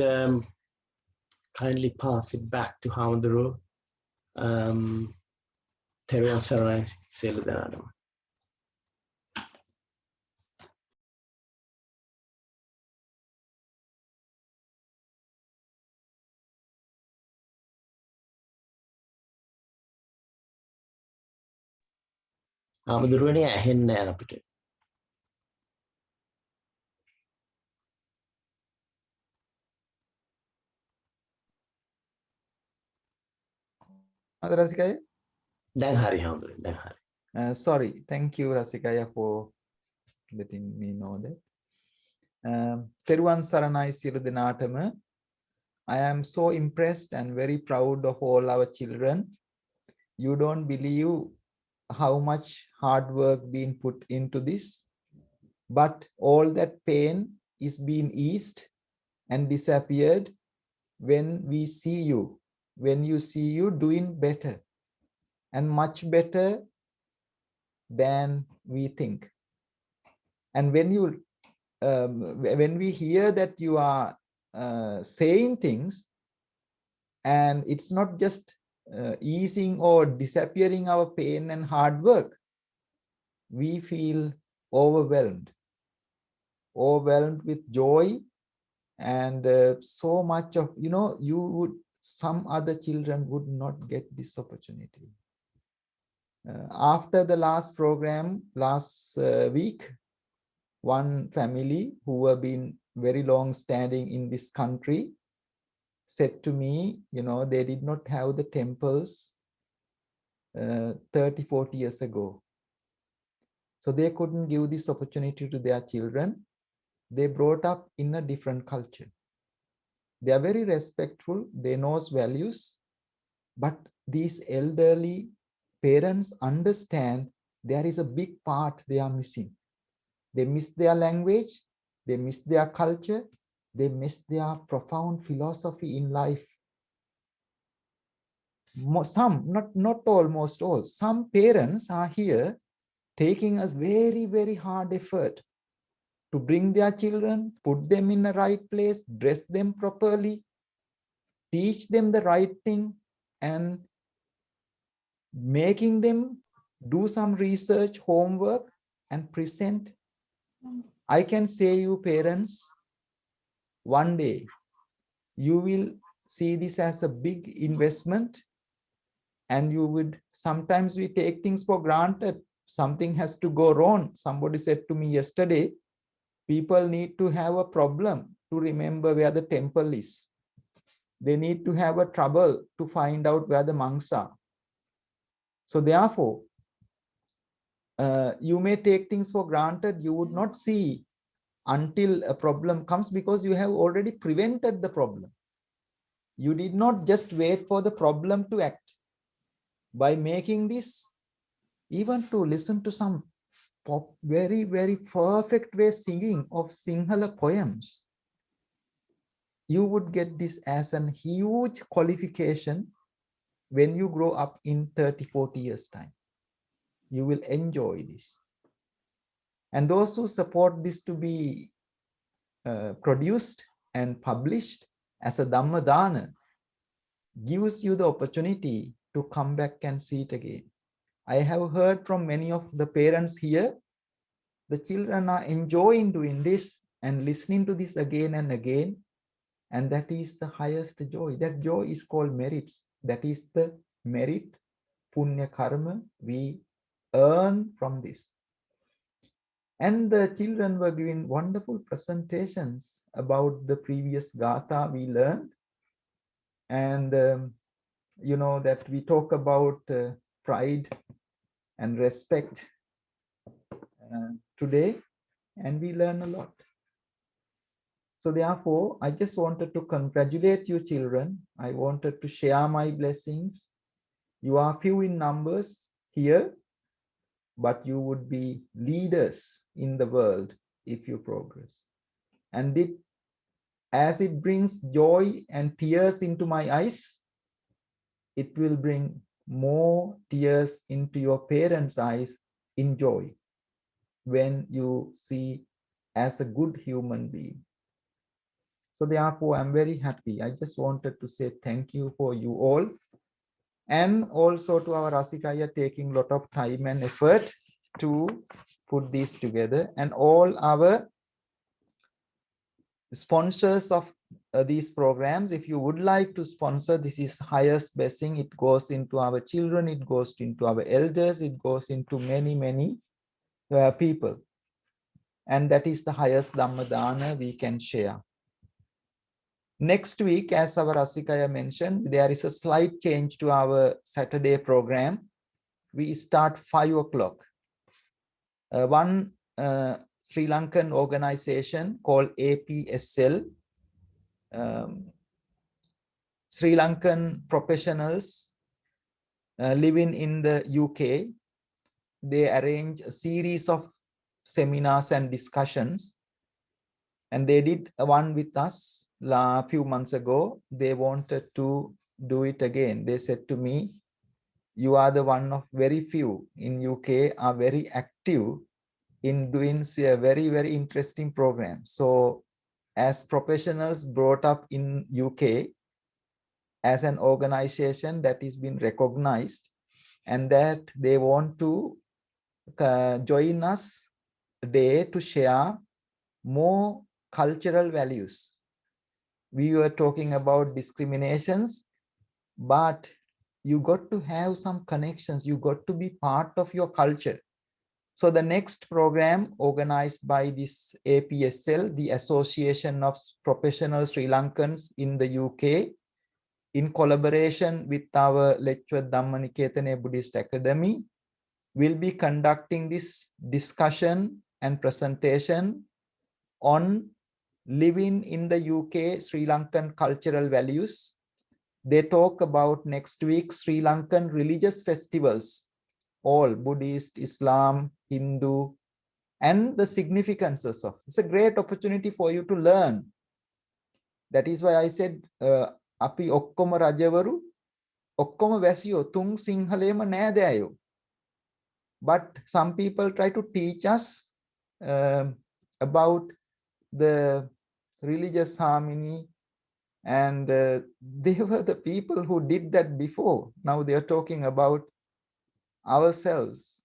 kindly pass it back to Hamuduru. Therwan Saranai Sielu Denatama. Hamudurune ඇහෙන්නේ නැහැ අපිට. Rasikaya? දැන් හරි Hamudurune දැන් හරි. Sorry, thank you Rasikaya for letting me know that. Therwan Saranai Sielu Denatama. I am so impressed and very proud of all our children. You don't believe how much hard work being put into this, but all that pain is being eased and disappeared when we see you, when you see you doing better and much better than we think. And when you when we hear that you are saying things, and it's not just easing or disappearing our pain and hard work, we feel overwhelmed with joy, and so much of, some other children would not get this opportunity. After the last program last week, one family who have been very long standing in this country said to me, they did not have the temples 30-40 years ago. So they couldn't give this opportunity to their children. They brought up in a different culture. They are very respectful, they know values, but these elderly parents understand there is a big part they are missing. They miss their language, they miss their culture, they miss their profound philosophy in life. Some, not almost all, some parents are here taking a very, very hard effort to bring their children, put them in the right place, dress them properly, teach them the right thing, and making them do some research, homework, and present. I can say you parents, one day you will see this as a big investment, and you would, sometimes we take things for granted. Something has to go wrong. Somebody said to me yesterday, People need to have a problem to remember where the temple is. They need to have a trouble to find out where the monks are. So therefore, you may take things for granted. You would not see until a problem comes because you have already prevented the problem. You did not just wait for the problem to act. By making this, even to listen to some very, very perfect way singing of Sinhala poems, you would get this as a huge qualification when you grow up in 30, 40 years' time. You will enjoy this. And those who support this to be produced and published as a Dhamma Dana gives you the opportunity to come back and see it again. I have heard from many of the parents here, the children are enjoying doing this and listening to this again and again. And that is the highest joy. That joy is called merits. That is the merit, punya karma, we earn from this. And the children were giving wonderful presentations about the previous Gatha we learned. And you know that we talk about pride and respect today, and we learn a lot. So therefore, I just wanted to congratulate you children. I wanted to share my blessings. You are few in numbers here, but you would be leaders in the world if you progress. And as it brings joy and tears into my eyes, it will bring more tears into your parents' eyes in joy when you see as a good human being. So therefore, I'm very happy. I just wanted to say thank you for you all. And also to our Rasikaya taking a lot of time and effort to put this together. And all our sponsors of these programs, if you would like to sponsor, this is highest blessing. It goes into our children, it goes into our elders, it goes into many, many people. And that is the highest Dhamma Dana we can share. Next week, as our Rasikaya mentioned, there is a slight change to our Saturday program. We start 5 o'clock. One Sri Lankan organization called APSL, Sri Lankan professionals living in the UK, they arrange a series of seminars and discussions. And they did one with us a few months ago. They wanted to do it again. They said to me, you are the one of very few in UK are very active in doing a very, very interesting program. So as professionals brought up in UK as an organization that is been recognized and that they want to join us today to share more cultural values. We were talking about discriminations, but you got to have some connections. You got to be part of your culture. So the next program organized by this APSL, the Association of Professional Sri Lankans in the UK, in collaboration with our lecturer Dhammaniketane Buddhist Academy, will be conducting this discussion and presentation on living in the UK Sri Lankan cultural values. They talk about next week Sri Lankan religious festivals, all Buddhist, Islam, Hindu, and the significances of. It's a great opportunity for you to learn. That is why I said, api okkoma rajavaru, okkoma වැසියෝ, tung sinhalema නෑදෑයෝ. But some people try to teach us about the religious harmony, and they were the people who did that before. Now they are talking about ourselves.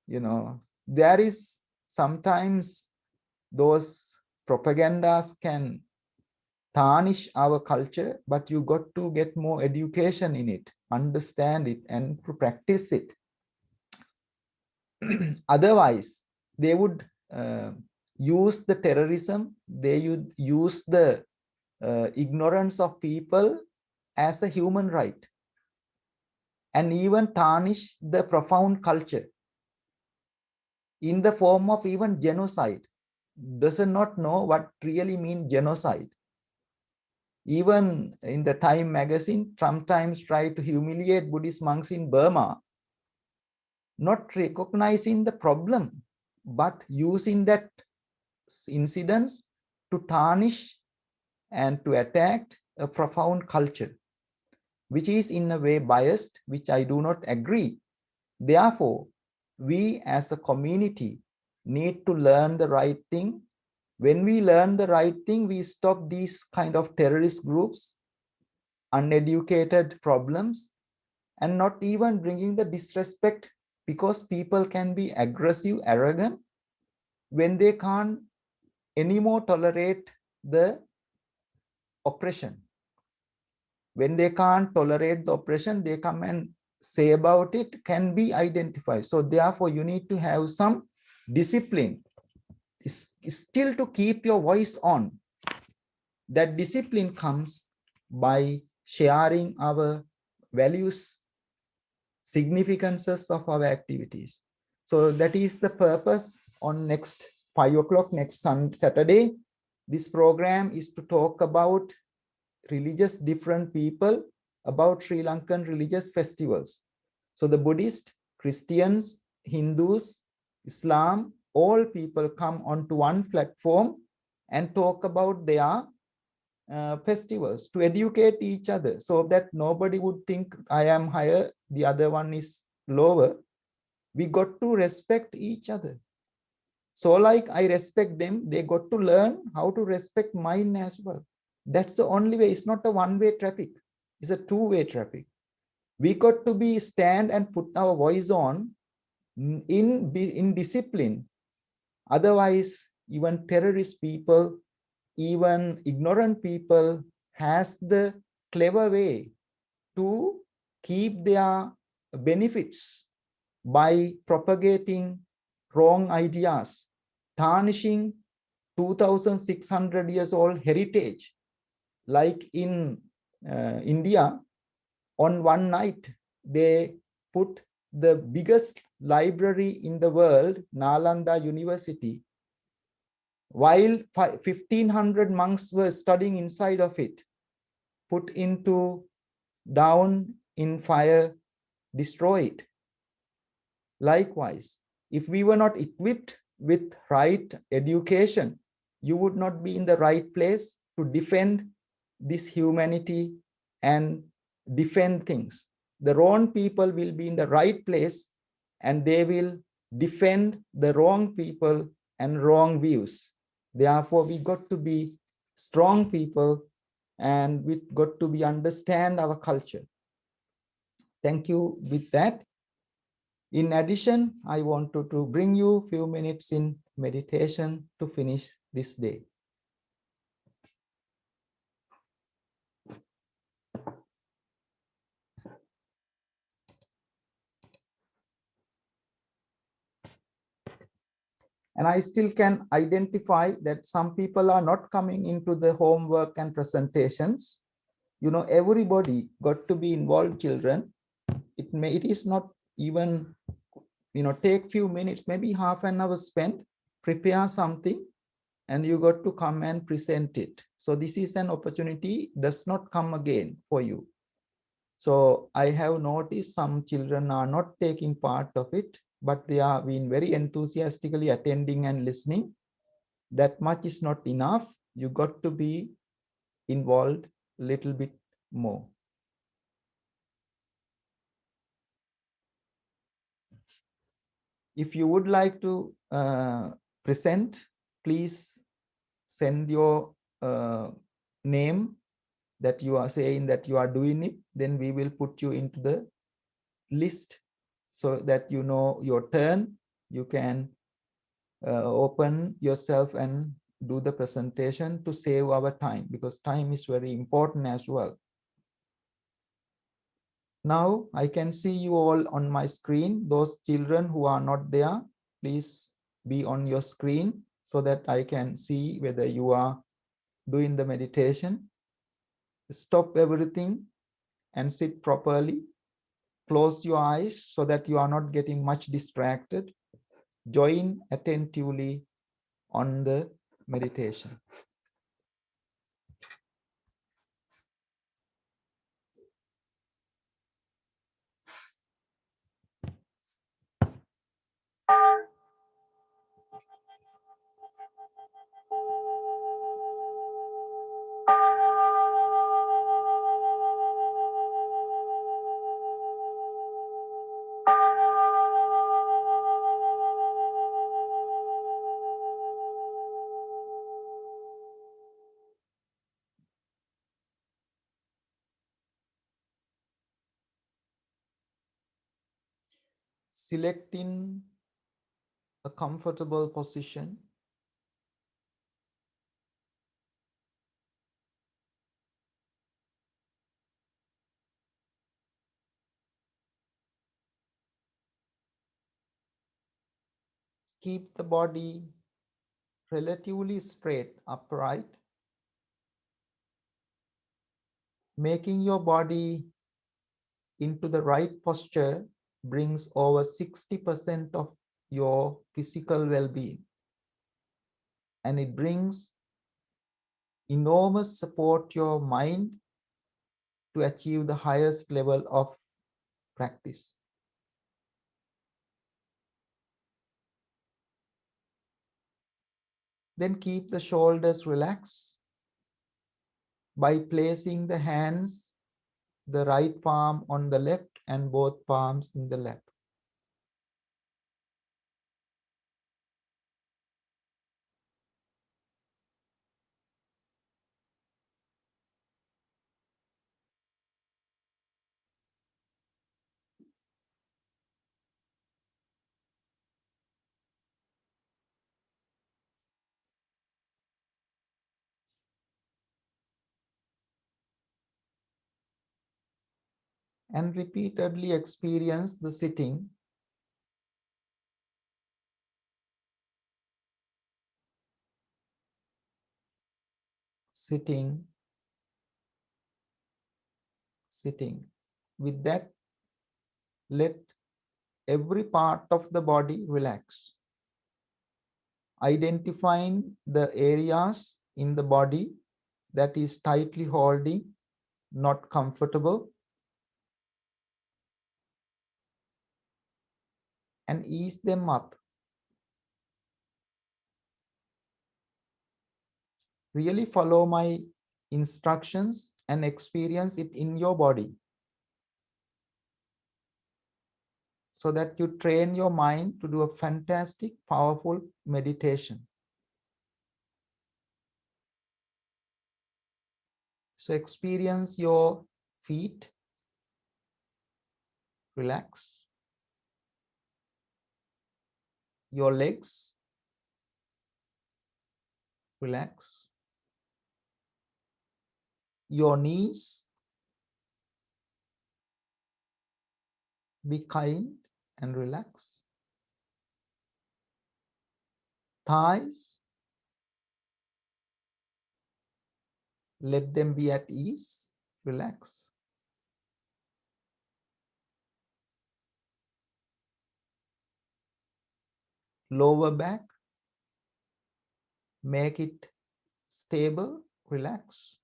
You know, there is sometimes those propagandas can tarnish our culture, but you got to get more education in it, understand it, and to practice it. Otherwise, they would use the terrorism, they use the ignorance of people as a human right, and even tarnish the profound culture in the form of even genocide. Does not know what really means genocide. Even in the Time magazine, Trump Times tried to humiliate Buddhist monks in Burma, not recognizing the problem, but using that incidents to tarnish and to attack a profound culture, which is in a way biased, which I do not agree. Therefore, we as a community need to learn the right thing. When we learn the right thing, we stop these kind of terrorist groups, uneducated problems, and not even bringing the disrespect, because people can be aggressive, arrogant, when they can't anymore tolerate the oppression. When they can't tolerate the oppression, they come and say about it, can be identified. So therefore, you need to have some discipline, still to keep your voice on. That discipline comes by sharing our values, significances of our activities. So that is the purpose. On next 5 o'clock, next Saturday, this program is to talk about religious different people, about Sri Lankan religious festivals. So the Buddhist, Christians, Hindus, Islam, all people come onto one platform and talk about their festivals to educate each other, so that nobody would think I am higher, the other one is lower. We got to respect each other. So like I respect them, they got to learn how to respect mine as well. That's the only way. It's not a one-way traffic. It's a two-way traffic. We got to be stand and put our voice on in discipline. Otherwise, even terrorist people, even ignorant people has the clever way to keep their benefits by propagating wrong ideas, tarnishing 2,600 years old heritage. Like in India, on one night, they put the biggest library in the world, Nalanda University, while 1,500 monks were studying inside of it, put into down in fire, destroyed. Likewise, if we were not equipped with right education, you would not be in the right place to defend this humanity and defend things. The wrong people will be in the right place and they will defend the wrong people and wrong views. Therefore, we got to be strong people and we got to be understand our culture. Thank you with that. In addition, I wanted to bring you a few minutes in meditation to finish this day. And I still can identify that some people are not coming into the homework and presentations. You know, everybody got to be involved, children. It is not even, you know, take few minutes, maybe half an hour spent, prepare something, and you got to come and present it. So this is an opportunity, does not come again for you. So I have noticed some children are not taking part of it, but they are being very enthusiastically attending and listening. That much is not enough. You got to be involved a little bit more. If you would like to present, please send your name that you are saying that you are doing it. Then we will put you into the list so that you know your turn. You can open yourself and do the presentation to save our time, because time is very important as well. Now I can see you all on my screen. Those children who are not there, please be on your screen so that I can see whether you are doing the meditation. Stop everything and sit properly. Close your eyes so that you are not getting much distracted. Join attentively on the meditation. Selecting a comfortable position. Keep the body relatively straight, upright. Making your body into the right posture brings over 60% of your physical well-being. And it brings enormous support to your mind to achieve the highest level of practice. Then keep the shoulders relaxed by placing the hands, the right palm on the left and both palms in the lap. And repeatedly experience the sitting. Sitting. With that, let every part of the body relax. Identifying the areas in the body that is tightly holding, not comfortable, and ease them up. Really follow my instructions and experience it in your body so that you train your mind to do a fantastic, powerful meditation. So experience your feet, relax. Your legs, relax. Your knees, be kind and relax. Thighs, let them be at ease, relax. Lower back, make it stable, relax.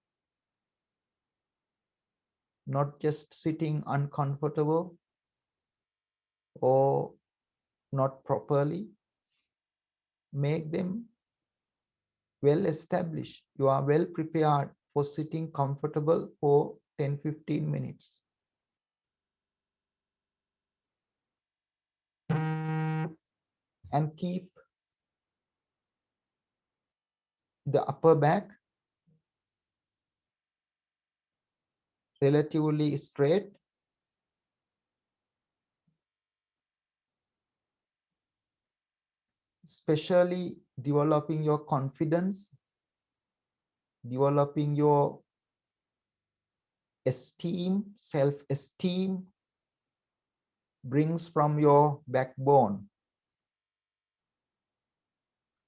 Not just sitting uncomfortable or not properly. Make them well established. You are well prepared for sitting comfortable for 10-15 minutes. And keep the upper back relatively straight. Especially developing your confidence, developing your esteem, self-esteem brings from your backbone.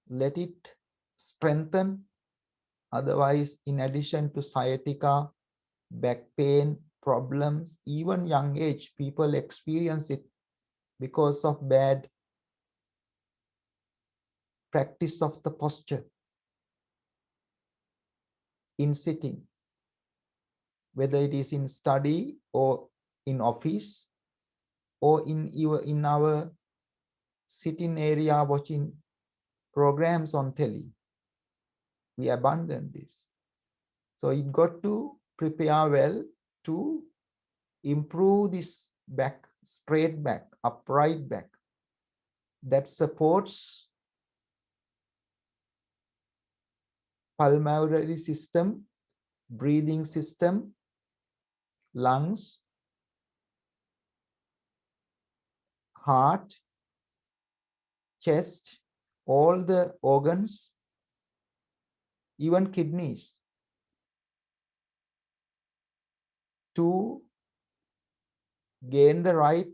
let it strengthen. Otherwise, in addition to sciatica, back pain, problems, even young age, people experience it because of bad practice of the posture in sitting, whether it is in study or in office or in our sitting area watching programs on telly. We abandon this. So you got to prepare well to improve this back, straight back, upright back that supports pulmonary system, breathing system, lungs, heart, chest, all the organs, even kidneys, to gain the right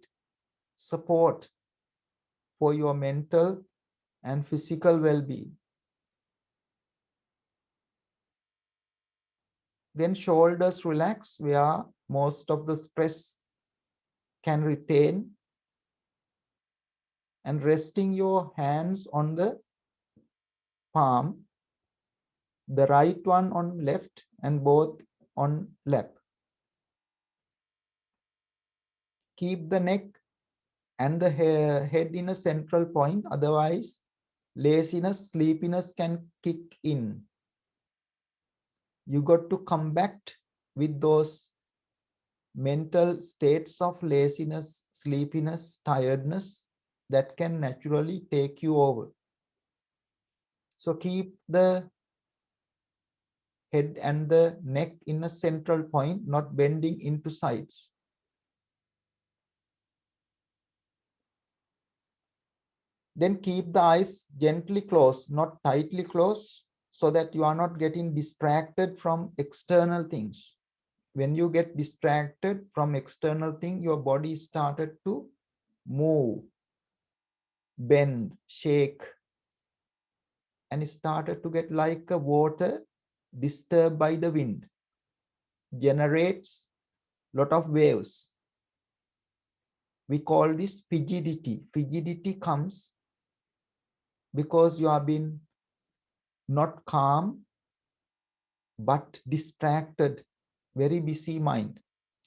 support for your mental and physical well-being. Then shoulders relax, where most of the stress can retain, and resting your hands on the palm, the right one on left and both on lap. Keep the neck and the head in a central point, otherwise laziness, sleepiness can kick in. You got to combat with those mental states of laziness, sleepiness, tiredness that can naturally take you over. So keep the head and the neck in a central point, not bending into sides. Then keep the eyes gently closed, not tightly closed, so that you are not getting distracted from external things. When you get distracted from external thing, your body started to move, bend, shake, and it started to get like a water disturbed by the wind, generates lot of waves. We call this frigidity. Frigidity comes because you have been not calm, but distracted, very busy mind.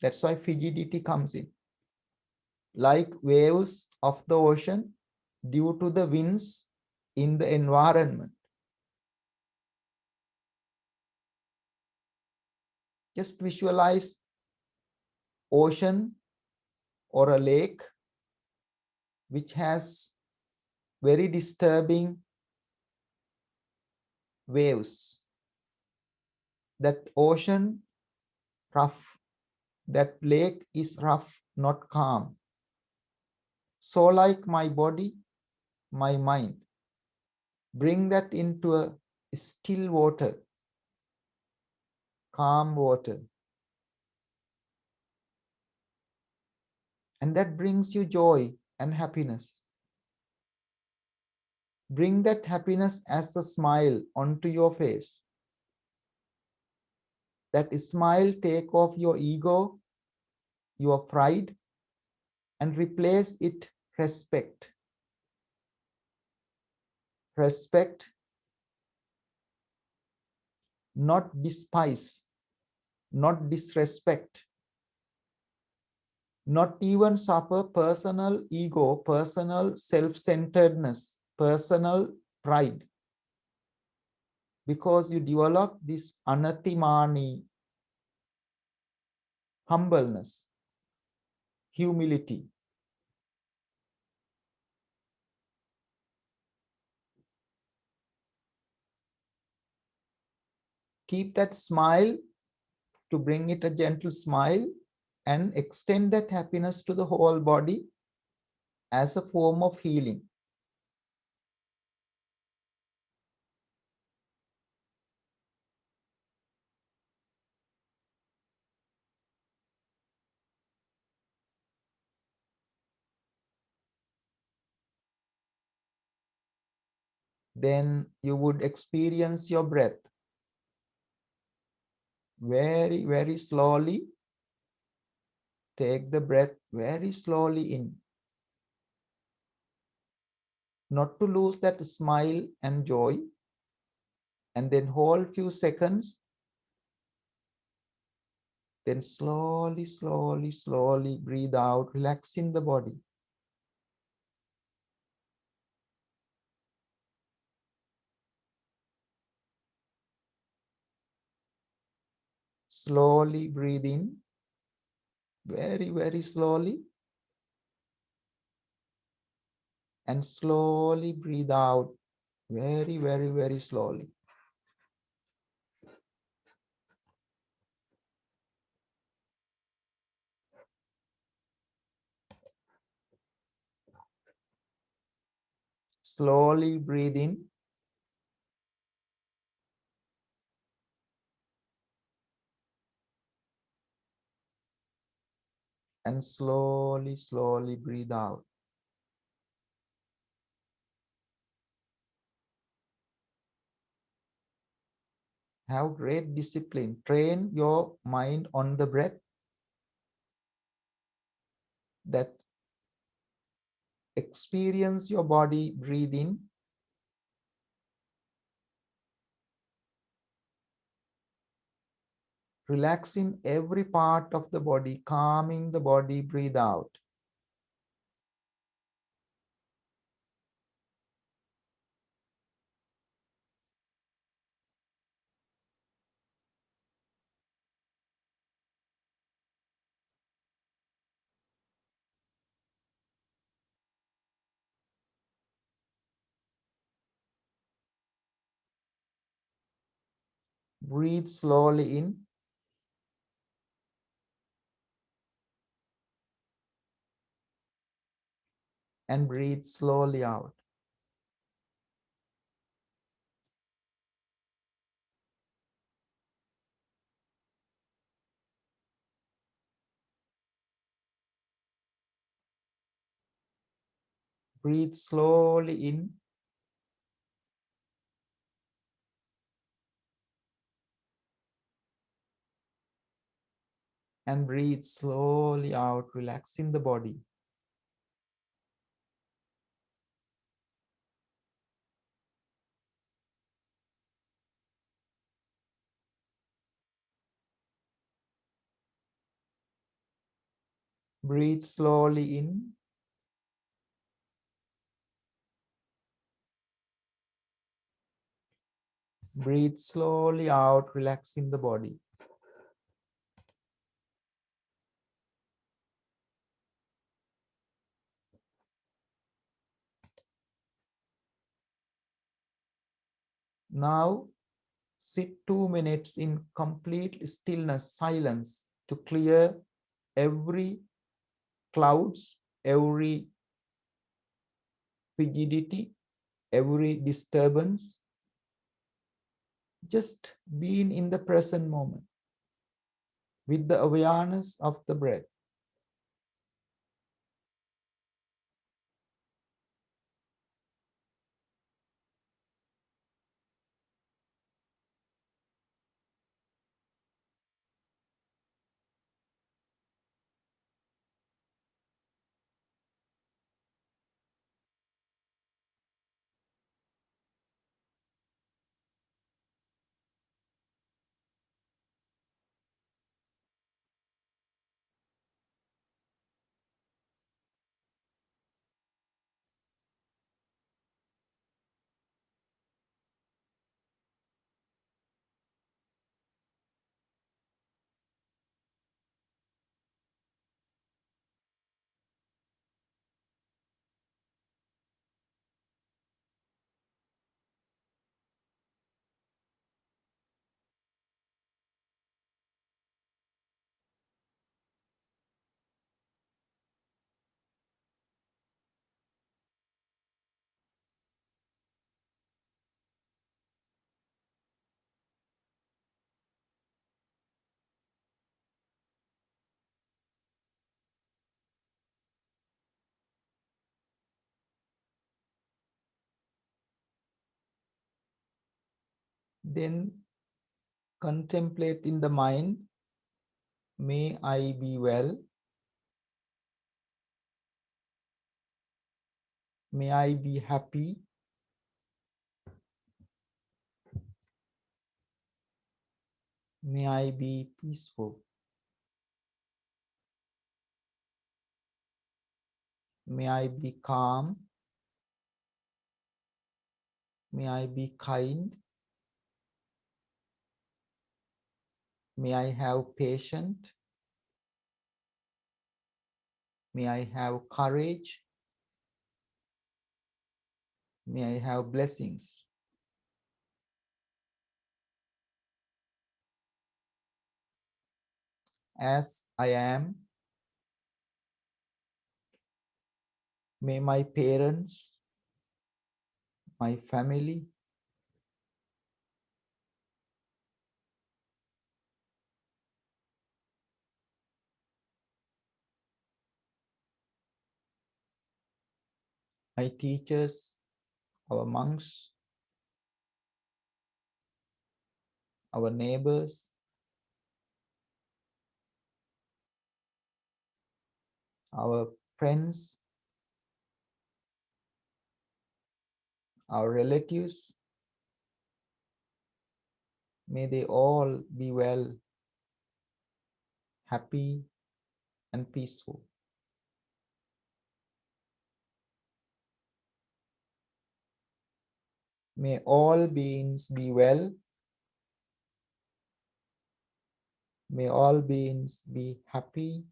That's why frigidity comes in. Like waves of the ocean due to the winds in the environment. Just visualize ocean or a lake which has very disturbing waves. That ocean rough, that lake is rough, not calm. So like my body, my mind, bring that into a still water, calm water. And that brings you joy and happiness. Bring that happiness as a smile onto your face. That smile take off your ego, your pride, and replace it respect. Respect, not despise, not disrespect, not even suffer personal ego, personal self-centeredness, personal pride. Because you develop this anatimani, humbleness, humility. Keep that smile, to bring it a gentle smile, and extend that happiness to the whole body as a form of healing. then you would experience your breath very, very slowly. Take the breath very slowly in. Not to lose that smile and joy. And then hold few seconds. Then slowly, slowly, slowly breathe out, relaxing the body. Slowly breathe in, very, very slowly. And slowly breathe out, very, very, very slowly. Slowly breathe in. And slowly, slowly breathe out. Have great discipline. Train your mind on the breath. That experience your body breathe in. Relaxing every part of the body, calming the body, breathe out. Breathe slowly in. And breathe slowly out. Breathe slowly in. And breathe slowly out, relaxing the body. Breathe slowly in. Breathe slowly out, relaxing the body. Now, sit 2 minutes in complete stillness, silence, to clear every clouds, every rigidity, every disturbance. Just being in the present moment with the awareness of the breath. Then contemplate in the mind, may I be well, may I be happy, may I be peaceful, may I be calm, may I be kind, may I have patience, may I have courage, may I have blessings. As I am, may my parents, my family, my teachers, our monks, our neighbors, our friends, our relatives, may they all be well, happy, and peaceful. May all beings be well. May all beings be happy.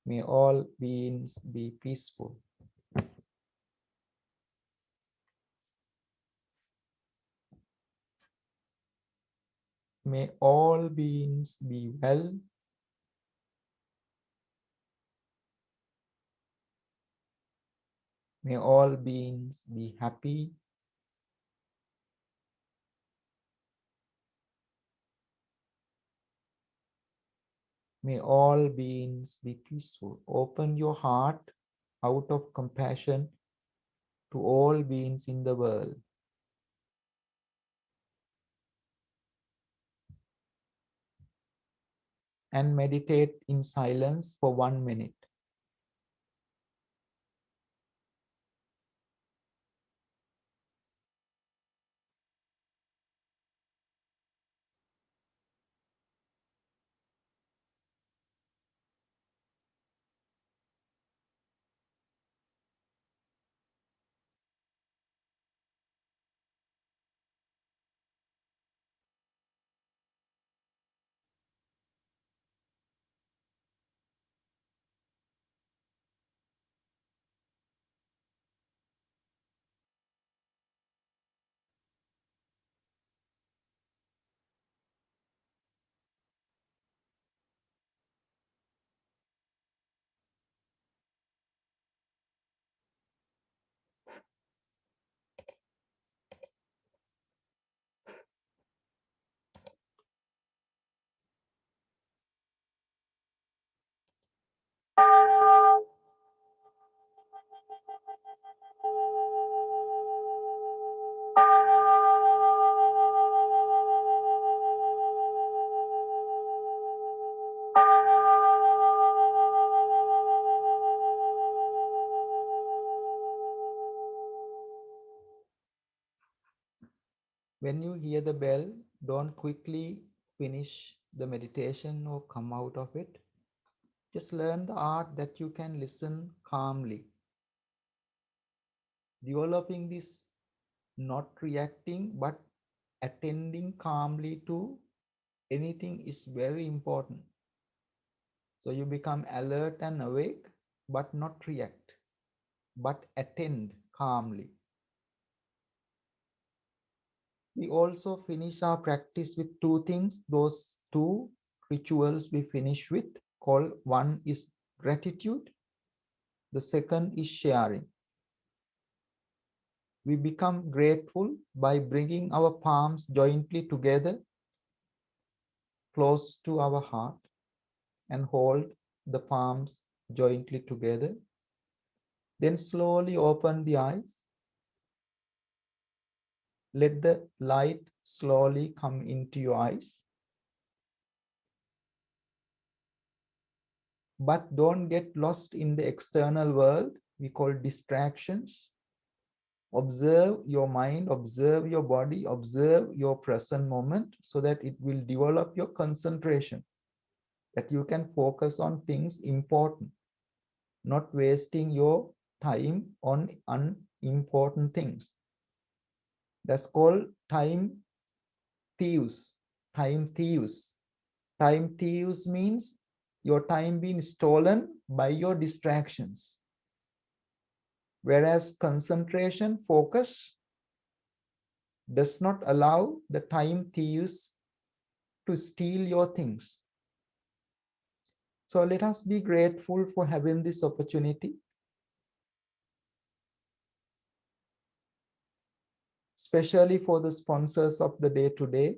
May all beings be peaceful. May all beings be well. May all beings be happy. May all beings be peaceful. Open your heart out of compassion to all beings in the world. And meditate in silence for 1 minute. When you hear the bell, don't quickly finish the meditation or come out of it. Just learn the art that you can listen calmly. Developing this not reacting but attending calmly to anything is very important. So you become alert and awake, but not react, but attend calmly. We also finish our practice with 2 things. Those 2 rituals we finish with, one is gratitude, the second is sharing. We become grateful by bringing our palms jointly together, close to our heart, and hold the palms jointly together. Then slowly open the eyes Let the light slowly come into your eyes. But don't get lost in the external world we call distractions. Observe your mind, observe your body, observe your present moment so that it will develop your concentration, that you can focus on things important, not wasting your time on unimportant things. That's called time thieves. Time thieves. Time thieves means your time being stolen by your distractions. Whereas concentration, focus does not allow the time thieves to steal your things. So let us be grateful for having this opportunity. Especially for the sponsors of the day today,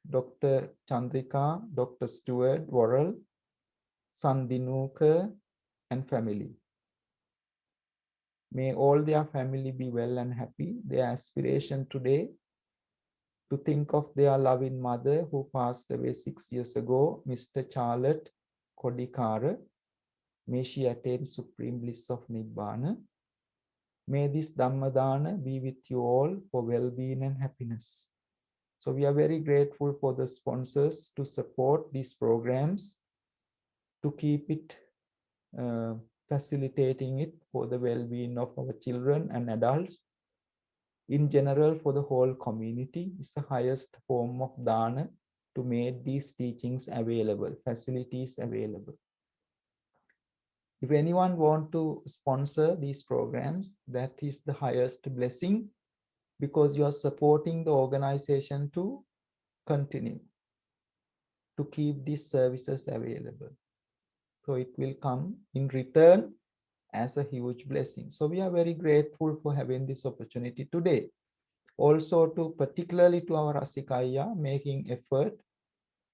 Dr. Chandrika, Dr. Stewart, Worrall, son Deenuka, and family. May all their family be well and happy. Their aspiration today to think of their loving mother who passed away 6 years ago, Mr. Charlotte Kodikara. May she attain supreme bliss of Nibbana. May this Dhammadana be with you all for well-being and happiness. So we are very grateful for the sponsors to support these programs, to keep it, facilitating it for the well-being of our children and adults. In general, for the whole community, it's the highest form of dana to make these teachings available, facilities available. If anyone wants to sponsor these programs, that is the highest blessing, because you are supporting the organization to continue, to keep these services available. So it will come in return as a huge blessing. So we are very grateful for having this opportunity today. Also particularly to our Asikaya making effort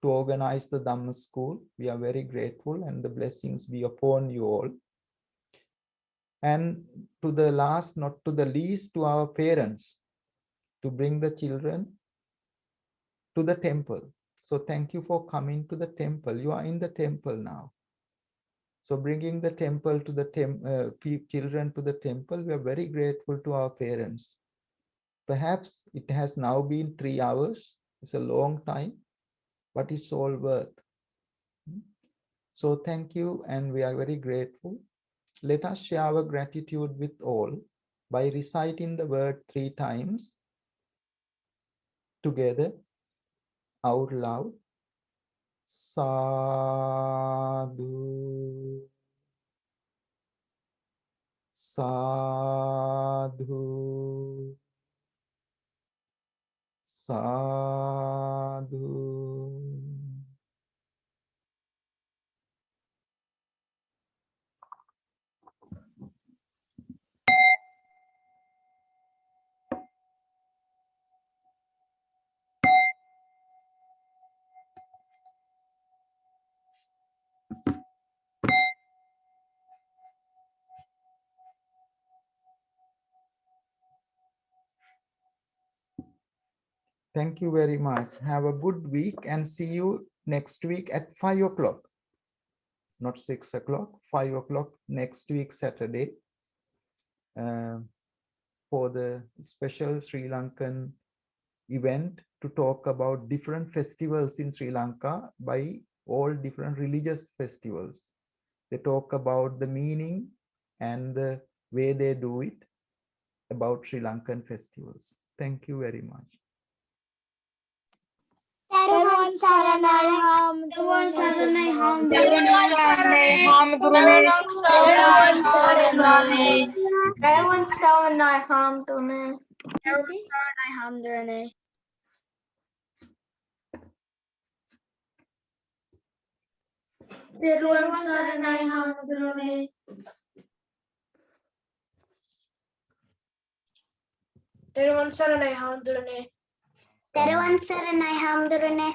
to organize the Dhamma school. We are very grateful and the blessings be upon you all. And to the last, not to the least, to our parents, to bring the children to the temple. So thank you for coming to the temple. You are in the temple now. So bringing the temple to the children to the temple, we are very grateful to our parents. Perhaps it has now been 3 hours. It's a long time, but it's all worth. So thank you, and we are very grateful. Let us share our gratitude with all by reciting the word 3 times together out loud. Sadhu, sadhu, sadhu. Thank you very much. Have a good week and see you next week at 5 o'clock. Not 6 o'clock, 5 o'clock next week, Saturday, for the special Sri Lankan event to talk about different festivals in Sri Lanka by all different religious festivals. They talk about the meaning and the way they do it about Sri Lankan festivals. Thank you very much. Teruvan saranai Teruvan saranai Teruvan saranai hamdurune Teruvan saranai. Teruvan saranai hamdurune. Teruvan saranai hamdurune. Teruvan saranai hamdurune. Teruvan saranai hamdurune. Teruvan saranai hamdurune.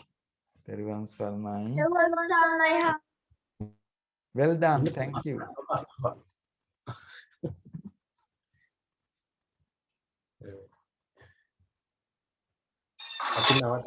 Teruvan saranai. Teruvan saranai. Well done. Thank you. නවත